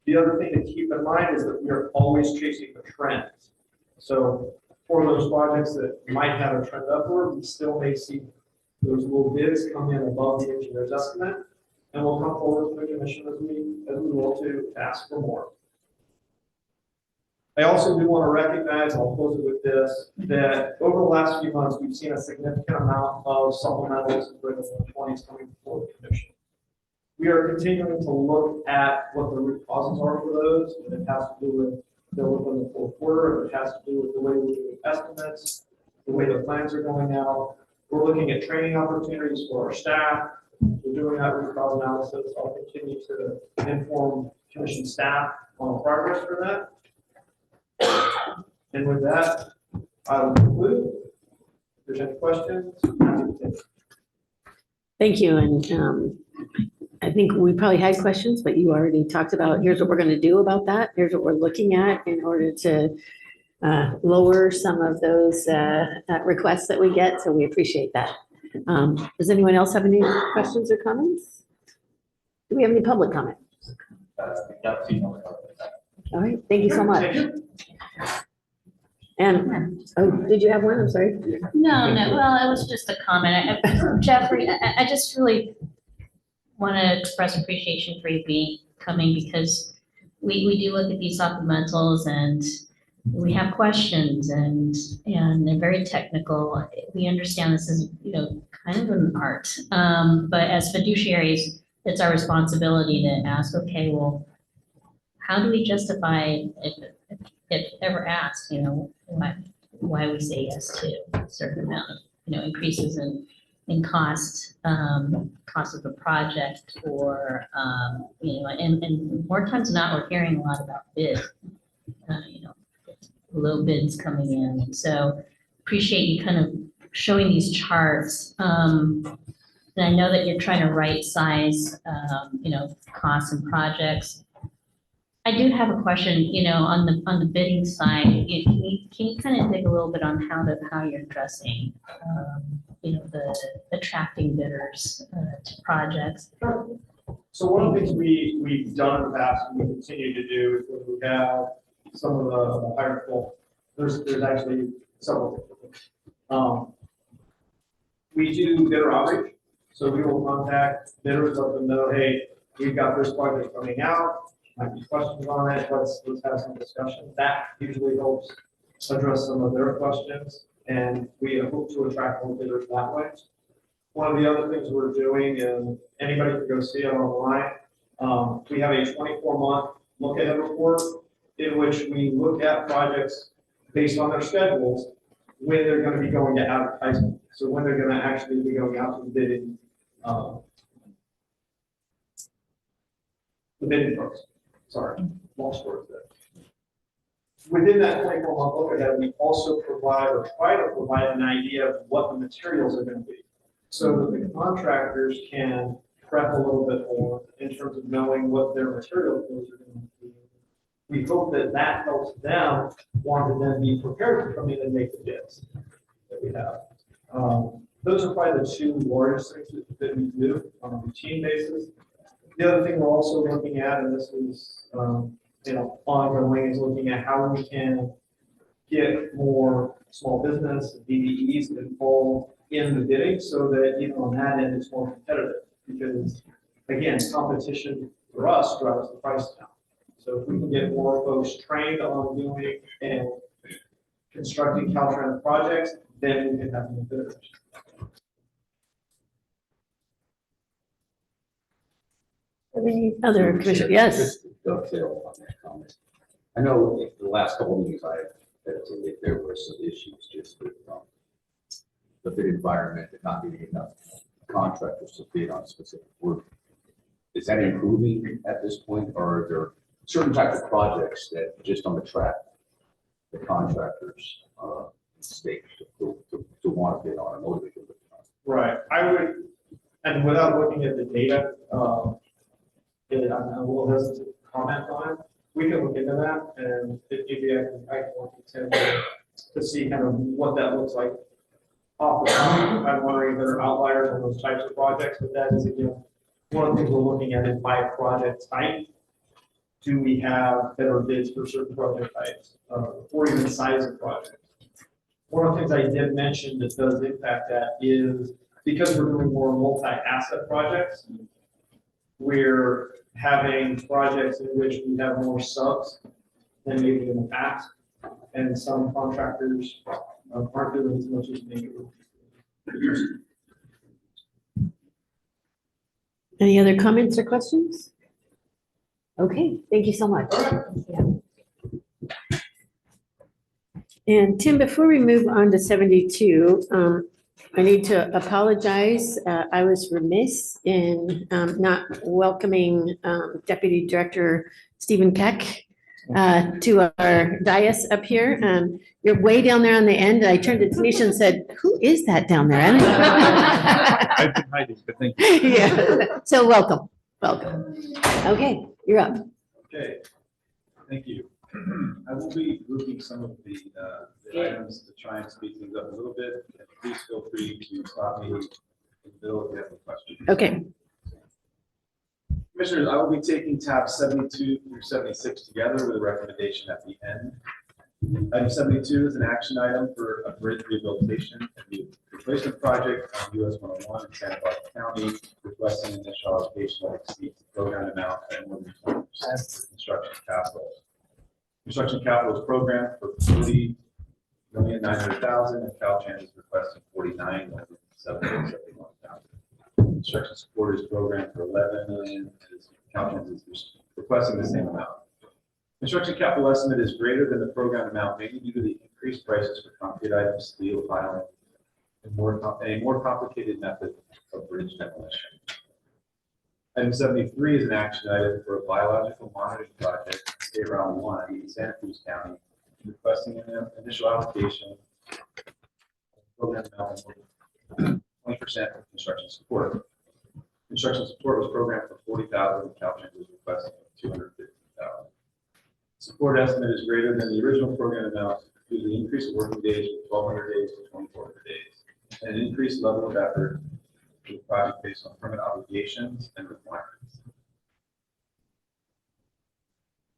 The other thing to keep in mind is that we are always chasing the trends. So for those projects that might have a trend upward, we still may see those little bids come in above the engineer's estimate, and we'll come forward to the commission as we will to ask for more. I also do want to recognize, I'll close it with this, that over the last few months, we've seen a significant amount of supplementals and bringing in 20s coming before the commission. We are continuing to look at what the root causes are for those, and it has to do with the within the fourth quarter, it has to do with the way we do estimates, the way the plans are going out. We're looking at training opportunities for our staff. We're doing that root cause analysis. I'll continue to inform commission staff on progress for that. And with that, I will conclude. If there's any questions, Thank you. And I think we probably had questions, but you already talked about, here's what we're going to do about that. Here's what we're looking at in order to lower some of those requests that we get. So we appreciate that. Does anyone else have any questions or comments? Do we have any public comment? All right, thank you so much. And, oh, did you have one? I'm sorry. No, well, it was just a comment. Jeffrey, I just really want to express appreciation for you coming, because we do look at these supplementals and we have questions and they're very technical. We understand this is, kind of an art. But as fiduciaries, it's our responsibility to ask, okay, well, how do we justify if ever asked, why we say yes to a certain amount of, increases in cost of the project, or, and more times than not, we're hearing a lot about bid, low bids coming in. And so appreciate you kind of showing these charts. And I know that you're trying to right size, costs and projects. I do have a question, on the bidding side. Can you kind of dig a little bit on how you're addressing, the attracting bidders to projects? So one of the things we've done in the past and we continue to do is when we have some of the higher full, there's actually several. We do bidder outreach. So we will contact bidders, let them know, hey, we've got this project coming out. Might be questions on it. Let's have some discussion. That usually helps address some of their questions, and we hope to attract more bidders that way. One of the other things we're doing, and anybody can go see it online, we have a 24-month look ahead report in which we look at projects based on their schedules when they're going to be going to advertisement. So when they're going to actually be going out to the bidding folks. Sorry, lost words there. Within that 24-month look ahead, we also provide or try to provide an idea of what the materials are going to be, so that the contractors can prep a little bit more in terms of knowing what their material flows are going to be. We hope that that helps them want to then be prepared to come in and make the bids that we have. Those are probably the two largest things that we do on a routine basis. The other thing we're also looking at, and this is ongoing, is looking at how we can get more small business DBEs involved in the bidding, so that even on that end it's more competitive. Because again, competition for us drives the price down. So if we can get more folks trained on doing and constructing Caltrans projects, then we can have more bidders. Any other commissioner? Yes. Just to dovetail on that comment. I know the last couple of meetings I attended, there were some issues just with the bid environment and not getting enough contractors to bid on specific work. Is that improving at this point, or are there certain types of projects that just on the track, the contractors stake to want to bid on or motivate them to bid on? Right, I would, and without looking at the data, I'm a little hesitant to comment on it. We can look into that, and if maybe I can work with Tim to see kind of what that looks like. Off the top, I'm wondering if there are outliers on those types of projects, but that is, again, one of the things we're looking at is by project type. Do we have better bids for certain project types, or even size of project? One of the things I did mention that does impact that is because we're doing more multi-asset projects, we're having projects in which we have more subs than maybe in the past, and some contractors aren't doing as much as maybe. Any other comments or questions? Okay, thank you so much. And Tim, before we move on to 72, I need to apologize. I was remiss in not welcoming Deputy Director Stephen Keck to our dais up here. You're way down there on the end. I turned to Tanisha and said, who is that down there? I've been hiding, but thank you. Yeah, so welcome. Okay, you're up. Okay, thank you. I will be grouping some of the items to try and speed things up a little bit. And please feel free to stop me in the middle if you have a question. Okay. Commissioners, I will be taking tabs 72 through 76 together with a recommendation at the end. Item 72 is an action item for a bridge rehabilitation and the replacement project on US 101 in Santa Barbara County, requesting initial allocation that exceeds the program amount by more than 20% for construction capital. Construction capital is programmed for $40,900,000 and Caltrans is requesting $49,771,000. Construction support is programmed for $11 million, and Caltrans is requesting the same amount. Construction capital estimate is greater than the program amount, mainly due to the increased prices for concrete items, steel piling, and a more complicated method of bridge demolition. Item 73 is an action item for a biological monitoring project in State Route 1 in Santa Cruz County, requesting an initial allocation program amount of 20% of construction support. Construction support was programmed for $40,000, and Caltrans was requesting $250,000. Support estimate is greater than the original program amount due to the increase of working days from 1,200 days to 2,400 days, and an increased level of effort for the project based on permit obligations and requirements.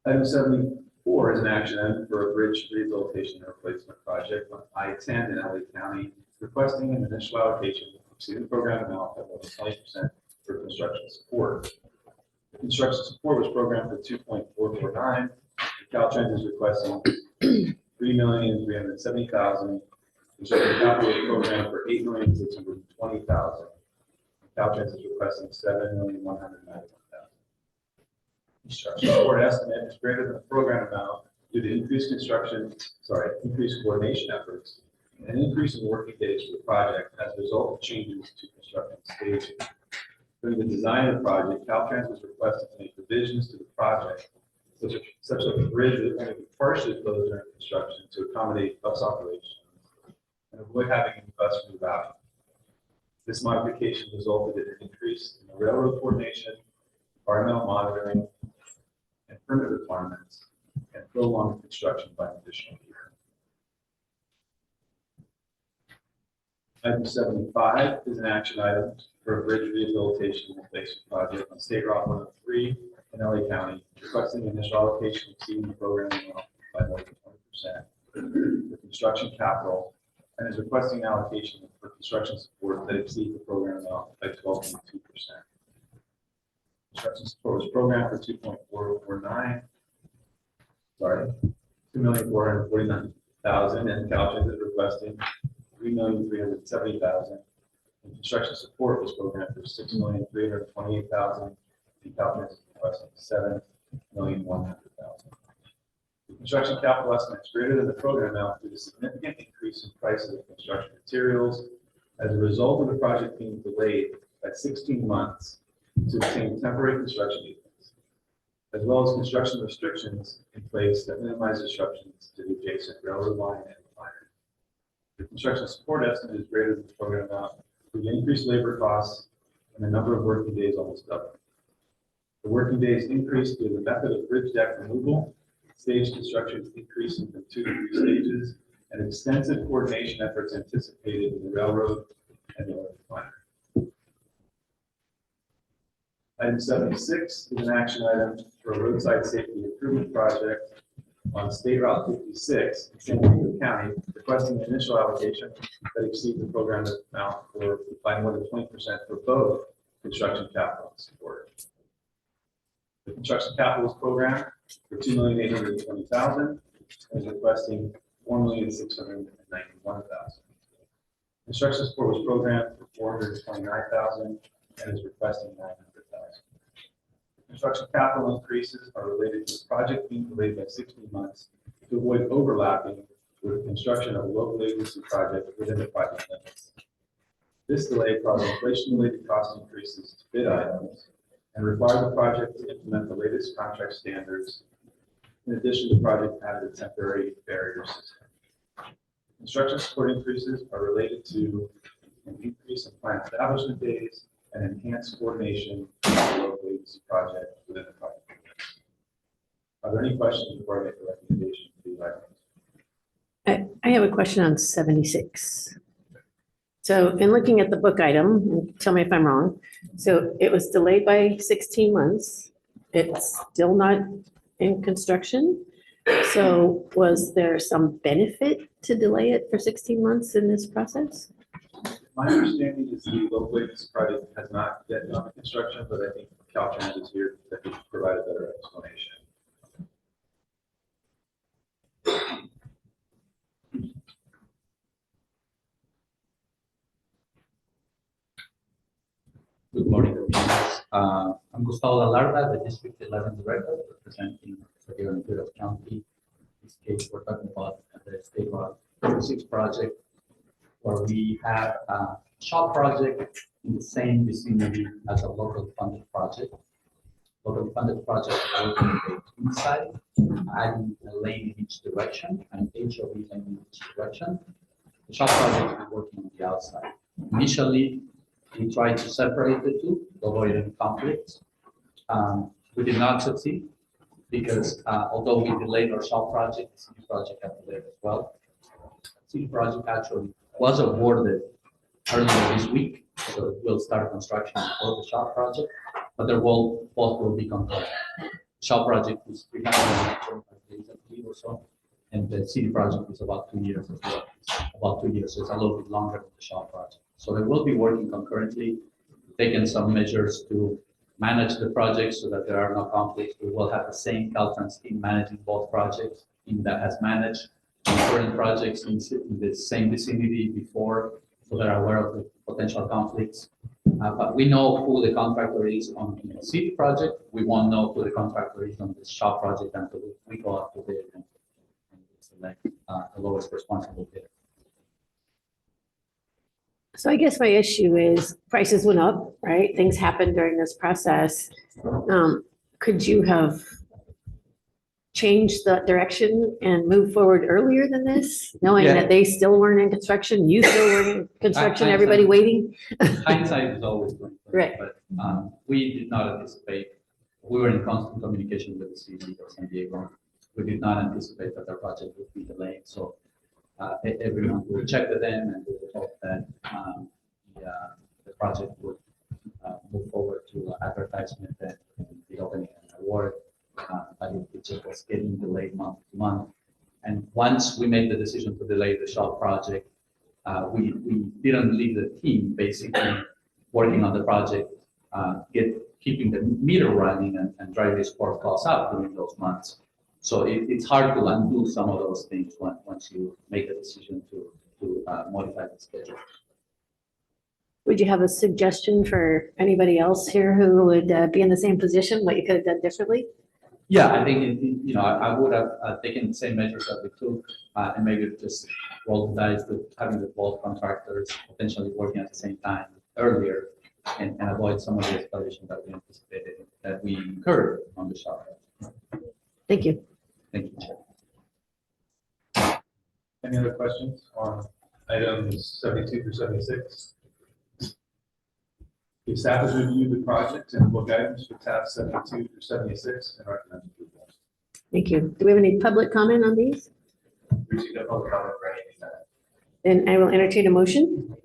Item 74 is an action item for a bridge rehabilitation and replacement project on I-10 in LA County, requesting an initial allocation exceeding the program amount of more than 20% for construction support. The construction support was programmed for $2.449. Caltrans is requesting $3,370,000. Construction capital is programmed for $8,620,000. Caltrans is requesting $7,191,000. Construction support estimate is greater than the program amount due to increased increased coordination efforts and an increase in working days for the project as a result of changes to construction staging. During the design of the project, Caltrans was requested to make revisions to the project such that the bridge would only be partially closed during construction to accommodate bus operations and avoid having any bus rerouting. This modification resulted in an increase in the railroad coordination, environmental monitoring, and permit requirements, and prolonged construction by an additional year. Item 75 is an action item for a bridge rehabilitation and replacement project on State Route 103 in LA County, requesting initial allocation exceeding the program amount by more than 20% for construction capital, and is requesting allocation for construction support that exceeds the program amount by 12.2%. Construction support was programmed for $2,449,000, and Caltrans is requesting $3,370,000. And construction support was programmed for $6,328,000, and Caltrans is requesting $7,100,000. The construction capital estimate is greater than the program amount due to significant increase in prices of construction materials As a result of the project being delayed by 16 months to obtain temporary construction easements, as well as construction restrictions in place that minimize disruptions to the adjacent railroad line and refinery. The construction support estimate is greater than the program amount due to increased labor costs and the number of working days almost doubled. The working days increased due to the method of bridge deck removal, stage construction increasing from 2 to 3 stages, and extensive coordination efforts anticipated in the railroad and the oil refinery. Item 76 is an action item for a roadside safety improvement project on State Route 56 in San Diego County, requesting an initial allocation that exceeds the program amount by more than 20% for both construction capital and support. The construction capital program for $2,820,000 and is requesting $4,691,000. Construction support was programmed for $429,000 and is requesting $900,000. Construction capital increases are related to the project being delayed by 16 months to avoid overlapping with construction of a local agency project within the project limits. This delay caused inflation-related cost increases to bid items and required the project to implement the latest contract standards. In addition, the project added a temporary barrier system. Construction support increases are related to an increase in plant establishment days and enhanced coordination of the local agency project within the project. Are there any questions before I make the recommendation to these items? I have a question on 76. So in looking at the book item, tell me if I'm wrong. So it was delayed by 16 months. It's still not in construction. So was there some benefit to delay it for 16 months in this process? My understanding is the local agency project has not yet gone to construction, but I think Caltrans is here that could provide a better explanation. Good morning, Commissioners. I'm Gustavo Galarda, the District 11 Director, representing San Diego County. In this case, we're talking about the State Route 56 project, where we have a shop project in the same vicinity as a local funded project. Local funded project working in the inside, adding a lane in each direction, and HOV lane in each direction. The shop project is working on the outside. Initially, we tried to separate the two to avoid any conflicts. We did not succeed because although we delayed our shop project, the city project had delayed as well. The city project actually was awarded earlier this week, so it will start construction for the shop project, but both will be concurrent. The shop project is 325 days, I believe, or so, and the city project is about 2 years as well. About 2 years, so it's a little bit longer than the shop project. So they will be working concurrently, taking some measures to manage the project so that there are no conflicts. We will have the same Caltrans team managing both projects that has managed current projects in the same vicinity before, so they're aware of the potential conflicts. But we know who the contractor is on the city project. We won't know who the contractor is on the shop project until we go out to bid and select the lowest responsible bidder. So I guess my issue is prices went up, right? Things happened during this process. Could you have changed the direction and moved forward earlier than this, knowing Yeah. that they still weren't in construction, you still weren't in construction, everybody waiting? Hindsight is always 20/20, Right. but we did not anticipate. We were in constant communication with the city of San Diego. We did not anticipate that their project would be delayed. So everyone will check with them, and we will hope that the project would move forward to advertisement and the opening and award. But it just was getting delayed month to month. And once we made the decision to delay the shop project, we didn't leave the team basically working on the project, keeping the meter running and driving support costs up during those months. So it's hard to undo some of those things once you make a decision to modify the schedule. Would you have a suggestion for anybody else here who would be in the same position, what you could have done differently? Yeah, I think, I would have taken the same measures that we took, and maybe just roll the dice with having the both contractors potentially working at the same time earlier and avoid some of the escalation that we anticipated, that we incurred on the shop. Thank you. Thank you, Chair. Any other questions on items 72 through 76? The staff has reviewed the project and book items for tabs 72 through 76 and recommend approval. Thank you. Do we have any public comment on these? Received a public comment for anything that. Then I will entertain a motion.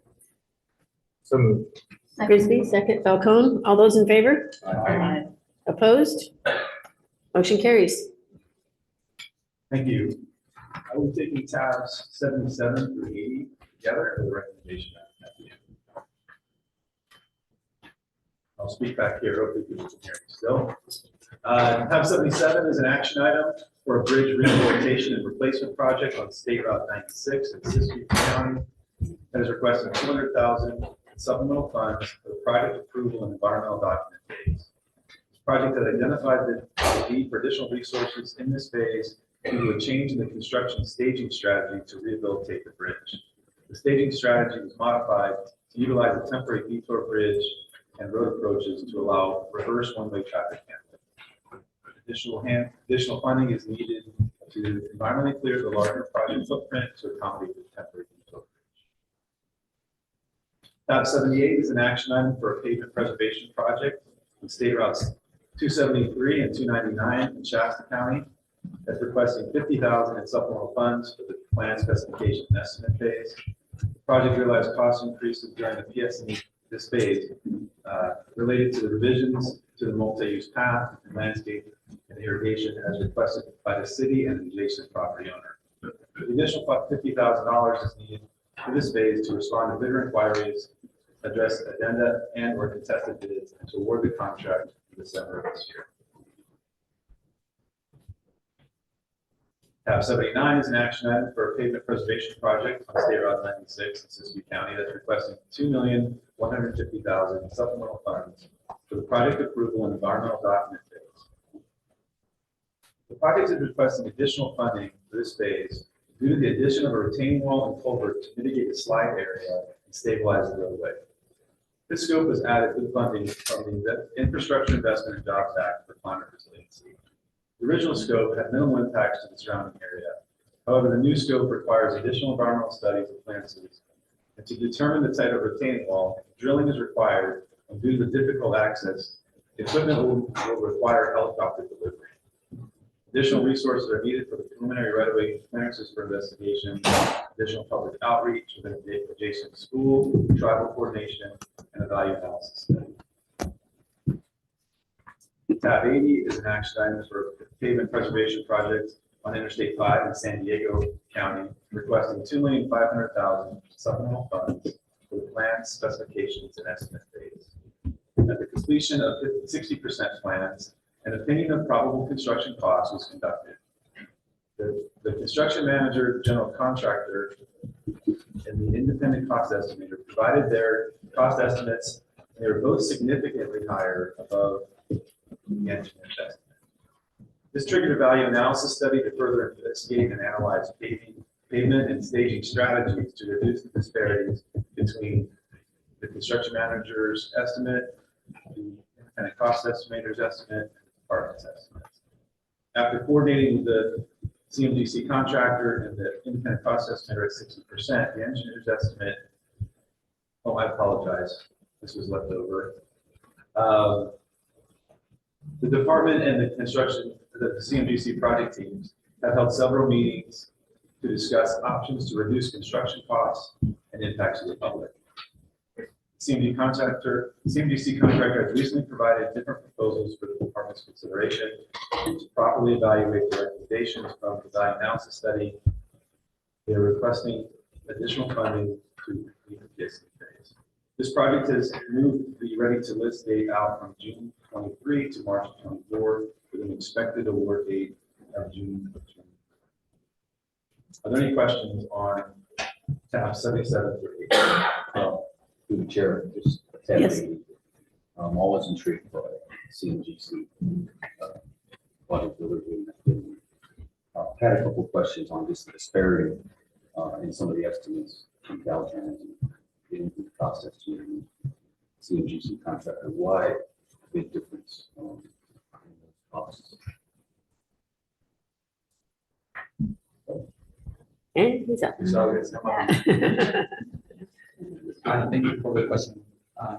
So moved. Frisbee, second. Falcone, all those in favor? Aye. Opposed? Motion carries. Thank you. I will be taking tabs 77 through 80 together as a recommendation at the end. I'll speak back here, hopefully people can hear me still. Tab 77 is an action item for a bridge rehabilitation and replacement project on State Route 96 in Siskiyou County that is requesting $200,000 in supplemental funds for the project approval and environmental document phase. This project has identified the need for additional resources in this phase due to a change in the construction staging strategy to rehabilitate the bridge. The staging strategy was modified to utilize a temporary detour bridge and road approaches to allow reverse one-way traffic handling. Additional funding is needed to environmentally clear the larger project footprint to accommodate the temporary detour bridge. Tab 78 is an action item for a pavement preservation project on State Routes 273 and 299 in Shasta County. That's requesting $50,000 in supplemental funds for the plan specification and estimate phase. The project realized cost increases during the PS&E this phase related to the revisions to the multi-use path and landscape and irrigation as requested by the city and the adjacent property owner. The additional $50,000 is needed for this phase to respond to bidder inquiries, address addenda and or contested bids, and to award the contract in December of this year. Tab 79 is an action item for a pavement preservation project on State Route 96 in Siskiyou County that's requesting $2,150,000 in supplemental funds for the project approval and environmental document phase. The project is requesting additional funding for this phase due to the addition of a retaining wall and culvert to mitigate the slide area and stabilize the roadway. This scope was added with funding from the Infrastructure Investment and Jobs Act for climate resiliency. The original scope had minimal impacts to the surrounding area. However, the new scope requires additional environmental studies and plan studies. And to determine the type of retaining wall, drilling is required, and due to the difficult access, equipment will require helicopter delivery. Additional resources are needed for the preliminary right-of-way clearances for investigation, additional public outreach within the adjacent school, tribal coordination, and a value analysis study. Tab 80 is an action item for pavement preservation project on Interstate 5 in San Diego County, requesting $2,500,000 supplemental funds for the plan specifications and estimate phase. At the completion of 60% plans, an opinion of probable construction costs was conducted. The construction manager, general contractor, and the independent cost estimator provided their cost estimates, and they were both significantly higher above the engineer's estimate. This triggered a value analysis study to further investigate and analyze pavement and staging strategies to reduce the disparities between the construction manager's estimate, the independent cost estimator's estimate, and the department's estimates. After coordinating with the CMGC contractor and the independent cost estimator at 60%, the engineer's estimate, oh, I apologize, this was left over. The department and the CMGC project teams have held several meetings to discuss options to reduce construction costs and impacts to the public. CMGC contractor has recently provided different proposals for the department's consideration to properly evaluate the recommendations from the value analysis study. They are requesting additional funding to complete the PSC phase. This project has moved the ready to list date out from June 23 to March 24 with an expected award date of June 20. Are there any questions on tab 77 through 80? Through the chair, just Yes. always intrigued by CMGC. project delivery. Had a couple of questions on this disparity in some of the estimates from Caltrans and getting through the process to CMGC contractor. Why big difference in those costs? And he's up. Thank you for the question.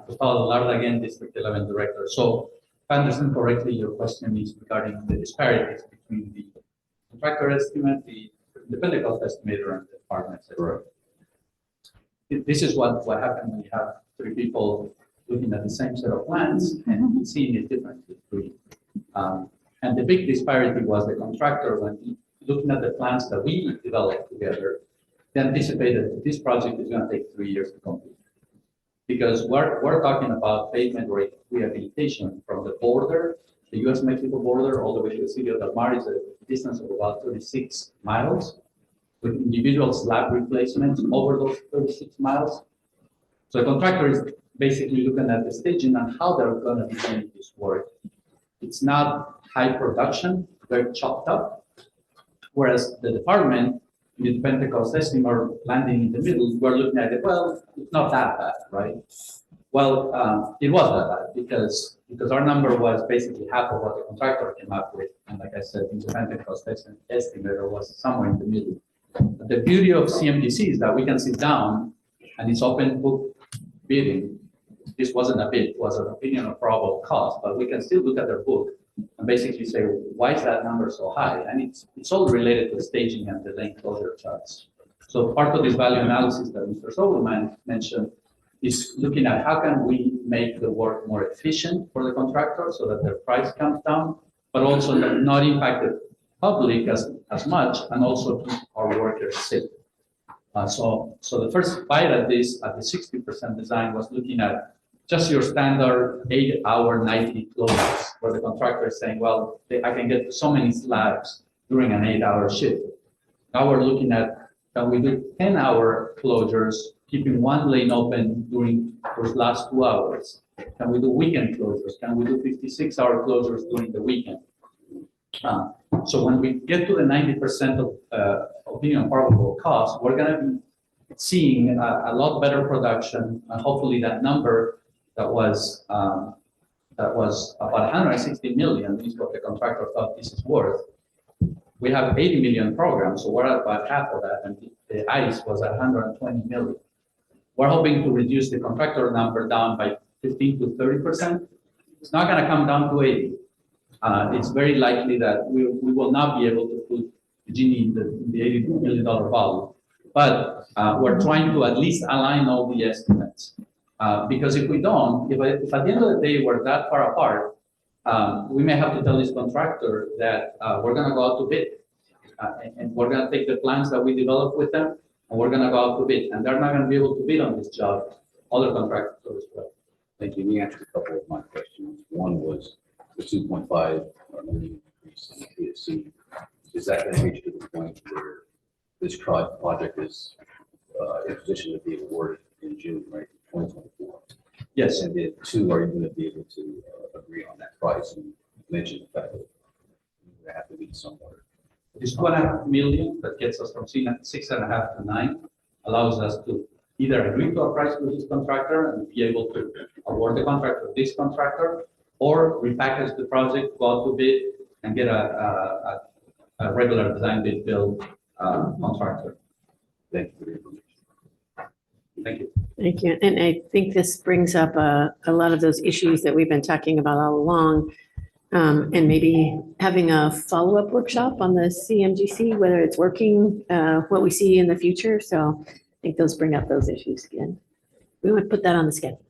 Gustavo Larda again, District 11 Director. So if I understand correctly, your question is regarding the disparities between the contractor estimate, the independent cost estimator, and the departments. Correct. This is what happened when you have three people looking at the same set of plans and seeing it differently. And the big disparity was the contractor, when looking at the plans that we developed together, they anticipated that this project is going to take 3 years to complete. Because we're talking about pavement rehabilitation from the border, the US-Mexico border, all the way to the city of Del Mar is a distance of about 36 miles, with individual slab replacements over those 36 miles. So the contractor is basically looking at the staging and how they're going to be doing this work. It's not high production, very chopped up. Whereas the department, with Pentecost estimate or landing in the middle, we're looking at it, well, it's not that bad, right? Well, it was that bad because our number was basically half of what the contractor came up with. And like I said, the Pentecost estimator was somewhere in the middle. But the beauty of CMGC is that we can sit down and it's open book bidding. This wasn't a bid, it was an opinion of probable cost, but we can still look at their book and basically say, why is that number so high? And it's all related to staging and the lane closure charts. So part of this value analysis that Mr. Sobelman mentioned is looking at how can we make the work more efficient for the contractor so that their price comes down, but also not impact the public as much, and also keep our workers safe. So the first bite at this, at the 60% design, was looking at just your standard 8-hour nightly closures, where the contractor is saying, well, I can get so many slabs during an 8-hour shift. Now we're looking at, can we do 10-hour closures, keeping one lane open during those last 2 hours? Can we do weekend closures? Can we do 56-hour closures during the weekend? So when we get to the 90% of opinion probable cost, we're going to be seeing a lot better production, and hopefully that number that was about 160 million is what the contractor thought this is worth. We have 80 million programs, so we're at about half of that, and the ICE was at 120 million. We're hoping to reduce the contractor number down by 15 to 30%. It's not going to come down to 80. It's very likely that we will not be able to put the genie in the $80 million value. But we're trying to at least align all the estimates. Because if we don't, if at the end of the day we're that far apart, we may have to tell this contractor that we're going to go out to bid. And we're going to take the plans that we develop with them, and we're going to go out to bid. And they're not going to be able to bid on this job, other contractors as well. Thank you. You answered a couple of my questions. One was the 2.5 million increase in the PSC. Is that going to reach to the point where this project is in position to be awarded in June, right, 2024? Yes. And the two, are you going to be able to agree on that price? And you mentioned the fact that you have to meet somewhere. This 2.5 million that gets us from 6.5 to 9 allows us to either agree to a price with this contractor and be able to award the contract to this contractor, or repackage the project, go out to bid, and get a regular design bid build contractor. Thank you for the information. Thank you. Thank you. And I think this brings up a lot of those issues that we've been talking about all along. And maybe having a follow-up workshop on the CMGC, whether it's working, what we see in the future. So I think those bring up those issues again. We would put that on the schedule.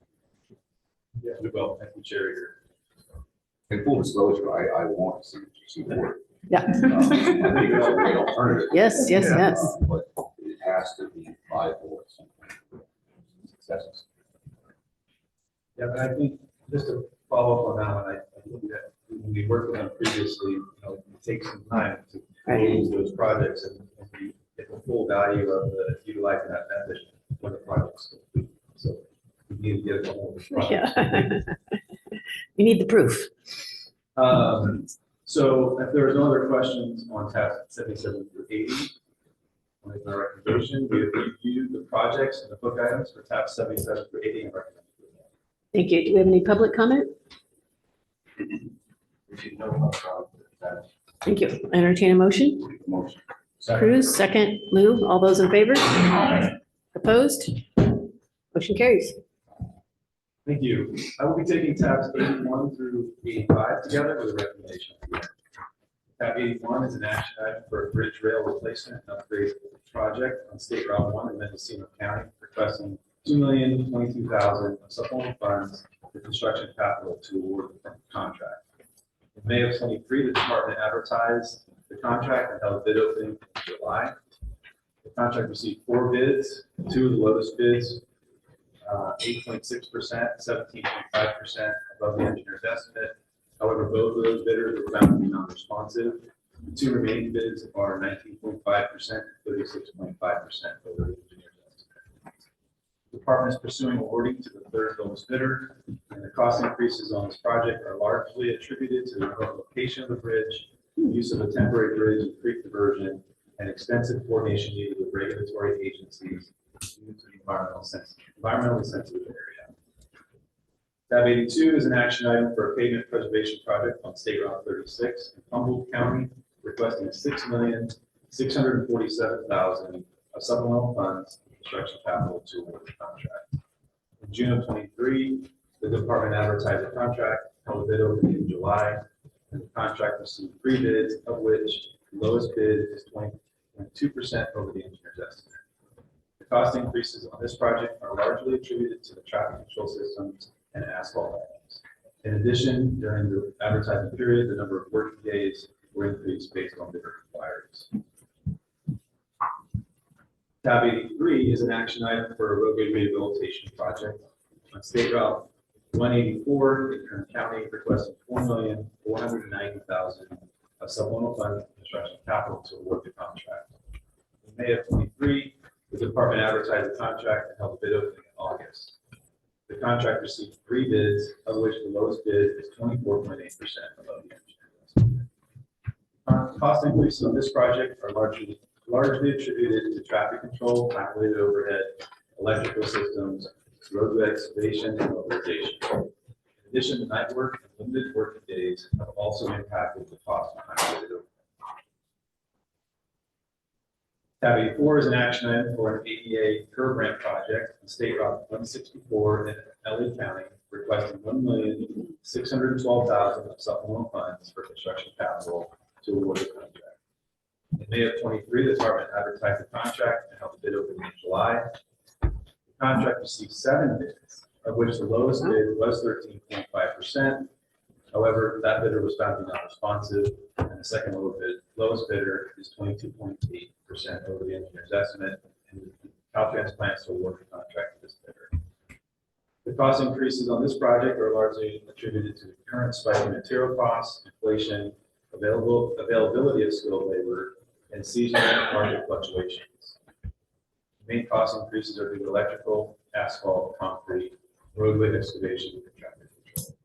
Yeah, well, thank you, Chair. In full disclosure, I want CMGC work. Yeah. I think it's a great alternative. Yes, yes, yes. But it has to be viable at some point. Successes. Yeah, but I think just to follow up on that one, I think that when we worked with them previously, it takes some time to close those projects and we get the full value of utilizing that method when the project's complete. So we need to get it all. Yeah. We need the proof. So if there are no other questions on tab 77 through 80, I'll make my recommendation. We have reviewed the projects and the book items for tab 77 through 80 and recommend. Thank you. Do we have any public comment? If you know about that. Thank you. I entertain a motion. Motion. Cruz, second. Lou, all those in favor? Opposed? Motion carries. Thank you. I will be taking tabs 81 through 85 together with a recommendation. Tab 81 is an action item for a bridge rail replacement and upgrade project on State Route 1 in Mendocino County, requesting $2,022,000 of supplemental funds for construction capital to award the contract. In May of 23, the department advertised the contract and held a bid opening in July. The contract received 4 bids, 2 of the lowest bids, 8.6%, 17.5% above the engineer's estimate. However, both of those bidders were found to be non-responsive. The 2 remaining bids are 19.5% and 36.5% over the engineer's estimate. The department is pursuing awarding to the 3rd lowest bidder, and the cost increases on this project are largely attributed to the remote location of the bridge, use of a temporary bridge and creek diversion, and extensive coordination needed with regulatory agencies due to the environmentally sensitive area. Tab 82 is an action item for a pavement preservation project on State Route 36 in Humboldt County, requesting $6,647,000 of supplemental funds and construction capital to award the contract. In June of 23, the department advertised a contract, held a bid opening in July, and the contract received 3 bids, of which the lowest bid is 20.2% over the engineer's estimate. The cost increases on this project are largely attributed to the traffic control systems and asphalt items. In addition, during the advertising period, the number of working days were increased based on bidder inquiries. Tab 83 is an action item for a roadway rehabilitation project on State Route 184 in Kern County, requesting $4,490,000 of supplemental funds and construction capital to award the contract. In May of 23, the department advertised the contract and held a bid opening in August. The contract received 3 bids, of which the lowest bid is 24.8% above the engineer's estimate. Cost increases on this project are largely attributed to traffic control, highway overhead, electrical systems, roadway excavation, and mobilization. In addition, the night work and limited working days have also impacted the cost of highway overhead. Tab 84 is an action item for an ADA curb ramp project on State Route 164 in LA County, requesting $1,612,000 of supplemental funds for construction capital to award the contract. In May of 23, the department advertised the contract and held a bid opening in July. The contract received 7 bids, of which the lowest bid was 13.5%. However, that bidder was found to be non-responsive, and the second lowest bidder is 22.8% over the engineer's estimate, and Caltrans plans to award the contract to this bidder. The cost increases on this project are largely attributed to the current spike in material costs, inflation, availability of skilled labor, and seasonal market fluctuations. The main cost increases are due to electrical, asphalt, concrete, roadway excavation, and traffic control.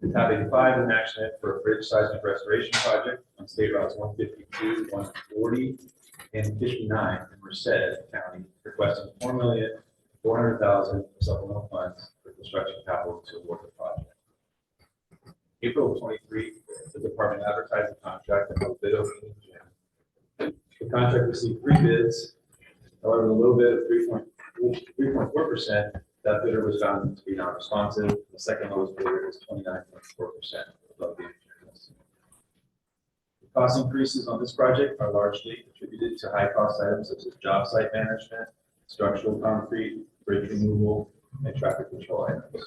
The tab 85 is an action item for a bridge seismic restoration project on State Routes 152, 140, and 59 in Merced County, requesting $4,400,000 supplemental funds for construction capital to award the project. April of 23, the department advertised the contract and held a bid opening in June. The contract received 3 bids. However, the low bid of 3.4%, that bidder was found to be non-responsive. The second lowest bidder is 29.4% above the engineer's estimate. The cost increases on this project are largely attributed to high cost items such as job site management, structural concrete, bridge removal, and traffic control items.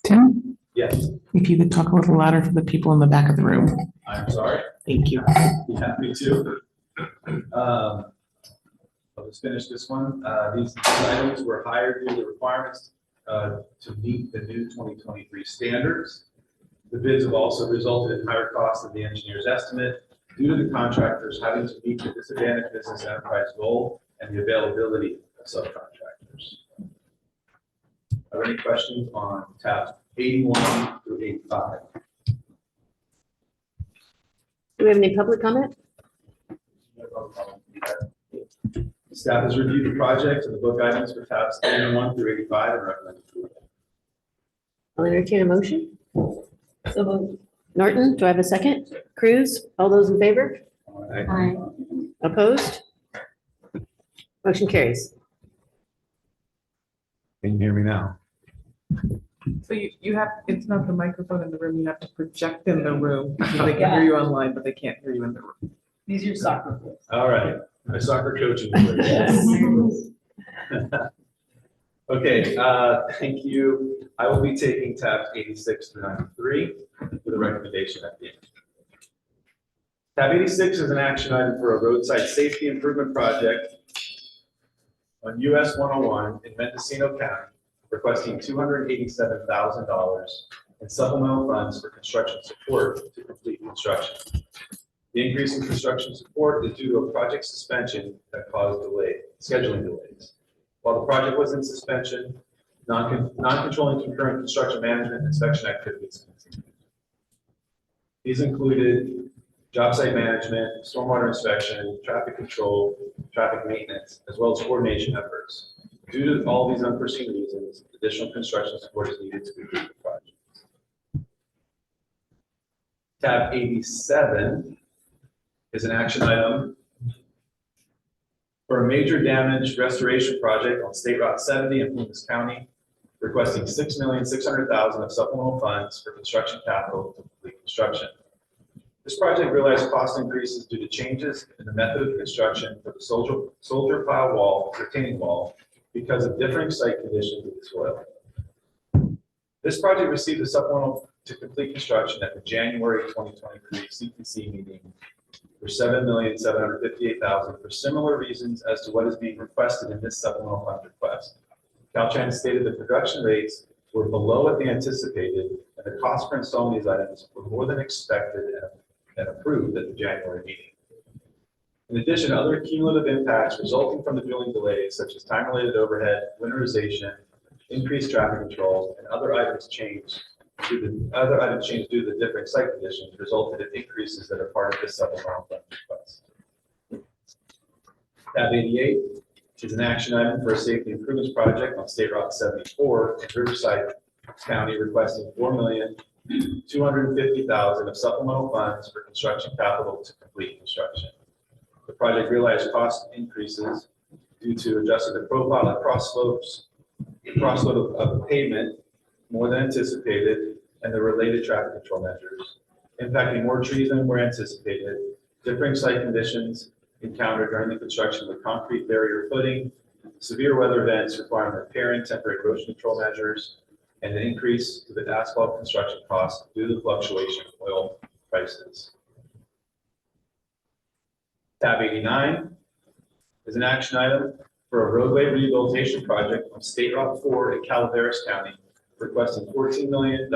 Tim, Yes, if you could talk a little louder for the people in the back of the room. I'm sorry. Thank you. Yeah, me too. I'll just finish this one. These items were hired due to the requirements to meet the new 2023 standards. The bids have also resulted in higher costs than the engineer's estimate due to the contractors having to meet the disadvantaged business enterprise goal and the availability of subcontractors. Are there any questions on tabs 81 through 85? we have any public comment? Staff has reviewed the project and the book items for tabs 81 through 85 and recommend approval. I'll entertain a motion. Norton, do I have a second? Cruz, all those in favor? Aye. Opposed? Motion carries. Can you hear me now? So you have, it's not the microphone in the room, you have to project in the room. They can hear you online, but they can't hear you in the room. These are your soccer players. All right, my soccer coaching. Okay, thank you. I will be taking tabs 86 through 93 with a recommendation at the end. Tab 86 is an action item for a roadside safety improvement project on US 101 in Mendocino County, requesting $287,000 in supplemental funds for construction support to complete construction. The increase in construction support is due to a project suspension that caused scheduling delays. While the project was in suspension, non-controlling concurrent construction management and inspection activities continued. These included job site management, stormwater inspection, traffic control, traffic maintenance, as well as coordination efforts. Due to all these unforeseen reasons, additional construction support is needed to complete the project. Tab 87 is an action item for a major damage restoration project on State Route 70 in Plumas County, requesting $6,600,000 of supplemental funds for construction capital to complete construction. This project realized cost increases due to changes in the method of construction for the soldier pile wall, retaining wall, because of differing site conditions of the soil. This project received a supplemental to complete construction at the January 2023 CPC meeting for $7,758,000 for similar reasons as to what is being requested in this supplemental fund request. Caltrans stated the production rates were below what they anticipated, and the cost for installing these items were more than expected and approved at the January meeting. In addition, other cumulative impacts resulting from the drilling delays, such as time-related overhead, winterization, increased traffic controls, and other items changed due to the different site conditions, resulted in increases that are part of this supplemental fund request. Tab 88 is an action item for a safety improvements project on State Route 74 in Riverside County, requesting $4,250,000 of supplemental funds for construction capital to complete construction. The project realized cost increases due to adjusting the profile and crossload of pavement more than anticipated, and the related traffic control measures, impacting more trees than were anticipated, differing site conditions encountered during the construction of the concrete barrier footing, severe weather events requiring repair and temporary erosion control measures, and an increase to the asphalt construction costs due to the fluctuation of oil prices. Tab 89 is an action item for a roadway rehabilitation project on State Route 4 in Calaveras County, requesting $14 million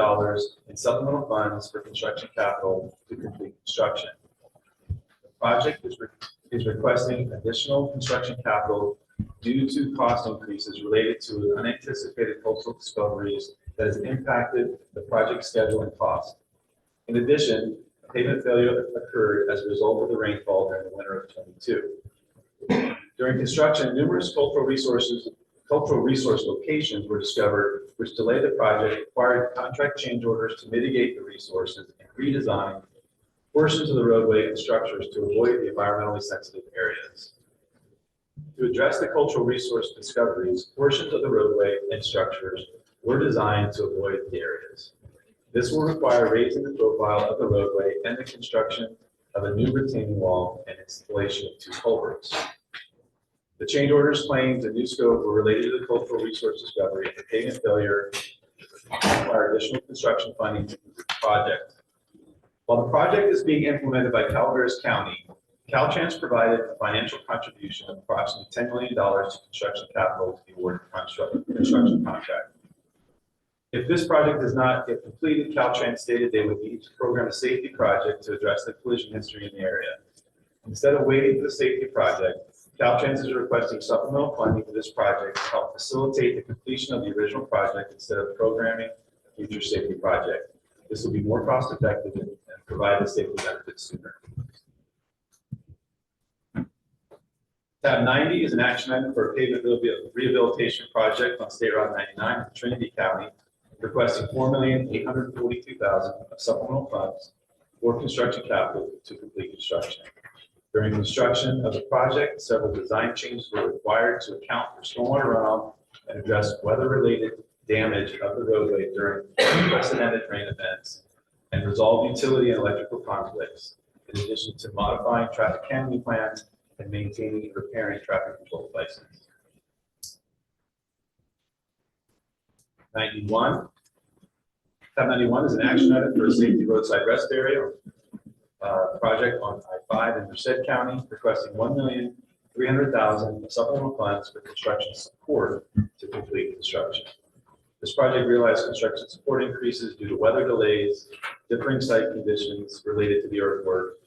in supplemental funds for construction capital to complete construction. The project is requesting additional construction capital due to cost increases related to unanticipated coastal discoveries that has impacted the project schedule and cost. In addition, a pavement failure occurred as a result of the rainfall during the winter of 22. During construction, numerous cultural resource locations were discovered, which delayed the project, required contract change orders to mitigate the resources, and redesign portions of the roadway and structures to avoid the environmentally sensitive areas. To address the cultural resource discoveries, portions of the roadway and structures were designed to avoid the areas. This will require raising the profile of the roadway and the construction of a new retaining wall and installation of 2 culverts. The change orders, claims, and new scope were related to the cultural resource discovery, and the pavement failure required additional construction funding to complete the project. While the project is being implemented by Calaveras County, Caltrans provided a financial contribution of approximately $10 million to construction capital to be awarded the construction contract. If this project does not get completed, Caltrans stated they would need to program a safety project to address the collision history in the area. Instead of waiting for the safety project, Caltrans is requesting supplemental funding for this project to help facilitate the completion of the original project instead of programming a future safety project. This will be more cost effective and provide the safety benefits sooner. Tab 90 is an action item for a pavement rehabilitation project on State Route 99 in Trinity County, requesting $4,842,000 of supplemental funds for construction capital to complete construction. During construction of the project, several design changes were required to account for stormwater runoff and address weather-related damage of the roadway during unprecedented rain events and resolve utility and electrical conflicts, in addition to modifying traffic handling plans and maintaining and repairing traffic control devices. 91. Tab 91 is an action item for a safety roadside rest area project on I-5 in Merced County, requesting $1,300,000 of supplemental funds for construction support to complete construction. This project realized construction support increases due to weather delays, differing site conditions related to the earthwork,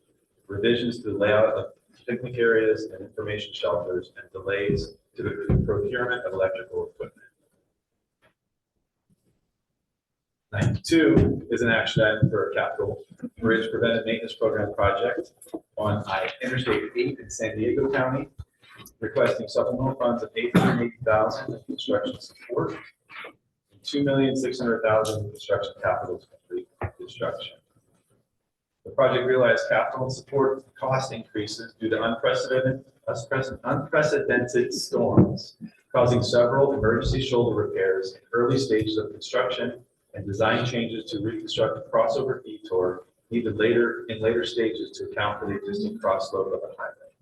revisions to the layout of picnic areas and information shelters, and delays to the procurement of electrical equipment. 92 is an action item for a capital bridge preventive maintenance program project on Interstate 8 in San Diego County, requesting supplemental funds of $880,000 in construction support and $2,600,000 in construction capital to complete construction. The project realized capital and support cost increases due to unprecedented storms, causing several emergency shoulder repairs in early stages of construction and design changes to reconstruct a crossover detour needed in later stages to account for the existing crosslope of the highway.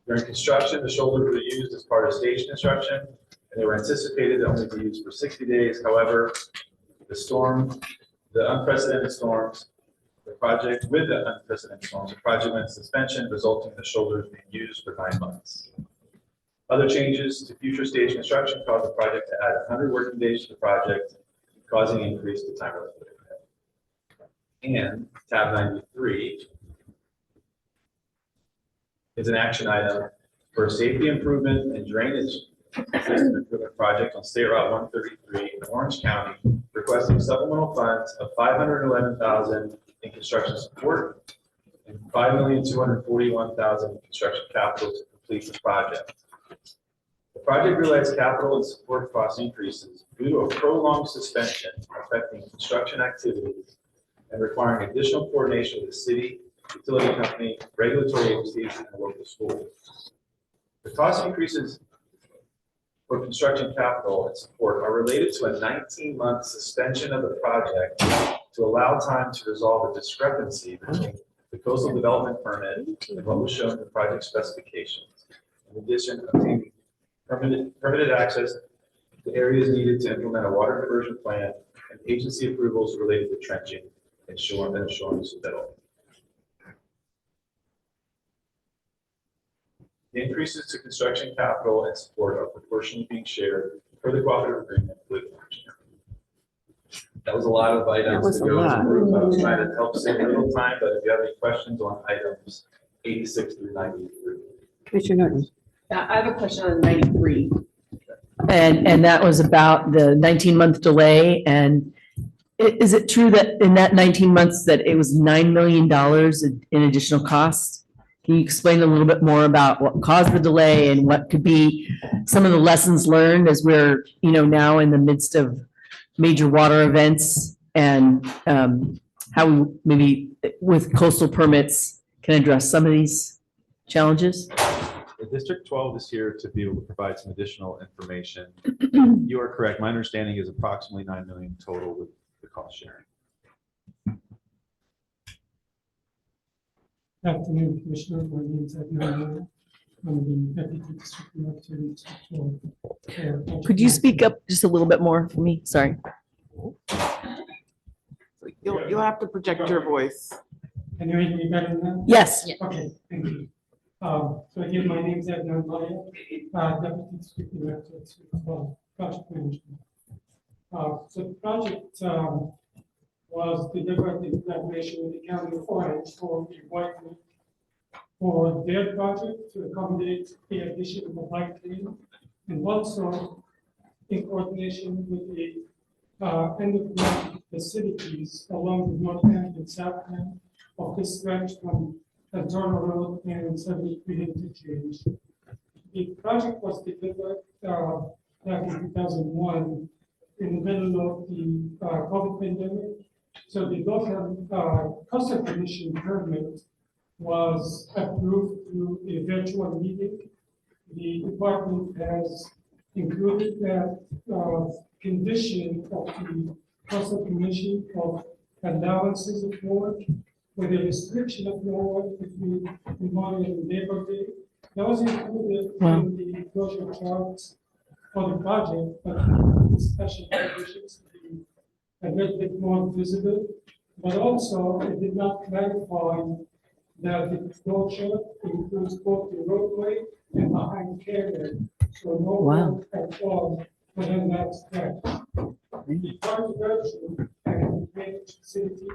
During construction, the shoulders were used as part of stage construction, and they were anticipated to only be used for 60 days. However, the unprecedented storms, the project went suspension, resulting in the shoulders being used for 9 months. Other changes to future stage construction caused the project to add 100 working days to the project, causing an increase to time related. And tab 93 is an action item for a safety improvement and drainage system improvement project on State Route 133 in Orange County, requesting supplemental funds of $511,000 in construction support and $5,241,000 in construction capital to complete the project. The project realized capital and support cost increases due to a prolonged suspension affecting construction activities and requiring additional coordination with the city, utility company, regulatory agencies, and local schools. The cost increases for construction capital and support are related to a 19-month suspension of the project to allow time to resolve a discrepancy between the coastal development permit and what was shown in the project specifications. In addition, obtaining permitted access to areas needed to implement a water diversion plan and agency approvals related to trenching and shoreline submittal. The increases to construction capital and support are proportionally being shared per the cooperative agreement with Orange County. That was a lot of items to go through. I was trying to help save a little time, but if you have any questions on items 86 through 93. Commissioner Norton. I have a question on 93. And that was about the 19-month delay. And is it true that in that 19 months that it was $9 million in additional costs? Can you explain a little bit more about what caused the delay and what could be some of the lessons learned as we're, now in the midst of major water events, and how we maybe with coastal permits can address some of these challenges? The District 12 is here to be able to provide some additional information. You are correct. My understanding is approximately $9 million total with the cost sharing. Good afternoon, Commissioner. My name is Ed Madera. I'm the Deputy District Director in District 12. Could you speak up just a little bit more for me? Sorry. You'll have to project your voice. Can you hear me better now? Yes. Okay, thank you. So again, my name is Ed Madera, Deputy District Director at District 12, Project Management. So the project was delivered in collaboration with the County of Orange for a widening for their project to accommodate the addition of a bike lane, and also in coordination with the end of life facilities along the north end and south end of this stretch from Turner Road and 73 interchange the project was delivered, back in 2001, in the middle of the, COVID pandemic. So the local, cost of emission permit was approved through a virtual meeting. The department has included that, condition of the cost of emission of allowances of work with a restriction of no work between Memorial and Labor Day. That was included in the closure charts for the project, but the special conditions to be a little bit more visible. But also, it did not clarify that the closure includes both the roadway and behind carrier. So no work at all within that stretch. The current version and the drainage facility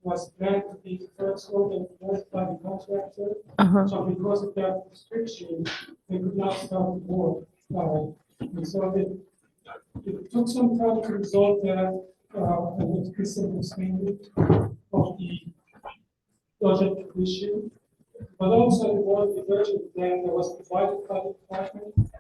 was planned to be the first road enforced by the contractor. So because of that restriction, they could not start the work. And so it took some time to resolve that, and it's misunderstanding of the project issue. But also the one, the version plan that was provided by the department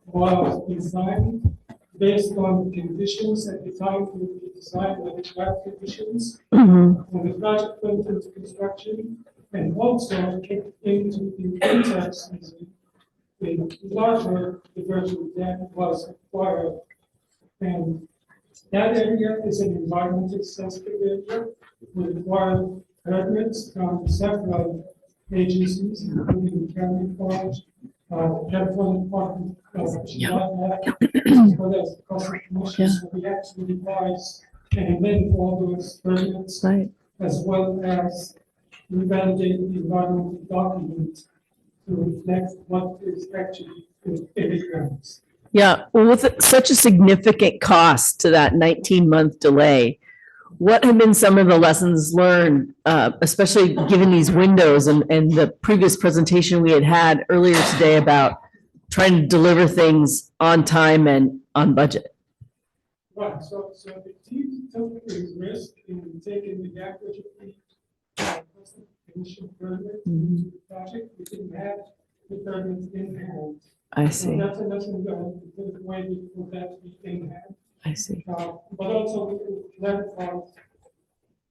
was designed based on the conditions at the time to be designed with the draft conditions. When the project went into construction and also kicked into the winter season, the larger diversion plan was acquired. And that area is an environmentally sensitive area. We require permits from several agencies, including the county forest, California Department of Wildlife, as well as the Coast Commission. So we actually revise and amend all those permits, as well as revalidate the environmental document to reflect what is actually in the grounds. Yeah, well, with such a significant cost to that 19-month delay, what have been some of the lessons learned, especially given these windows and the previous presentation we had earlier today about trying to deliver things on time and on budget? Right, so the team took a risk in taking the average of the initial permit into the project. We didn't have the permits in hand. I So see. that's a lesson learned, because the way we put that to be in hand. I see. But also we could clarify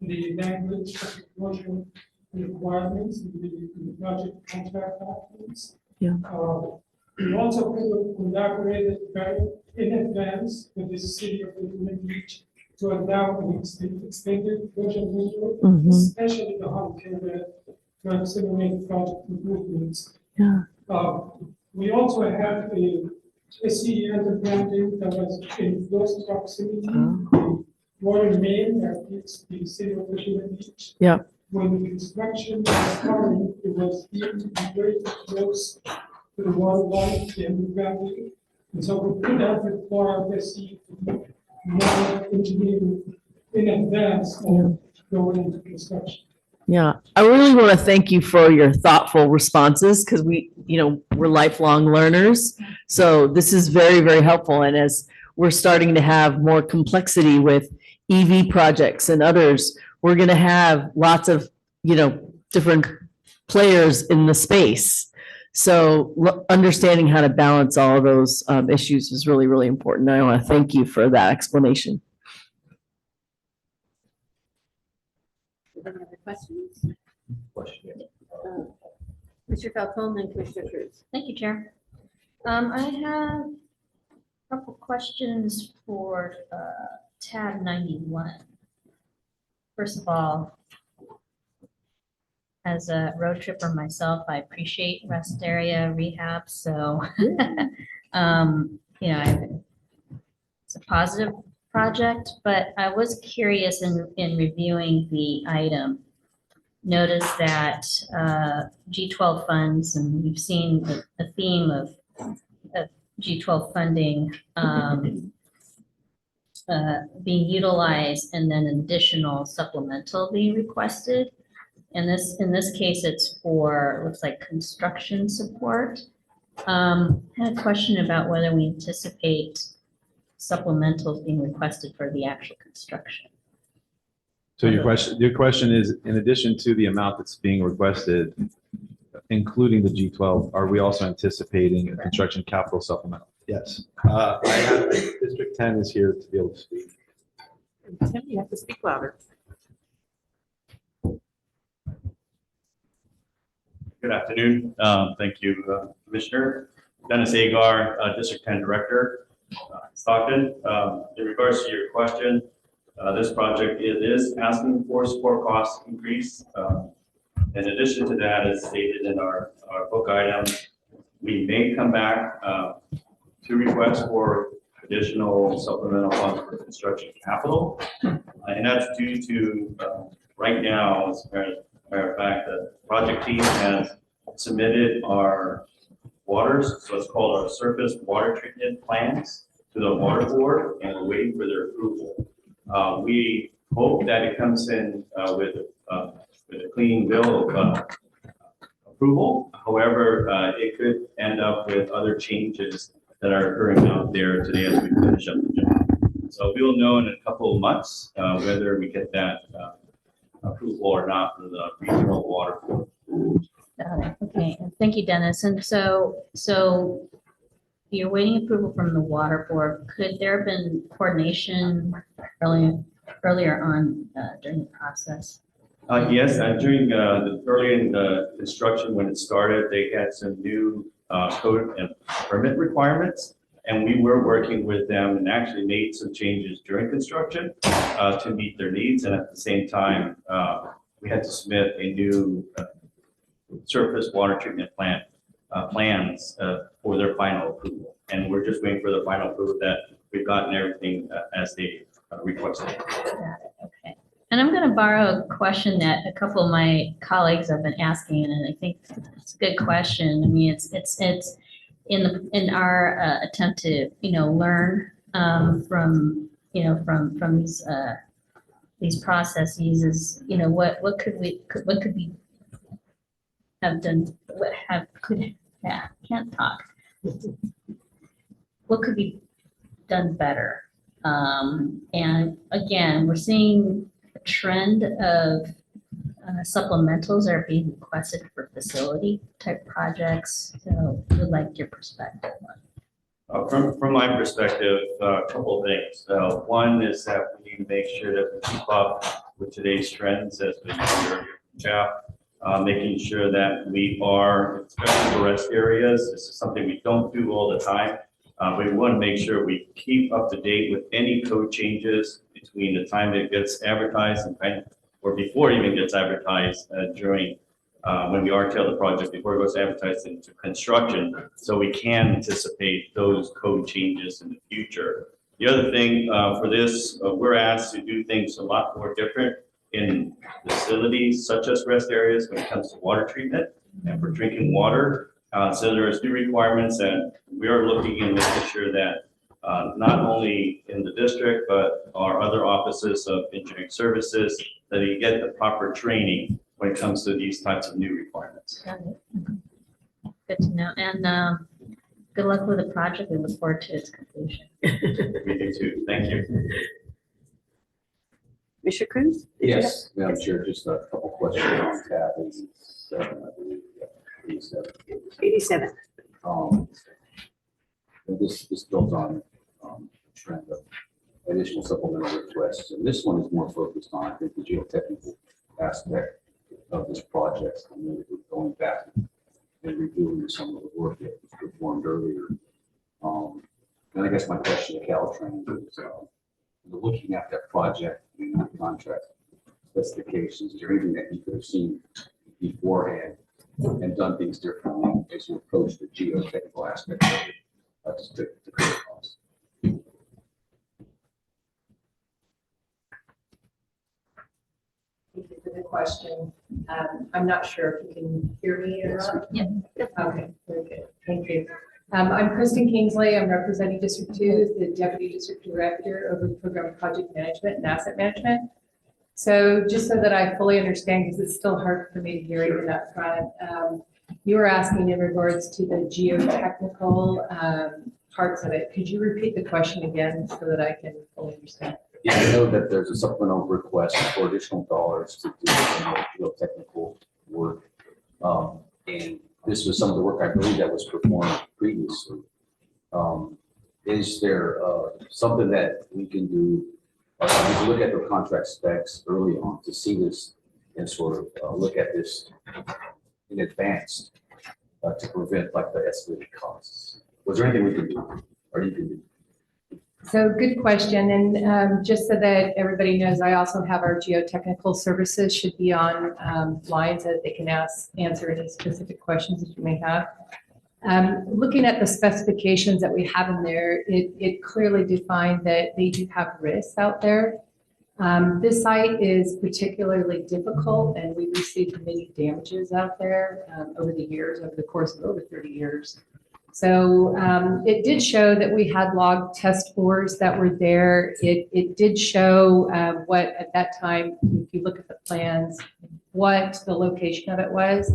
the language of the commercial requirements in the project contract documents. Yeah. We also could have collaborated very in advance with the city of Newport Beach to allow an extended version window, especially the home care to accelerate project improvements. Yeah. We also have a SE undergrounding that was in close proximity to water main that feeds the city of Newport Beach. Yeah. When the construction was starting, it was deemed to be very close to the water line, the undergrounding. And so we could have required SE to do more engineering in advance of going into construction. Yeah, I really want to thank you for your thoughtful responses because we're lifelong learners. So this is very, very helpful. And as we're starting to have more complexity with EV projects and others, we're going to have lots of, different players in the space. So understanding how to balance all of those issues is really, really important. I want to thank you for that explanation. Any other questions? Mr. Falcone and Commissioner Cruz. Thank you, Chair. I have a couple questions for tab 91. First of all, as a road tripper myself, I appreciate rest area rehab. So, it's a positive project, but I was curious in reviewing the item. Notice that G12 funds, and we've seen the theme of G12 funding being utilized and then additional supplemental being requested. And in this case, it's for, looks like construction support. I had a question about whether we anticipate supplementals being requested for the actual construction. So your question is, in addition to the amount that's being requested, including the G12, are we also anticipating a construction capital supplemental? Yes. District 10 is here to be able to speak. Tim, you have to speak louder. Good afternoon. Thank you, Commissioner. Dennis Agar, District 10 Director, Stockton. In regards to your question, this project it is asking for support cost increase. In addition to that, as stated in our book item, we may come back to request for additional supplemental funds for construction capital. And that's due to right now, as a matter of fact, the project team has submitted our waters, so it's called our surface water treatment plans to the water board, and we're waiting for their approval. We hope that it comes in with a clean bill of approval. However, it could end up with other changes that are occurring out there today as we finish up the job. So we will know in a couple of months whether we get that approval or not from the regional water board. Got it. Okay, and thank you, Dennis. And so you're waiting approval from the water board. Could there have been coordination earlier on during the process? Yes, during early in the construction when it started, they had some new code and permit requirements, and we were working with them and actually made some changes during construction to meet their needs, and at the same time, we had to submit a new surface water treatment plant plans for their final approval, and we're just waiting for the final approval that we've gotten everything as they requested. Okay. And I'm going to borrow a question that a couple of my colleagues have been asking, and I think it's a good question. I mean, it's in our attempt to learn from these processes is what could we have done, can't talk. What could be done better? And again, we're seeing a trend of supplementals are being requested for facility type projects. So would like your perspective on. From my perspective, a couple of things. One is that we need to make sure that we keep up with today's trends as we hear Jeff, making sure that we are, especially for rest areas, this is something we don't do all the time. We want to make sure we keep up to date with any code changes between the time it gets advertised and or before it even gets advertised during when we RTL the project before it goes advertised into construction, so we can anticipate those code changes in the future. The other thing for this, we're asked to do things a lot more different in facilities such as rest areas when it comes to water treatment and for drinking water. So there's new requirements that we are looking and making sure that not only in the district, but our other offices of engineering services, that you get the proper training when it comes to these types of new requirements. Got it. Good to know. And good luck with the project. We look forward to its completion. We do too. Thank you. Mr. Cruz? Yes, Madam Chair, just a couple questions on tab 87, I believe. Yeah, 87. 87. And this builds on trend of additional supplemental requests, and this one is more focused on, I think, the geotechnical aspect of this project. I'm really going back and reviewing some of the work that was performed earlier. And I guess my question to Caltrans is, looking at that project and that contract specifications, is there anything that you could have seen beforehand and done things differently as you approach the geotechnical aspect of it? To cut costs? Thank you for the question. I'm not sure if you can hear me or not. Yeah. Okay, very good. Thank you. I'm Kristen Kingsley. I'm representing District 2, the Deputy District Director over Program Project Management and Asset Management. So just so that I fully understand, because it's still hard for me to hear even up front, you were asking in regards to the geotechnical parts of it. Could you repeat the question again so that I can fully understand? Yeah, I know that there's a supplemental request for additional dollars to do some geotechnical work. And this was some of the work I believe that was performed previously. Is there something that we can do, we can look at the contract specs early on to see this and sort of look at this in advance to prevent like the escalated costs? Was there anything we can do or you can do? So good question. And just so that everybody knows, I also have our geotechnical services should be on line so that they can answer any specific questions that you may have. Looking at the specifications that we have in there, it clearly defined that they do have risks out there. This site is particularly difficult and we received many damages out there over the years, over the course of over 30 years. So it did show that we had log test bores that were there. It did show what at that time, if you look at the plans, what the location of it was.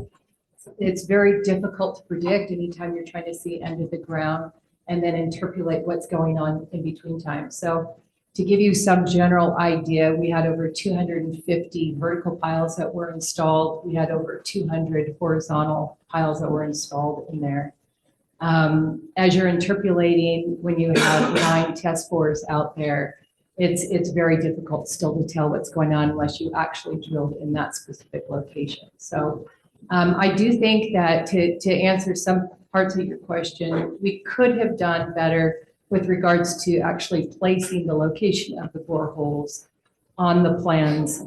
It's very difficult to predict anytime you're trying to see under the ground and then interpolate what's going on in between times. So to give you some general idea, we had over 250 vertical piles that were installed. We had over 200 horizontal piles that were installed in there. As you're interpolating, when you have 9 test bores out there, it's very difficult still to tell what's going on unless you actually drilled in that specific location. So I do think that to answer some parts of your question, we could have done better with regards to actually placing the location of the boreholes on the plans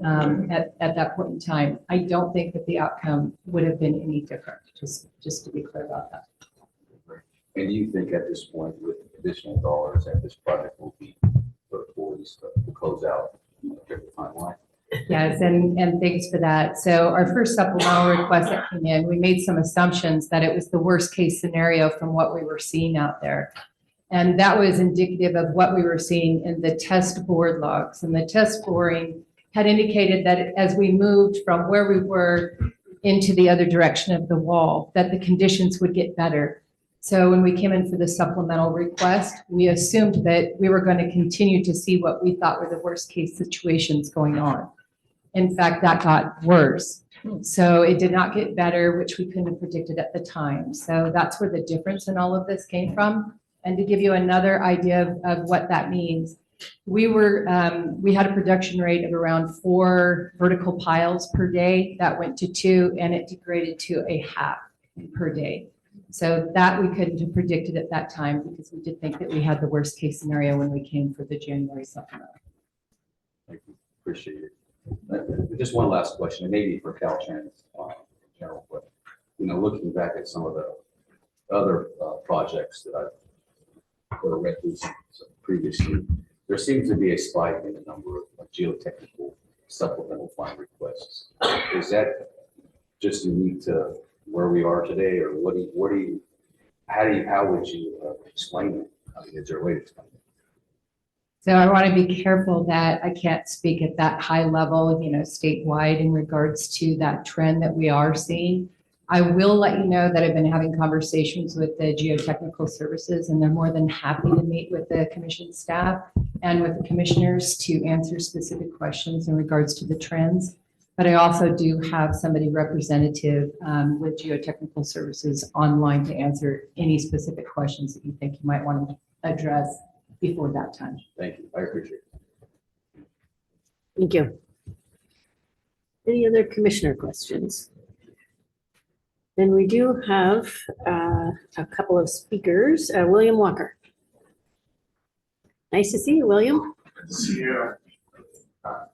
at that point in time. I don't think that the outcome would have been any different, just to be clear about that. And do you think at this point with additional dollars that this project will be put forward to close out the timeline? Yes, and thanks for that. So our first supplemental request that came in, we made some assumptions that it was the worst case scenario from what we were seeing out there. And that was indicative of what we were seeing in the test board logs. And the test boring had indicated that as we moved from where we were into the other direction of the wall, that the conditions would get better. So when we came in for the supplemental request, we assumed that we were going to continue to see what we thought were the worst case situations going on. In fact, that got worse. So it did not get better, which we couldn't have predicted at the time. So that's where the difference in all of this came from. And to give you another idea of what that means, we had a production rate of around 4 vertical piles per day. That went to 2 and it degraded to a half per day. So that we couldn't have predicted at that time because we did think that we had the worst case scenario when we came for the January supplemental. Thank you, appreciate it. Just one last question, and maybe for Caltrans, Carol, but looking back at some of the other projects that I've read through previously, there seems to be a spike in the number of geotechnical supplemental fund requests. Is that just unique to where we are today, or how would you explain it? I mean, is there a way to explain it? So I want to be careful that I can't speak at that high level, statewide in regards to that trend that we are seeing. I will let you know that I've been having conversations with the geotechnical services, and they're more than happy to meet with the commission staff and with the commissioners to answer specific questions in regards to the trends. But I also do have somebody representative with geotechnical services online to answer any specific questions that you think you might want to address before that time. Thank you, I appreciate it. Thank you. Any other commissioner questions? Then we do have a couple of speakers. William Walker. Nice to see you, William. Good to see you.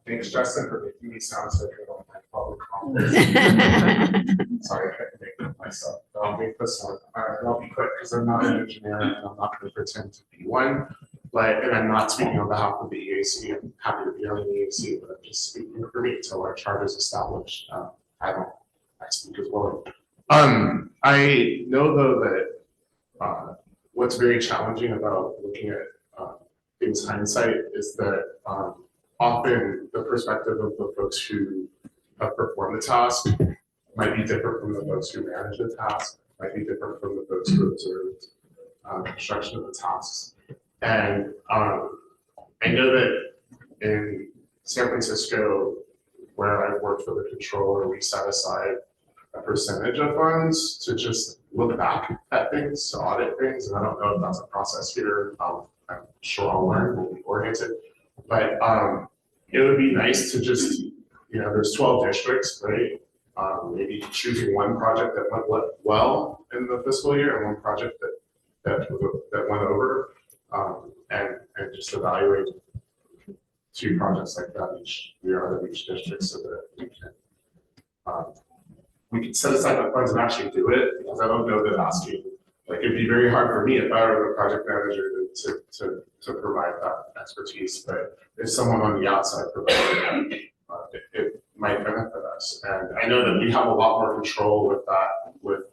Thanks, Justin, for making me sound so good on my public comments. Sorry, I couldn't make it myself. But I'll make this one. I'll be quick because I'm not an engineer and I'm not going to pretend to be one. And I'm not speaking on behalf of the EAC. I'm happy to be on the EAC, but I'm just speaking for me until our chart is established. I speak as well. I know though that what's very challenging about looking at things hindsight is that often the perspective of the folks who perform the task might be different from the folks who manage the task, might be different from the folks who observed construction of the tasks. And I know that in San Francisco, where I've worked for the controller, we set aside a percentage of funds to just look back at things, to audit things, and I don't know if that's a process here. I'm sure I'll learn, we'll be oriented, but it would be nice to just, there's 12 districts, right? Maybe choosing one project that went well in the fiscal year and one project that went over, and just evaluate 2 projects like that each year out of each district so that we can set aside the funds and actually do it, because I don't know that asking, like, it'd be very hard for me if I were the project manager to provide that expertise, but if someone on the outside provided that, it might benefit us. And I know that we have a lot more control with that, with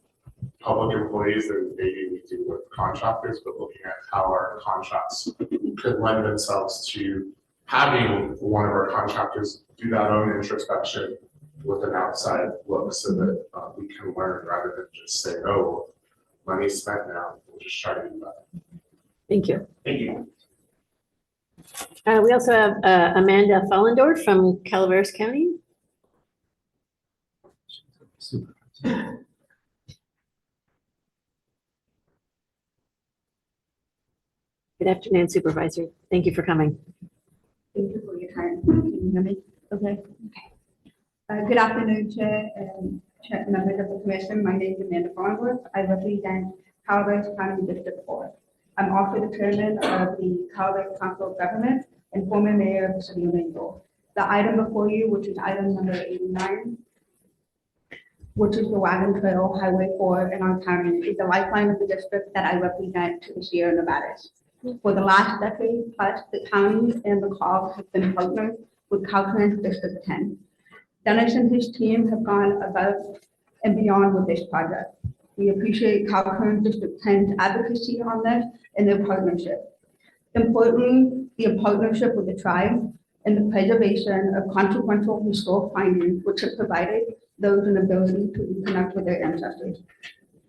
public employees than maybe we do with contractors, but looking at how our contracts could lend themselves to having one of our contractors do that own introspection with an outside look so that we can learn rather than just say, oh, money's spent now, we'll just try to do that. Thank you. Thank you. We also have Amanda Follendorf from Calaveras County. Good afternoon, Supervisor. Thank you for coming. Thank you for your time. Can you hear me? Okay. Good afternoon, Chair and members of the Commission. My name is Amanda Farnworth. I represent Calaveras County District 4. I'm also the chairman of the Calaveras Council of Government and former mayor of the city of Linville. The item before you, which is item number 89, which is the Wagon Trail Highway 4 in our county, is the lifeline of the district that I represent to the Sierra Nevadas. For the last decade plus, the county and the COG have been partners with Caltrans District 10. Dennis and his team have gone above and beyond with this project. We appreciate Caltrans District 10's advocacy on this and their partnership. Importantly, the partnership with the tribe and the preservation of consequential historical findings which have provided those an ability to reconnect with their ancestors.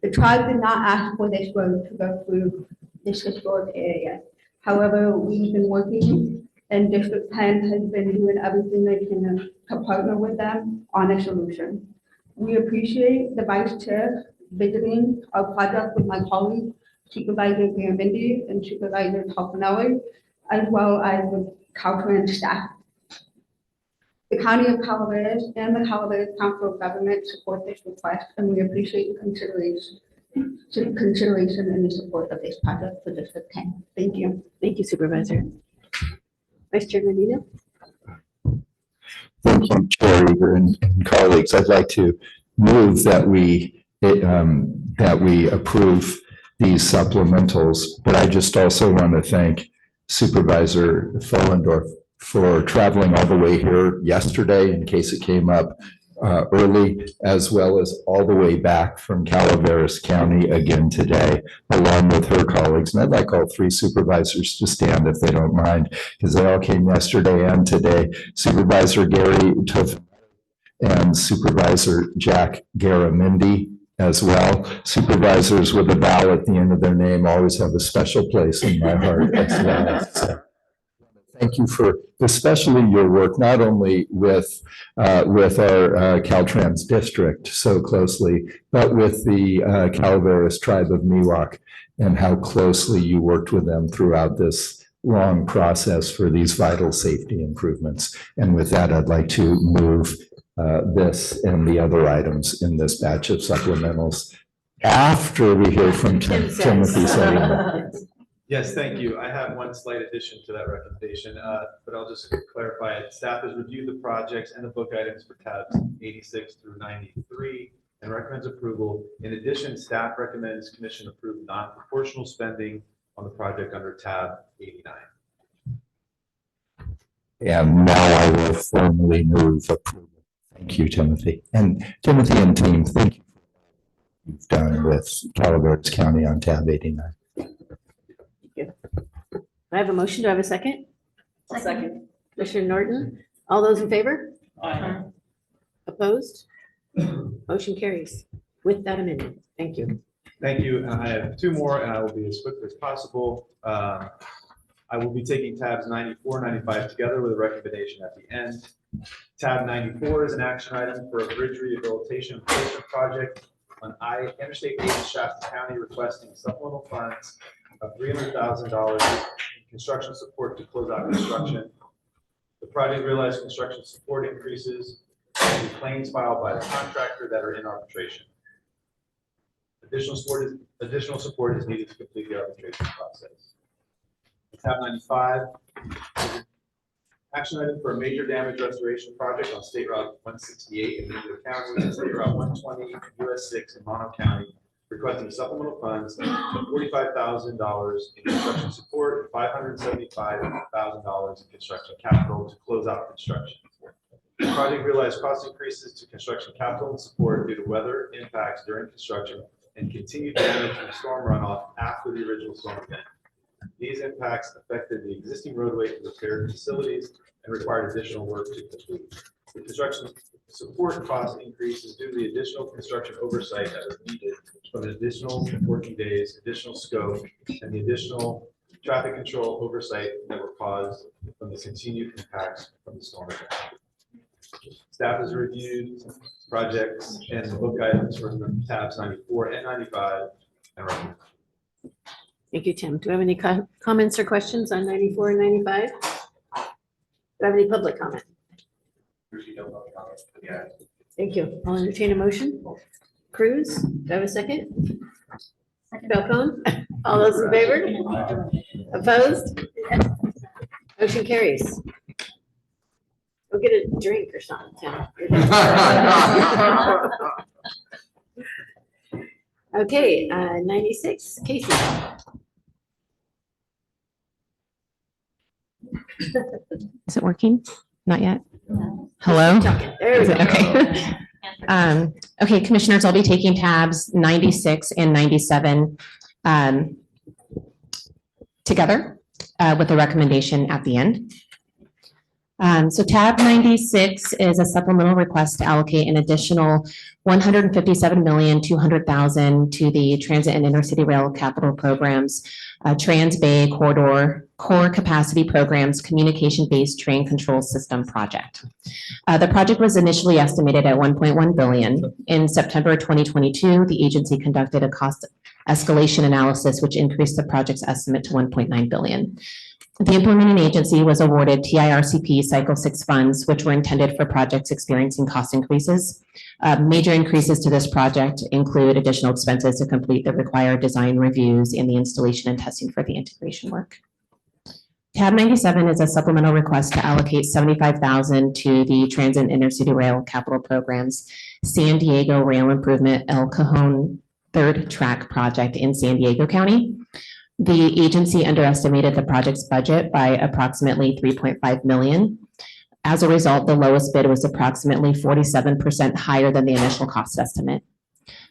The tribe did not ask for this road to go through this historic area. However, we've been working and District 10 has been doing everything they can to partner with them on a solution. We appreciate the Vice Chair visiting our project with my colleagues, Supervisor Garamendi and Supervisor Tofanelli, as well as with Caltrans staff. The County of Calaveras and the Calaveras Council of Government support this request, and we appreciate the consideration and the support of this project for District 10. Thank you. Thank you, Supervisor. Vice Chair Medina. Thank you, Chair Eager and colleagues. I'd like to move that we approve these supplementals, but I just also want to thank Supervisor Follendorf for traveling all the way here yesterday in case it came up early, as well as all the way back from Calaveras County again today, along with her colleagues. And I'd like all 3 supervisors to stand if they don't mind, because they all came yesterday and today. Supervisor Gary Tof and Supervisor Jack Garamendi as well. Supervisors with a vowel at the end of their name always have a special place in my heart as well. So, thank you for especially your work, not only with our Caltrans district so closely, but with the Calaveras tribe of Miwok and how closely you worked with them throughout this long process for these vital safety improvements. And with that, I'd like to move this and the other items in this batch of supplementals after we hear from Timothy Sutton. Yes, thank you. I have one slight addition to that recommendation, but I'll just clarify it. Staff has reviewed the projects and the book items for tabs 86 through 93 and recommends approval. In addition, staff recommends commission approve non-proportional spending on the project under tab 89. And now I will formally move approval. Thank you, Timothy. And Timothy and team, thank you for what you've done with Calaveras County on tab 89. I have a motion. Do I have a second? Second. Commissioner Norton, all those in favor? Aye. Opposed? Motion carries with that amendment. Thank you. Thank you. I have 2 more, and I will be as quick as possible. I will be taking tabs 94, 95 together with a recommendation at the end. Tab 94 is an action item for a bridge rehabilitation replacement project on Interstate 8 in Shasta County, requesting supplemental funds of $300,000 in construction support to close out construction. The project realized construction support increases and claims filed by the contractor that are in arbitration. Additional support is needed to complete the arbitration process. Tab 95 is an action item for a major damage restoration project on State Route 168 in Meadow County and State Route 120 US 6 in Mono County, requesting supplemental funds of $45,000 in construction support and $575,000 in construction capital to close out construction. The project realized cost increases to construction capital and support due to weather impacts during construction and continued damage from storm runoff after the original storm event. These impacts affected the existing roadway and repair facilities and required additional work to complete. The construction support cost increases due to the additional construction oversight that was needed from additional working days, additional scope, and the additional traffic control oversight that were caused from the continued impacts from the storm event. Staff has reviewed projects and the book items for tabs 94 and 95 and recommend. Thank you, Tim. Do we have any comments or questions on 94 and 95? Do we have any public comment? Thank you. I'll entertain a motion. Cruz, do I have a second? Falcone, all those in favor? Opposed? Motion carries. Go get a drink or something, Tim. Okay, 96, Casey. Is it working? Not yet? Hello? There we Is it go. okay? Okay, commissioners, I'll be taking tabs 96 and 97 together with a recommendation at the end. So tab 96 is a supplemental request to allocate an additional $157,200,000 to the transit and intercity rail capital programs, Trans Bay Corridor Core Capacity Programs Communication-Based Train Control System Project. The project was initially estimated at $1.1 billion. In September 2022, the agency conducted a cost escalation analysis, which increased the project's estimate to $1.9 billion. The implementing agency was awarded TIRCP Cycle 6 funds, which were intended for projects experiencing cost increases. Major increases to this project include additional expenses to complete the required design reviews and the installation and testing for the integration work. Tab 97 is a supplemental request to allocate $75,000 to the Transit Intercity Rail Capital Programs San Diego Rail Improvement El Cajon Third Track Project in San Diego County. The agency underestimated the project's budget by approximately $3.5 million. As a result, the lowest bid was approximately 47% higher than the initial cost estimate.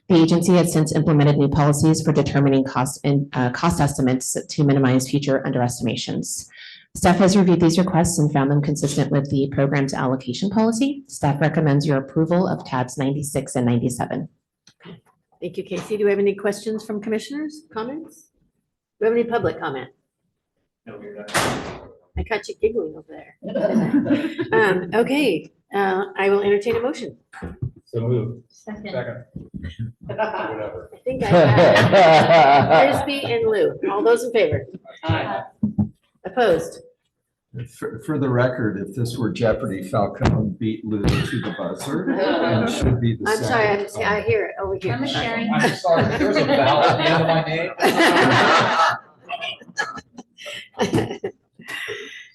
The agency has since implemented new policies for determining cost estimates to minimize future underestimations. Staff has reviewed these requests and found them consistent with the program's allocation policy. Staff recommends your approval of tabs 96 and 97. Thank you, Casey. Do we have any questions from commissioners, comments? Do we have any public comment? No, we're not. I caught you giggling over there. Okay, I will entertain a motion. So move. Second. Whatever. I think I have Frisbee and Lou. All those in favor? Aye. Opposed? For the record, if this were Jeopardy, Falcone beat Lou to the buzzer. And should be the I'm sorry, second. I hear it over here. I'm sharing. I'm sorry, there's a vowel at the end of my name.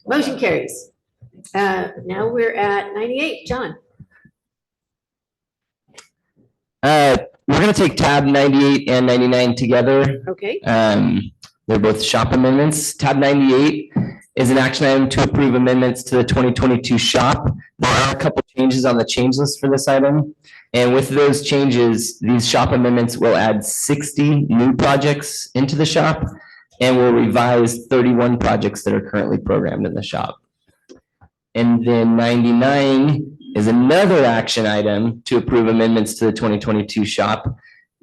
Motion carries. Now we're at 98, John. We're gonna take tab 98 and 99 together. Okay. They're both shop amendments. Tab 98 is an action item to approve amendments to the 2022 shop. There are a couple changes on the change list for this item. And with those changes, these shop amendments will add 60 new projects into the shop and will revise 31 projects that are currently programmed in the shop. And then 99 is another action item to approve amendments to the 2022 shop.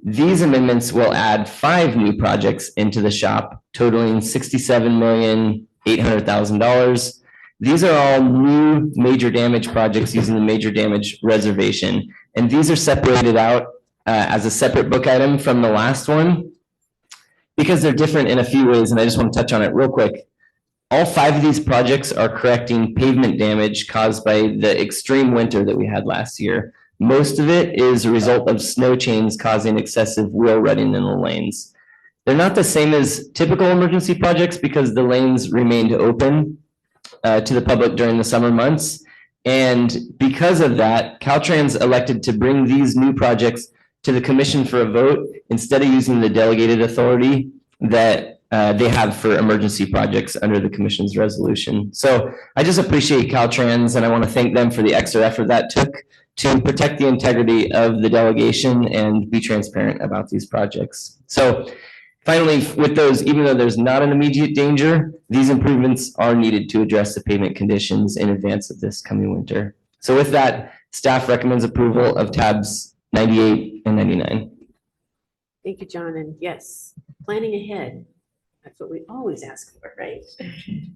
These amendments will add 5 new projects into the shop, totaling $67,800,000. These are all new major damage projects using the major damage reservation. And these are separated out as a separate book item from the last one because they're different in a few ways, and I just want to touch on it real quick. All 5 of these projects are correcting pavement damage caused by the extreme winter that we had last year. Most of it is a result of snow chains causing excessive wheel rutting in the lanes. They're not the same as typical emergency projects because the lanes remained open to the public during the summer months. And because of that, Caltrans elected to bring these new projects to the commission for a vote instead of using the delegated authority that they have for emergency projects under the commission's resolution. So I just appreciate Caltrans and I want to thank them for the extra effort that took to protect the integrity of the delegation and be transparent about these projects. So finally, with those, even though there's not an immediate danger, these improvements are needed to address the pavement conditions in advance of this coming winter. So with that, staff recommends approval of tabs 98 and 99. Thank you, John, and yes, planning ahead. That's what we always ask for, right?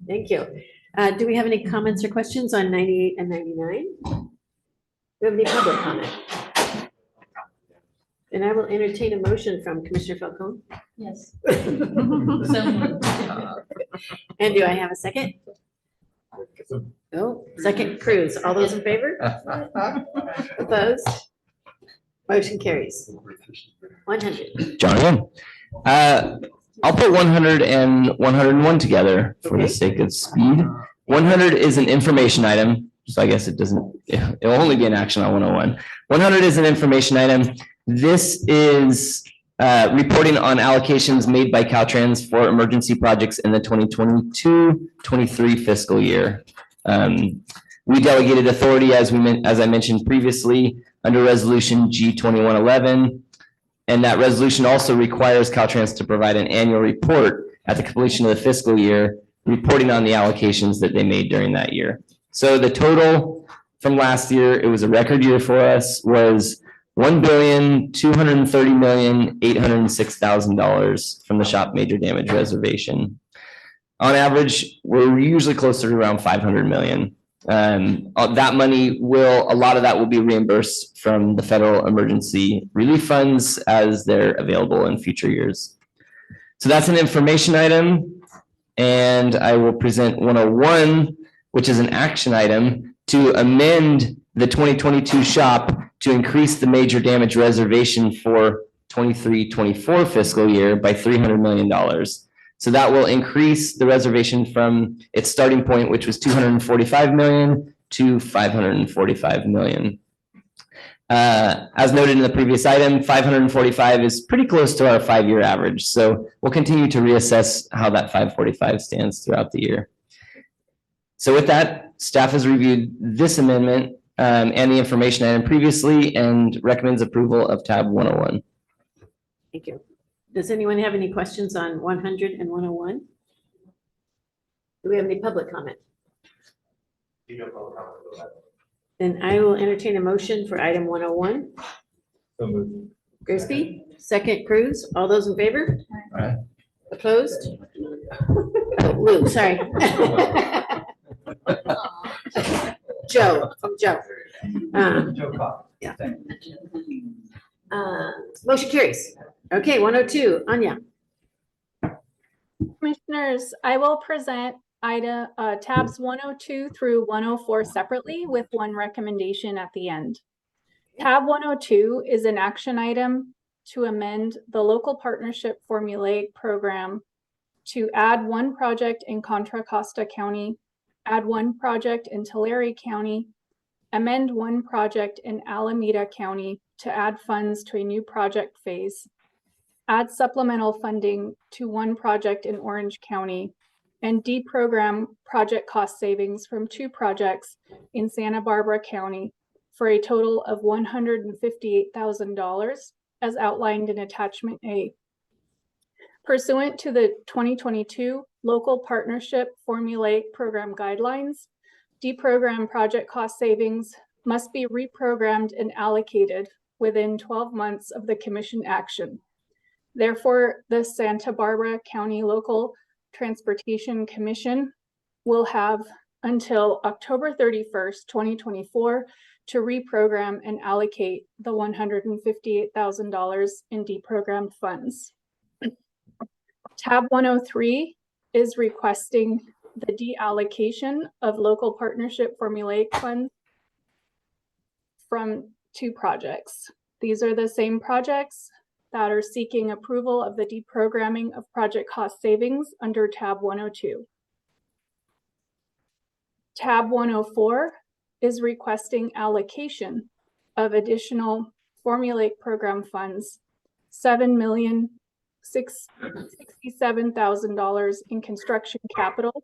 Thank you. Do we have any comments or questions on 98 and 99? Do we have any public comment? And I will entertain a motion from Commissioner Falcone. Yes. And do I have a second? Oh, second Cruz. All those in favor? Opposed? Motion carries. 100. John again. I'll put 100 and 101 together for the sake of speed. 100 is an information item, so I guess it'll only be an action on 101. 100 is an information item. This is reporting on allocations made by Caltrans for emergency projects in the 2022-23 fiscal year. We delegated authority, as I mentioned previously, under Resolution G2111. And that resolution also requires Caltrans to provide an annual report at the completion of the fiscal year, reporting on the allocations that they made during that year. So the total from last year, it was a record year for us, was $1,230,806,000 from the SHOP major damage reservation. On average, we're usually closer to around 500 million. That money a lot of that will be reimbursed from the federal emergency relief funds as they're available in future years. So that's an information item. And I will present 101, which is an action item to amend the 2022 SHOP to increase the major damage reservation for 23-24 fiscal year by $300 million. So that will increase the reservation from its starting point, which was 245 million to 545 million. As noted in the previous item, 545 is pretty close to our 5-year average. So we'll continue to reassess how that 545 stands throughout the year. So with that, staff has reviewed this amendment and the information item previously and recommends approval of tab 101. Thank you. Does anyone have any questions on 100 and 101? Do we have any public comment? Then I will entertain a motion for item 101. So moved. Grigsby, second Cruz. All those in favor? Aye. Opposed? Oh, Lou, sorry. Joe, from Joe. Yeah. Motion carries. Okay, 102, Anya. Commissioners, I will present tabs 102 through 104 separately with one recommendation at the end. Tab 102 is an action item to amend the local partnership formulaic program to add one project in Contra Costa County, add one project in Tulare County, amend one project in Alameda County to add funds to a new project phase, add supplemental funding to one project in Orange County, and deprogram project cost savings from two projects in Santa Barbara County for a total of $158,000 as outlined in Attachment A. Pursuant to the 2022 Local Partnership Formulaic Program Guidelines, deprogram project cost savings must be reprogrammed and allocated within 12 months of the Commission action. Therefore, the Santa Barbara County Local Transportation Commission will have until October 31st, 2024 to reprogram and allocate the $158,000 in deprogrammed funds. Tab 103 is requesting the deallocation of local partnership formulaic funds from 2 projects. These are the same projects that are seeking approval of the deprogramming of project cost savings under tab 102. Tab 104 is requesting allocation of additional formulaic program funds, $7,067,000 in construction capital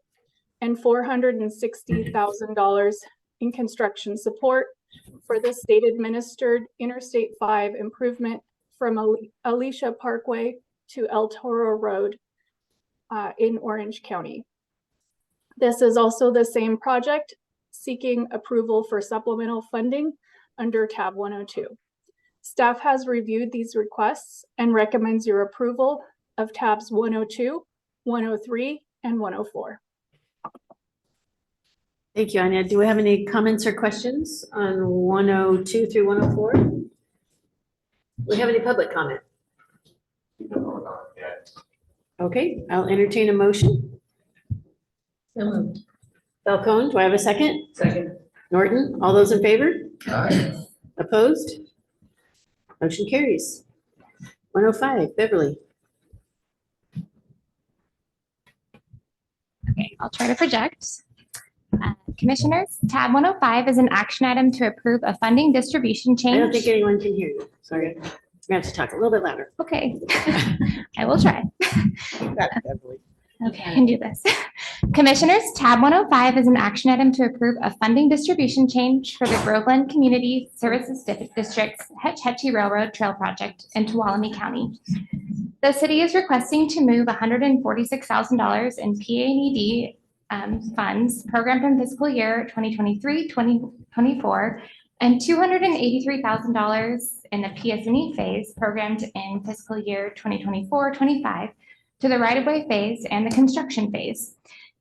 and $460,000 in construction support for the state administered Interstate 5 improvement from Alicia Parkway to El Toro Road in Orange County. This is also the same project seeking approval for supplemental funding under tab 102. Staff has reviewed these requests and recommends your approval of tabs 102, 103, and 104. Thank you, Anya. Do we have any comments or questions on 102 through 104? Do we have any public comment? Okay, I'll entertain a motion. So moved. Falcone, do I have a second? Second. Norton, all those in favor? Aye. Opposed? Motion carries. 105, Beverly. Okay, I'll try to project. Commissioners, tab 105 is an action item to approve a funding distribution change. I don't think anyone can hear you. Sorry. We have to talk a little bit louder. Okay, I will try. Okay, I can do this. Commissioners, tab 105 is an action item to approve a funding distribution change for the Groveland Community Services District's Hetch Hetchy Railroad Trail Project in Tuolumne County. The city is requesting to move $146,000 in PA&ED funds programmed in fiscal year 2023-2024 and $283,000 in the PS&E phase programmed in fiscal year 2024-25 to the right-of-way phase and the construction phase.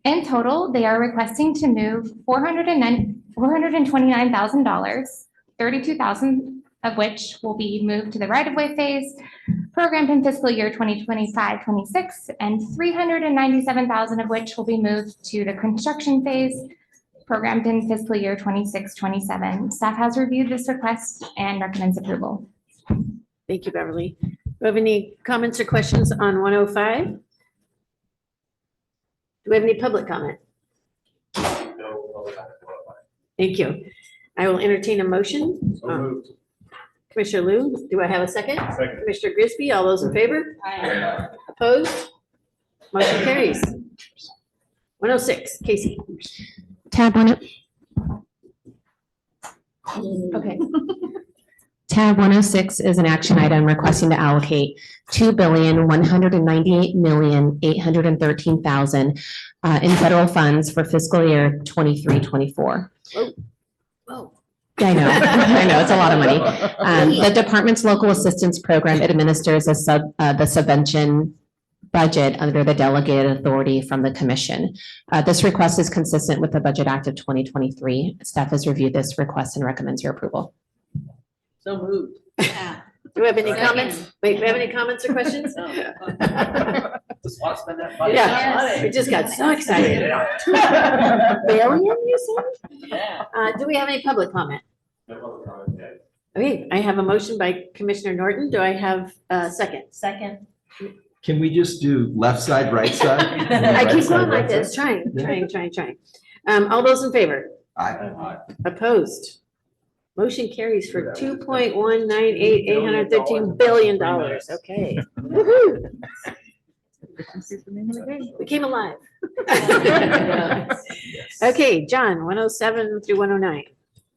In total, they are requesting to move $429,000, $32,000 of which will be moved to the right-of-way phase, programmed in fiscal year 2025-26, and $397,000 of which will be moved to the construction phase, programmed in fiscal year 26-27. Staff has reviewed this request and recommends approval. Thank you, Beverly. Do we have any comments or questions on 105? Do we have any public comment? Thank you. I will entertain a motion. Commissioner Liu, do I have a second? Second. Commissioner Grisby, all those in favor? Aye. Opposed? Motion carries. 106, Casey. Tab 10. Okay. Tab 106 is an action item requesting to allocate $2,198,813,000 in federal funds for fiscal year 23-24. Whoa. I know, I know, it's a lot of money. The department's local assistance program administers the subvention budget under the delegated authority from the commission. This request is consistent with the Budget Act of 2023. Staff has reviewed this request and recommends your approval. So moved. Do we have any comments? Wait, do we have any comments or questions? Yeah, we just got so excited. Billion, you said? Yeah. Do we have any public comment? Okay, I have a motion by Commissioner Norton. Do I have a second? Second. Can we just do left side, right side? I Right keep side, going like right this, side? trying. All those in favor? Aye. Opposed? Motion carries for $2.198,813 billion. Okay. Woohoo. We came alive. Okay, John, 107 through 109.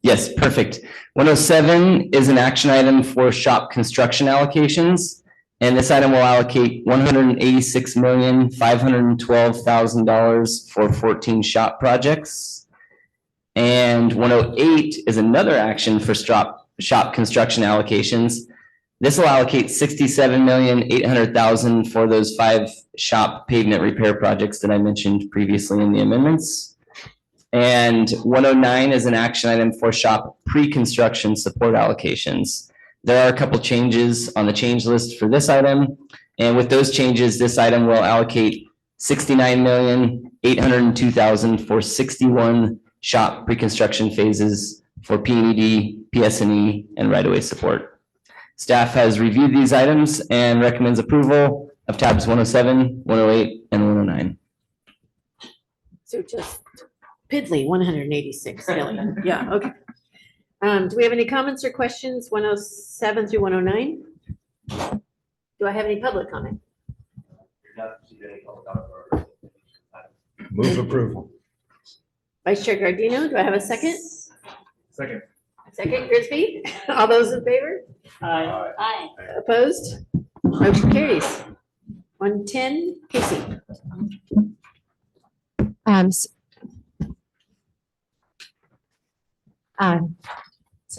Yes, perfect. 107 is an action item for shop construction allocations. And this item will allocate $186,512,000 for 14 shop projects. And 108 is another action for shop construction allocations. This will allocate $67,800,000 for those 5 shop pavement repair projects that I mentioned previously in the amendments. And 109 is an action item for shop pre-construction support allocations. There are a couple changes on the change list for this item. And with those changes, this item will allocate $69,802,000 for 61 shop pre-construction phases for PNED, PSNE, and right-of-way support. Staff has reviewed these items and recommends approval of tabs 107, 108, and 109. So just piddly, 186 million. Yeah, okay. Do we have any comments or questions, 107 through 109? Do I have any public comment? Move approval. Vice Chair Gardino, do I have a second? Second. Second, Grisby? All those in favor? Aye. Aye. Opposed? Motion carries. 110, Casey. Um,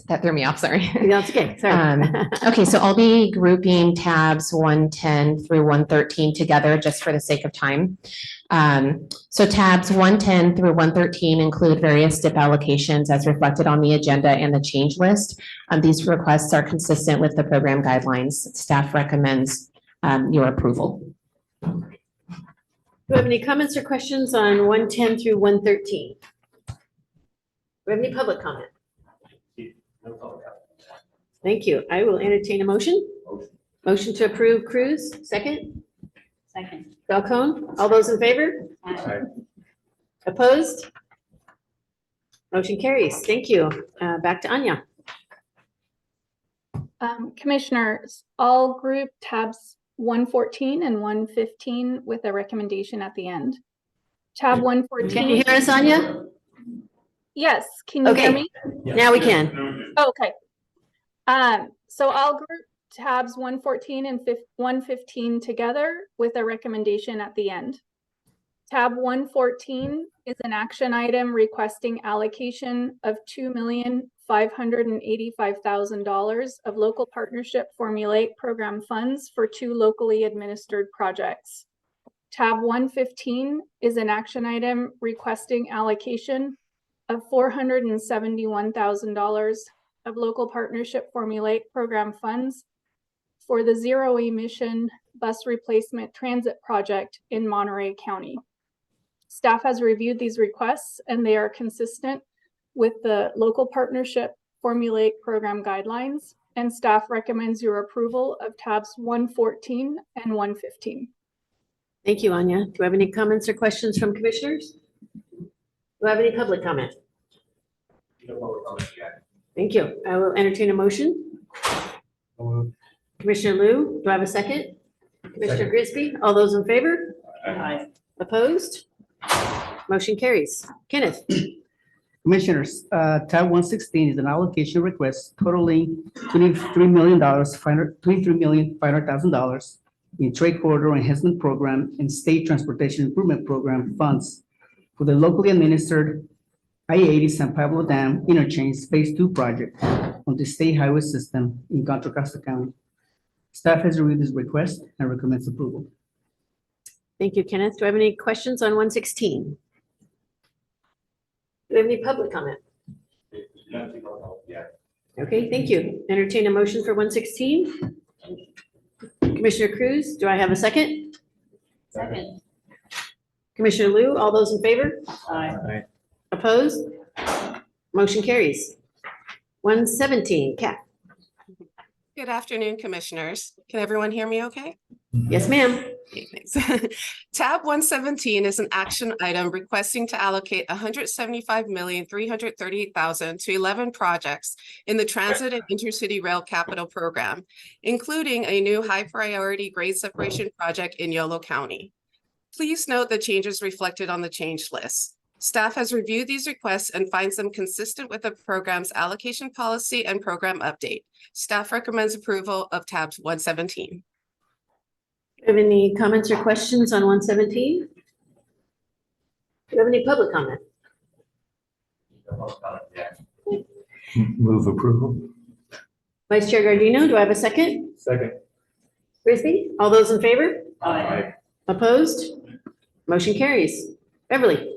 that threw me off, sorry. That's okay, sorry. Okay, so I'll be grouping tabs 110 through 113 together just for the sake of time. So tabs 110 through 113 include various DIP allocations as reflected on the agenda and the change list. These requests are consistent with the program guidelines. Staff recommends your approval. Do we have any comments or questions on 110 through 113? Do we have any public comment? Thank you. I will entertain a motion. Motion to approve Cruz, second. Second. Falcone, all those in favor? Aye. Opposed? Motion carries. Thank you. Back to Anya. Commissioners, I'll group tabs 114 and 115 with a recommendation at the end. Tab 114. Can you hear us, Anya? Yes, can you hear Okay. me? Now we can. Okay. So I'll group tabs 114 and 115 together with a recommendation at the end. Tab 114 is an action item requesting allocation of $2,585,000 of local partnership formulaic program funds for 2 locally administered projects. Tab 115 is an action item requesting allocation of $471,000 of local partnership formulaic program funds for the zero emission bus replacement transit project in Monterey County. Staff has reviewed these requests and they are consistent with the local partnership formulaic program guidelines, and staff recommends your approval of tabs 114 and 115. Thank you, Anya. Do we have any comments or questions from commissioners? Do I have any public comment? Thank you. I will entertain a motion. Commissioner Liu, do I have a second? Commissioner Grisby, all those in favor? Aye. Opposed? Motion carries. Kenneth. Commissioners, tab 116 is an allocation request totaling $23,500,000 in trade corridor enhancement program and state transportation improvement program funds for the locally administered I-80 San Pablo Dam Interchange Phase 2 project on the state highway system in Contra Costa County. Staff has reviewed this request and recommends approval. Thank you, Kenneth. Do I have any questions on 116? Do we have any public comment? Okay, thank you. Entertain a motion for 116. Commissioner Cruz, do I have a second? Second. Commissioner Liu, all those in favor? Aye. Opposed? Motion carries. 117, Kat. Good afternoon, Commissioners. Can everyone hear me okay? Yes, ma'am. Okay, thanks. Tab 117 is an action item requesting to allocate $175,338,000 to 11 projects in the Transit and Intercity Rail Capital Program, including a new high-priority grade separation project in Yolo County. Please note the changes reflected on the change list. Staff has reviewed these requests and finds them consistent with the program's allocation policy and program update. Staff recommends approval of tabs 117. Do you have any comments or questions on 117? Do you have any public comment? Move approval. Vice Chair Gardino, do I have a second? Second. Frisbee, all those in favor? Aye. Opposed? Motion carries. Beverly.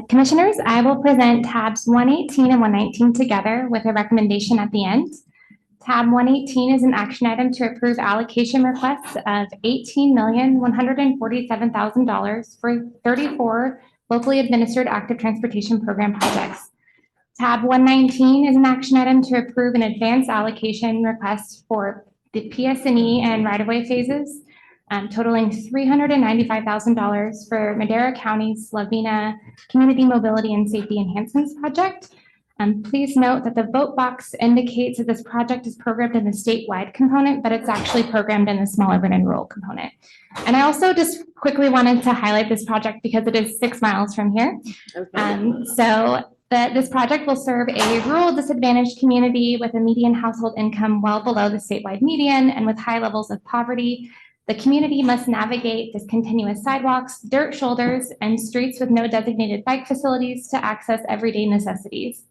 Commissioners, I will present tabs 118 and 119 together with a recommendation at the end. Tab 118 is an action item to approve allocation requests of $18,147,000 for 34 locally administered active transportation program projects. Tab 119 is an action item to approve an advance allocation request for the PS&E and right-of-way phases, totaling $395,000 for Madera County's Lavina Community Mobility and Safety Enhancements Project. Please note that the vote box indicates that this project is programmed in the statewide component, but it's actually programmed in the small urban and rural component. And I also just quickly wanted to highlight this project because it is 6 miles from here. This project will serve a rural disadvantaged community with a median household income well below the statewide median and with high levels of poverty. The community must navigate discontinuous sidewalks, dirt shoulders, and streets with no designated bike facilities to access everyday necessities.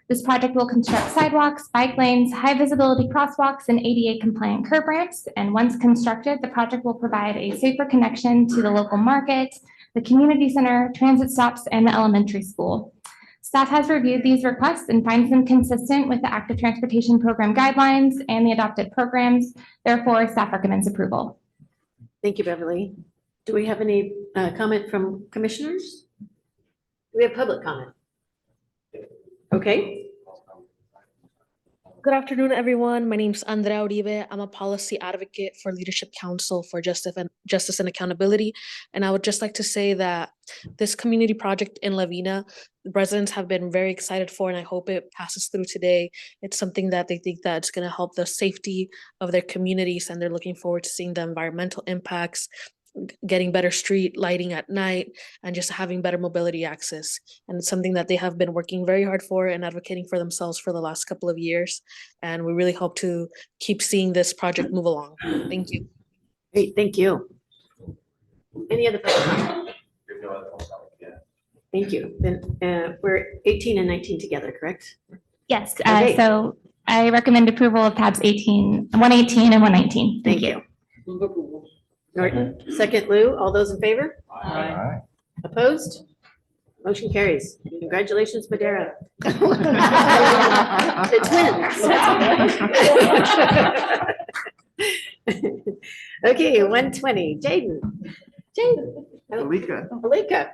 This project will construct sidewalks, bike lanes, high visibility crosswalks, and ADA compliant curb ramps. And once constructed, the project will provide a safer connection to the local market, the community center, transit stops, and the elementary school. Staff has reviewed these requests and finds them consistent with the active transportation program guidelines and the adopted programs. Therefore, staff recommends approval. Thank you, Beverly. Do we have any comment from commissioners? Do we have public comment? Okay. Good afternoon, everyone. My name is Andrea Uribe. I'm a policy advocate for Leadership Council for Justice and Accountability. And I would just like to say that this community project in Lavina, residents have been very excited for, and I hope it passes through today. It's something that they think that it's going to help the safety of their communities, and they're looking forward to seeing the environmental impacts, getting better street lighting at night, and just having better mobility access. And it's something that they have been working very hard for and advocating for themselves for the last couple of years. And we really hope to keep seeing this project move along. Thank you. Great, thank you. Any other public? Thank you. Then we're 18 and 19 together, correct? Yes, Okay. so I recommend approval of tabs 118 and 119. Thank you. Norton, second Lou, all those in favor? Aye. Opposed? Motion carries. Congratulations, Madera. The twins. Okay, 120, Jaden. Alika.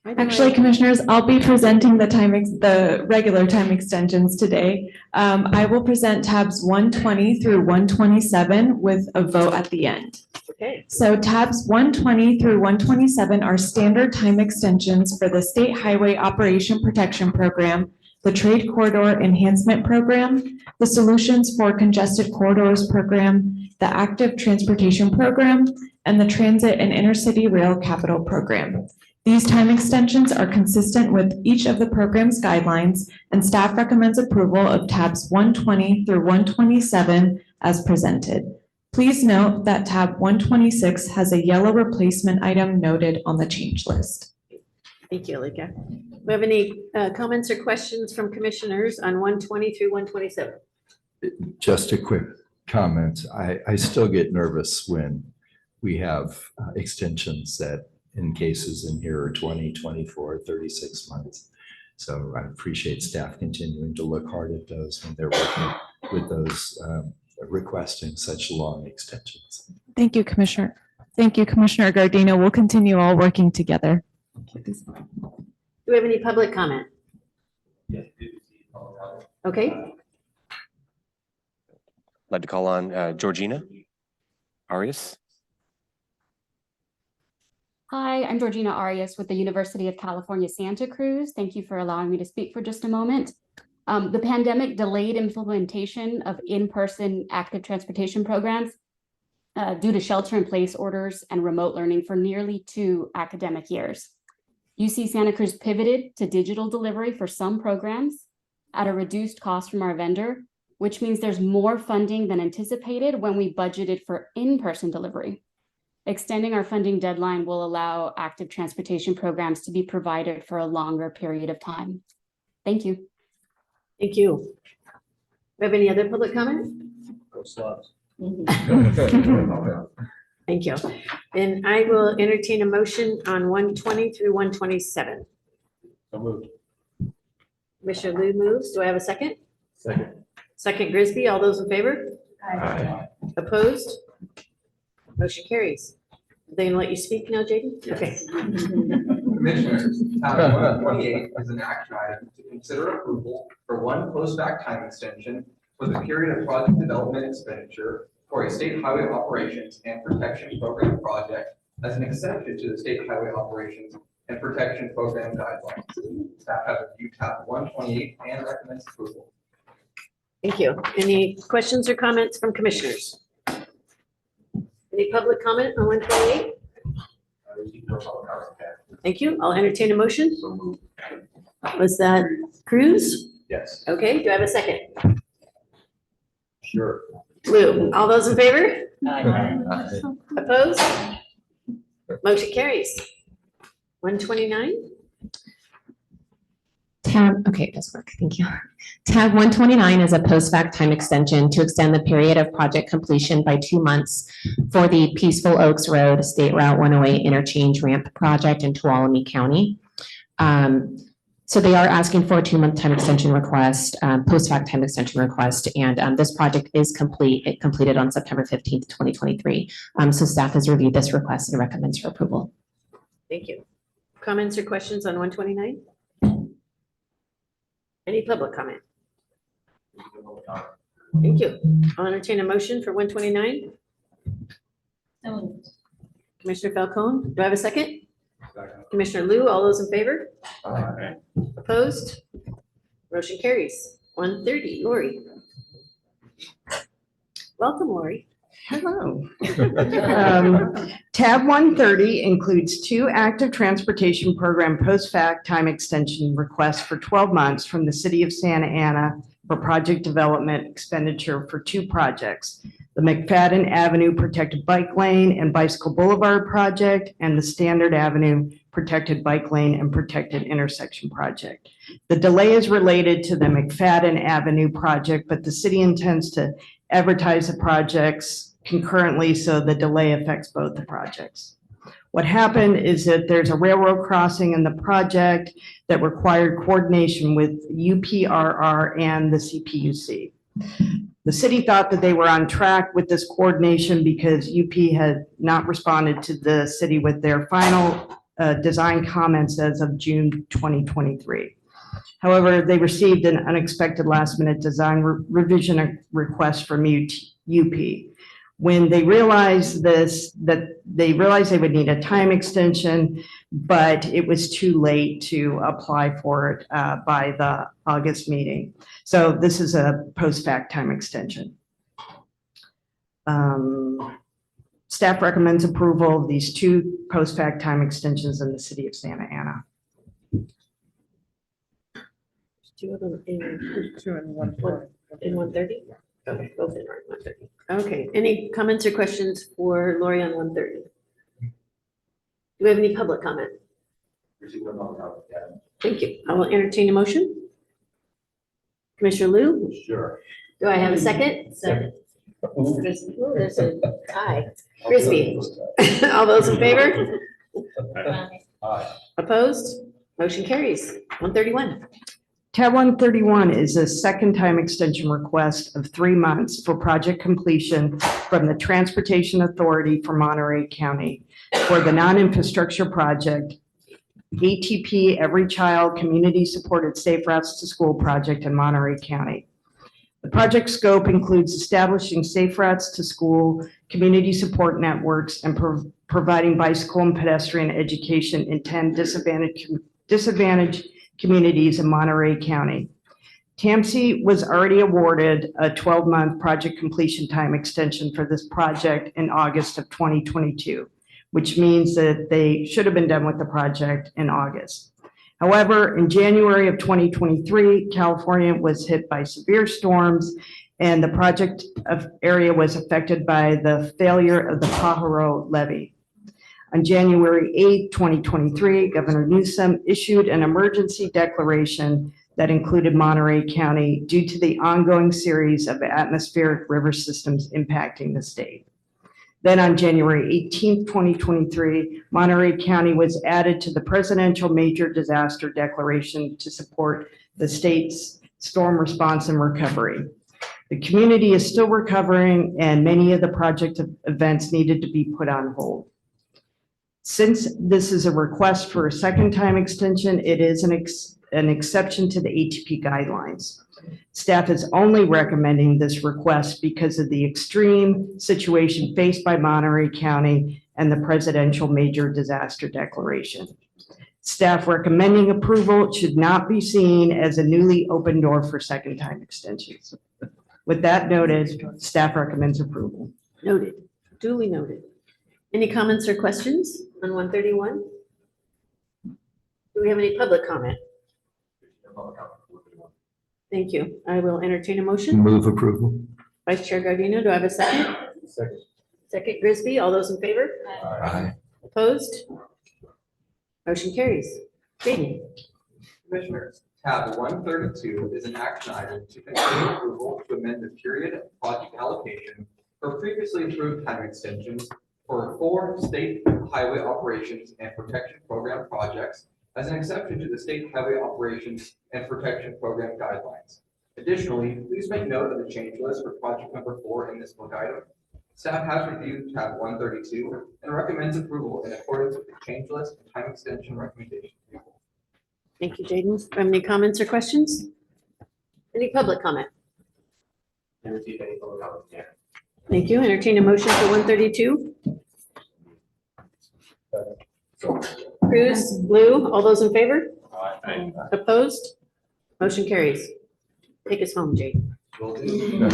Actually, Commissioners, I'll be presenting the regular time extensions today. I will present tabs 120 through 127 with a vote at the end. Okay. So tabs 120 through 127 are standard time extensions for the State Highway Operation Protection Program, the Trade Corridor Enhancement Program, the Solutions for Congested Corridors Program, the Active Transportation Program, and the Transit and Intercity Rail Capital Program. These time extensions are consistent with each of the program's guidelines, and staff recommends approval of tabs 120 through 127 as presented. Please note that tab 126 has a yellow replacement item noted on the change list. Thank you, Alika. Do we have any comments or questions from commissioners on 120 through 127? Just a quick comment. I still get nervous when we have extensions that in cases in here are 20, 24, 36 months. So I appreciate staff continuing to look hard at those when they're working with those requesting such long extensions. Thank you, Commissioner. Thank you, Commissioner Gardino. We'll continue all working together. Do we have any public comment? Okay. I'd like to call on Georgina Arias. Hi, I'm Georgina Arias with the University of California, Santa Cruz. Thank you for allowing me to speak for just a moment. The pandemic delayed implementation of in-person active transportation programs due to shelter-in-place orders and remote learning for nearly 2 academic years. UC Santa Cruz pivoted to digital delivery for some programs at a reduced cost from our vendor, which means there's more funding than anticipated when we budgeted for in-person delivery. Extending our funding deadline will allow active transportation programs to be provided for a longer period of time. Thank you. Thank you. Do we have any other public comment? Go Slubs. Thank you. Then I will entertain a motion on 120 through 127. So moved. Commissioner Liu moves. Do I have a second? Second. Second Grisby. All those in favor? Aye. Opposed? Motion carries. They gonna let you speak now, Jaden? Okay. Commissioners, tab 128 is an action item to consider approval for one post-fact time extension for the period of project development expenditure for a state highway operations and protection program project as an exception to the state highway operations and protection program guidelines. Staff has reviewed tab 128 and recommends approval. Thank you. Any questions or comments from commissioners? Any public comment on 128? Thank you. I'll entertain a motion. Was that Cruz? Yes. Okay, do I have a second? Sure. Lou, all those in favor? Opposed? Motion carries. 129? Okay, it does work. Thank you. Tab 129 is a post-fact time extension to extend the period of project completion by 2 months for the Peaceful Oaks Road State Route 108 Interchange Ramp Project in Tuolumne County. So they are asking for a 2-month time extension request, post-fact time extension request, and this project is complete. It completed on September 15th, 2023. So staff has reviewed this request and recommends for approval. Thank you. Comments or questions on 129? Any public comment? Thank you. I'll entertain a motion for 129. Commissioner Falcone, do I have a second? Commissioner Liu, all those in favor? Aye. Opposed? Motion carries. 130, Lori. Welcome, Lori. Hello. Tab 130 includes 2 active transportation program post-fact time extension requests for 12 months from the city of Santa Ana for project development expenditure for 2 projects: the McFadden Avenue Protected Bike Lane and Bicycle Boulevard project, and the Standard Avenue Protected Bike Lane and Protected Intersection project. The delay is related to the McFadden Avenue project, but the city intends to advertise the projects concurrently, so the delay affects both the projects. What happened is that there's a railroad crossing in the project that required coordination with UPRR and the CPUC. The city thought that they were on track with this coordination because UP had not responded to the city with their final design comments as of June 2023. However, they received an unexpected last-minute design revision request from UP. When they realized they realized they would need a time extension, but it was too late to apply for it by the August meeting. So this is a post-fact time extension. Staff recommends approval of these 2 post-fact time extensions in the city of Santa Ana. 2 of them in 2 and 130? Okay, both in 130. Okay, any comments or questions for Lori on 130? Do we have any public comment? Thank you. I will entertain a motion. Commissioner Liu? Sure. Do I have a second? Second. Ooh, there's a tie. Frisbee. All those in favor? Aye. Opposed? Motion carries. 131. Tab 131 is a second time extension request of 3 months for project completion from the Transportation Authority for Monterey County for the non-infrastructure project ATP Every Child Community Supported Safe Routes to School project in Monterey County. The project scope includes establishing safe routes to school, community support networks, and providing bicycle and pedestrian education in 10 disadvantaged communities in Monterey County. TAMC was already awarded a 12-month project completion time extension for this project in August of 2022, which means that they should have been done with the project in August. However, in January of 2023, California was hit by severe storms, and the project area was affected by the failure of the Pajaro levee. On January 8, 2023, Governor Newsom issued an emergency declaration that included Monterey County due to the ongoing series of atmospheric river systems impacting the state. Then on January 18th, 2023, Monterey County was added to the Presidential Major Disaster Declaration to support the state's storm response and recovery. The community is still recovering and many of the project events needed to be put on hold. Since this is a request for a second time extension, it is an exception to the ATP guidelines. Staff is only recommending this request because of the extreme situation faced by Monterey County and the Presidential Major Disaster Declaration. Staff recommending approval should not be seen as a newly opened door for second time extensions. With that noted, staff recommends approval. Noted, duly noted. Any comments or questions on 131? Do we have any public comment? Thank you. I will entertain a motion. Move approval. Vice Chair Gardino, do I have a second? Second. Second, Grisby. All those in favor? Aye. Opposed? Motion carries. Jaden. Commissioners, tab 132 is an action item to consider approval to amend the period of project allocation for previously approved time extensions for 4 state highway operations and protection program projects as an exception to the state highway operations and protection program guidelines. Additionally, please make note of the change list for project number 4 in this book item. Staff has reviewed tab 132 and recommends approval in accordance with the change list and time extension recommendation. Thank you, Jaden. Do you have any comments or questions? Any public comment? Never received any public comment yet. Thank you. Entertain a motion for 132. Cruz, Blue, all those in favor? Aye. Opposed? Motion carries. Take us home, Jaden. Will do.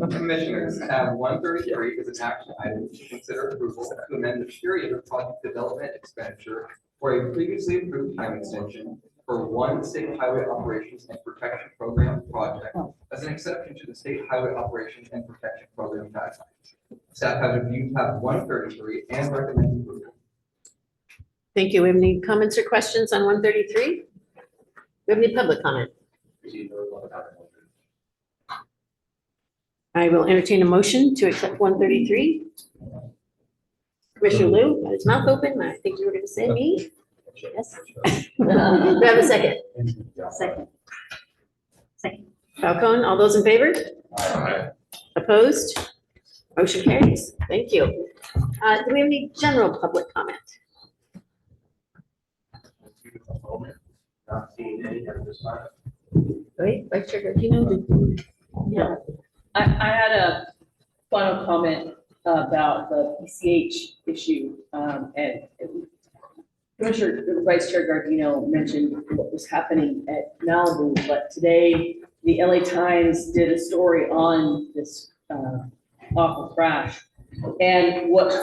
Commissioners, tab 133 is an action item to consider approval to amend the period of project development expenditure for a previously approved time extension for 1 state highway operations and protection program project as an exception to the state highway operations and protection program guidelines. Staff has reviewed tab 133 and recommends approval. Thank you. We have any comments or questions on 133? We have any public comment? Received no public comment. I will entertain a motion to accept 133. Commissioner Liu had his mouth open. I think you were going to say me. Yes. Do I have a second? Second. Second. Falcone, all those in favor? Aye. Opposed? Motion carries. Thank you. Do we have any general public comment? Not seeing any at this time. Wait, Vice Chair Gardino, Yeah, I had a final comment about the PCH issue. And Commissioner Vice Chair Gardino mentioned what was happening at Malibu, but today the LA Times did a story on this awful crash. And what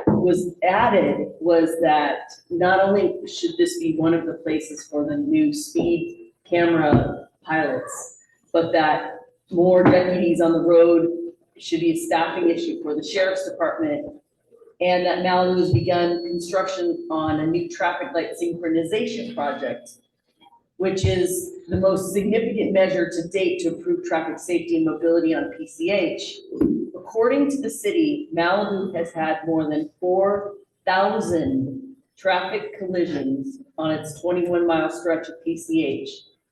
was added was that not only should this be one of the places for the new speed camera pilots, but that more deputies on the road should be a staffing issue for the sheriff's department, and that Malibu has begun construction on a new traffic light synchronization project, which is the most significant measure to date to improve traffic safety and mobility on PCH. According to the city, Malibu has had more than 4,000 traffic collisions on its 21-mile stretch of PCH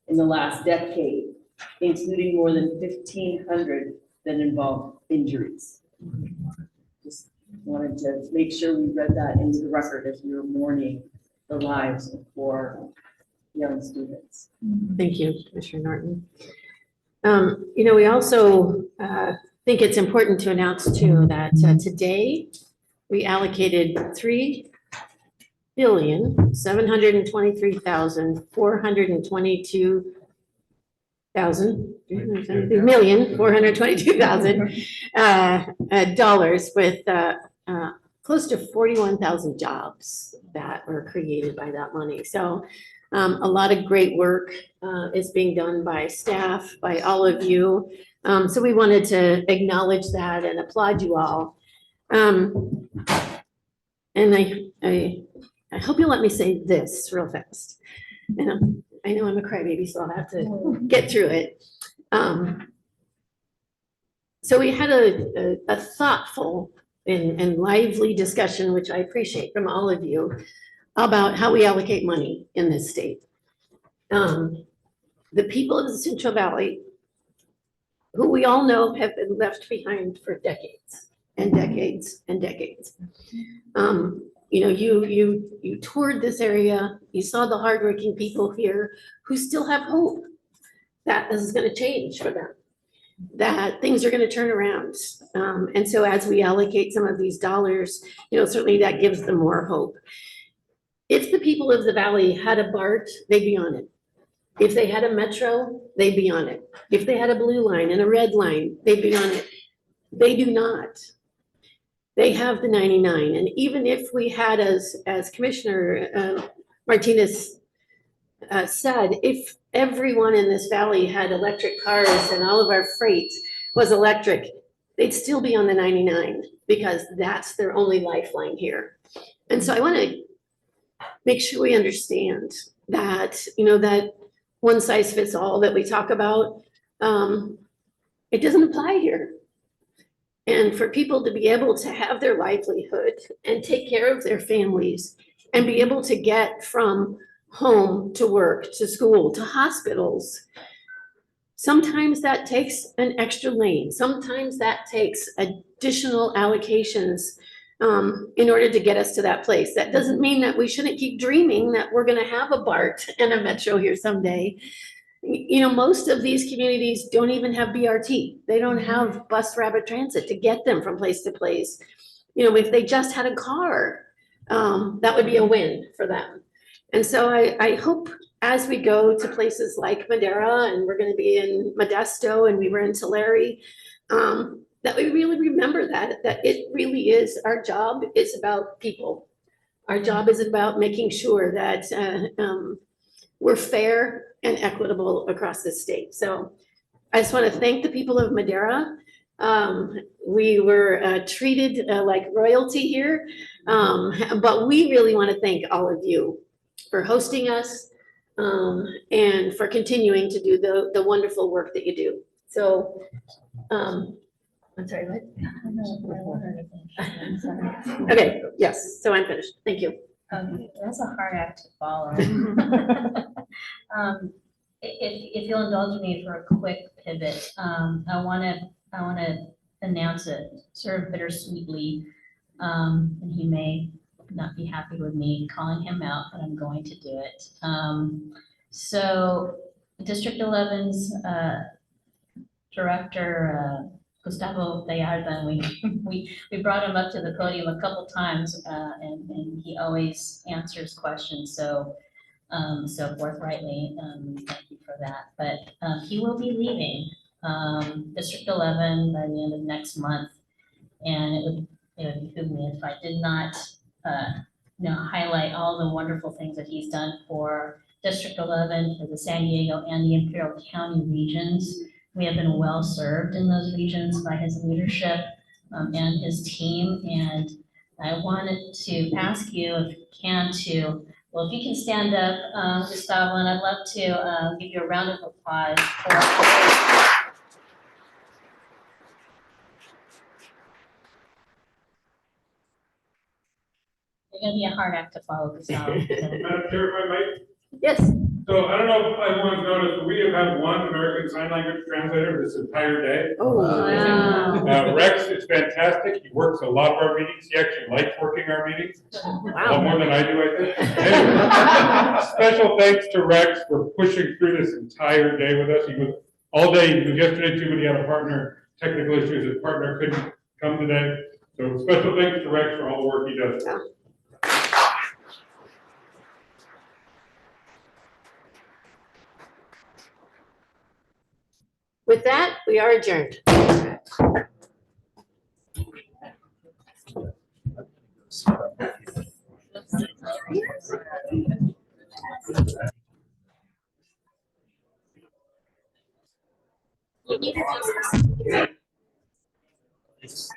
in the last decade, including more than 1,500 that involve injuries. Just wanted to make sure we read that into the record as we were mourning the lives of 4 young students. Thank you, Commissioner Norton. We also think it's important to announce too that today we allocated $3,422,000 with close to 41,000 jobs that were created by that money. So a lot of great work is being done by staff, by all of you. So we wanted to acknowledge that and applaud you all. And I hope you'll let me say this real fast. And I know I'm a crybaby, so I'll have to get through it. So we had a thoughtful and lively discussion, which I appreciate from all of you, about how we allocate money in this state. The people of the Central Valley, who we all know have been left behind for decades and decades and decades. You know, you toured this area, you saw the hardworking people here who still have hope that this is going to change for them, that things are going to turn around. And so as we allocate some of these dollars, you know, certainly that gives them more hope. If the people of the valley had a BART, they'd be on it. If they had a Metro, they'd be on it. If they had a blue line and a red line, they'd be on it. They do not. They have the 99. And even if we had, as Commissioner Martinez said, if everyone in this valley had electric cars and all of our freight was electric, they'd still be on the 99 because that's their only lifeline here. And so I want to make sure we understand that, you know, that one size fits all that we talk about, it doesn't apply here. And for people to be able to have their livelihood and take care of their families and be able to get from home to work, to school, to hospitals, sometimes that takes an extra lane. Sometimes that takes additional allocations in order to get us to that place. That doesn't mean that we shouldn't keep dreaming that we're going to have a BART and a Metro here someday. You know, most of these communities don't even have BRT. They don't have bus rapid transit to get them from place to place. You know, if they just had a car, that would be a win for them. And so I hope as we go to places like Madera, and we're going to be in Modesto, and we were in Tulare, that we really remember that it really is, our job is about people. Our job is about making sure that we're fair and equitable across the state. So I just want to thank the people of Madera. We were treated like royalty here, but we really want to thank all of you for hosting us and for continuing to do the wonderful work that you do. So, I'm sorry, what? Okay, yes, so I'm finished. Thank you. That's a hard act to follow. If you'll indulge me for a quick pivot, I want to announce it sort of bittersweetly, and he may not be happy with me calling him out, but I'm going to do it. So District 11's director, Gustavo Gallardo, we brought him up to the podium a couple times, and he always answers questions so forthrightly. Thank you for that. But he will be leaving District 11 by the end of next month, and it would behoove me if I did not highlight all the wonderful things that he's done for District 11, for the San Diego and the Imperial County regions. We have been well served in those regions by his leadership and his team. And I wanted to ask you, if you can, if you can stand up, Gustavo, and I'd love to give you a round of applause for. It's going to be a hard act to follow, Gustavo. Madam Chair, if I might? Yes. So I don't know if everyone's noticed, but we have had one American Sign Language translator this entire day. Oh, wow. Rex is fantastic. He works a lot of our meetings. He actually likes working our meetings. A lot more than I do, I think. Anyway, special thanks to Rex for pushing through this entire day with us. He was all day. He was yesterday too, but he had a technical issues. His partner couldn't come today. So special thanks to Rex for all the work he does. Yeah. With that, we are adjourned. You need to do this.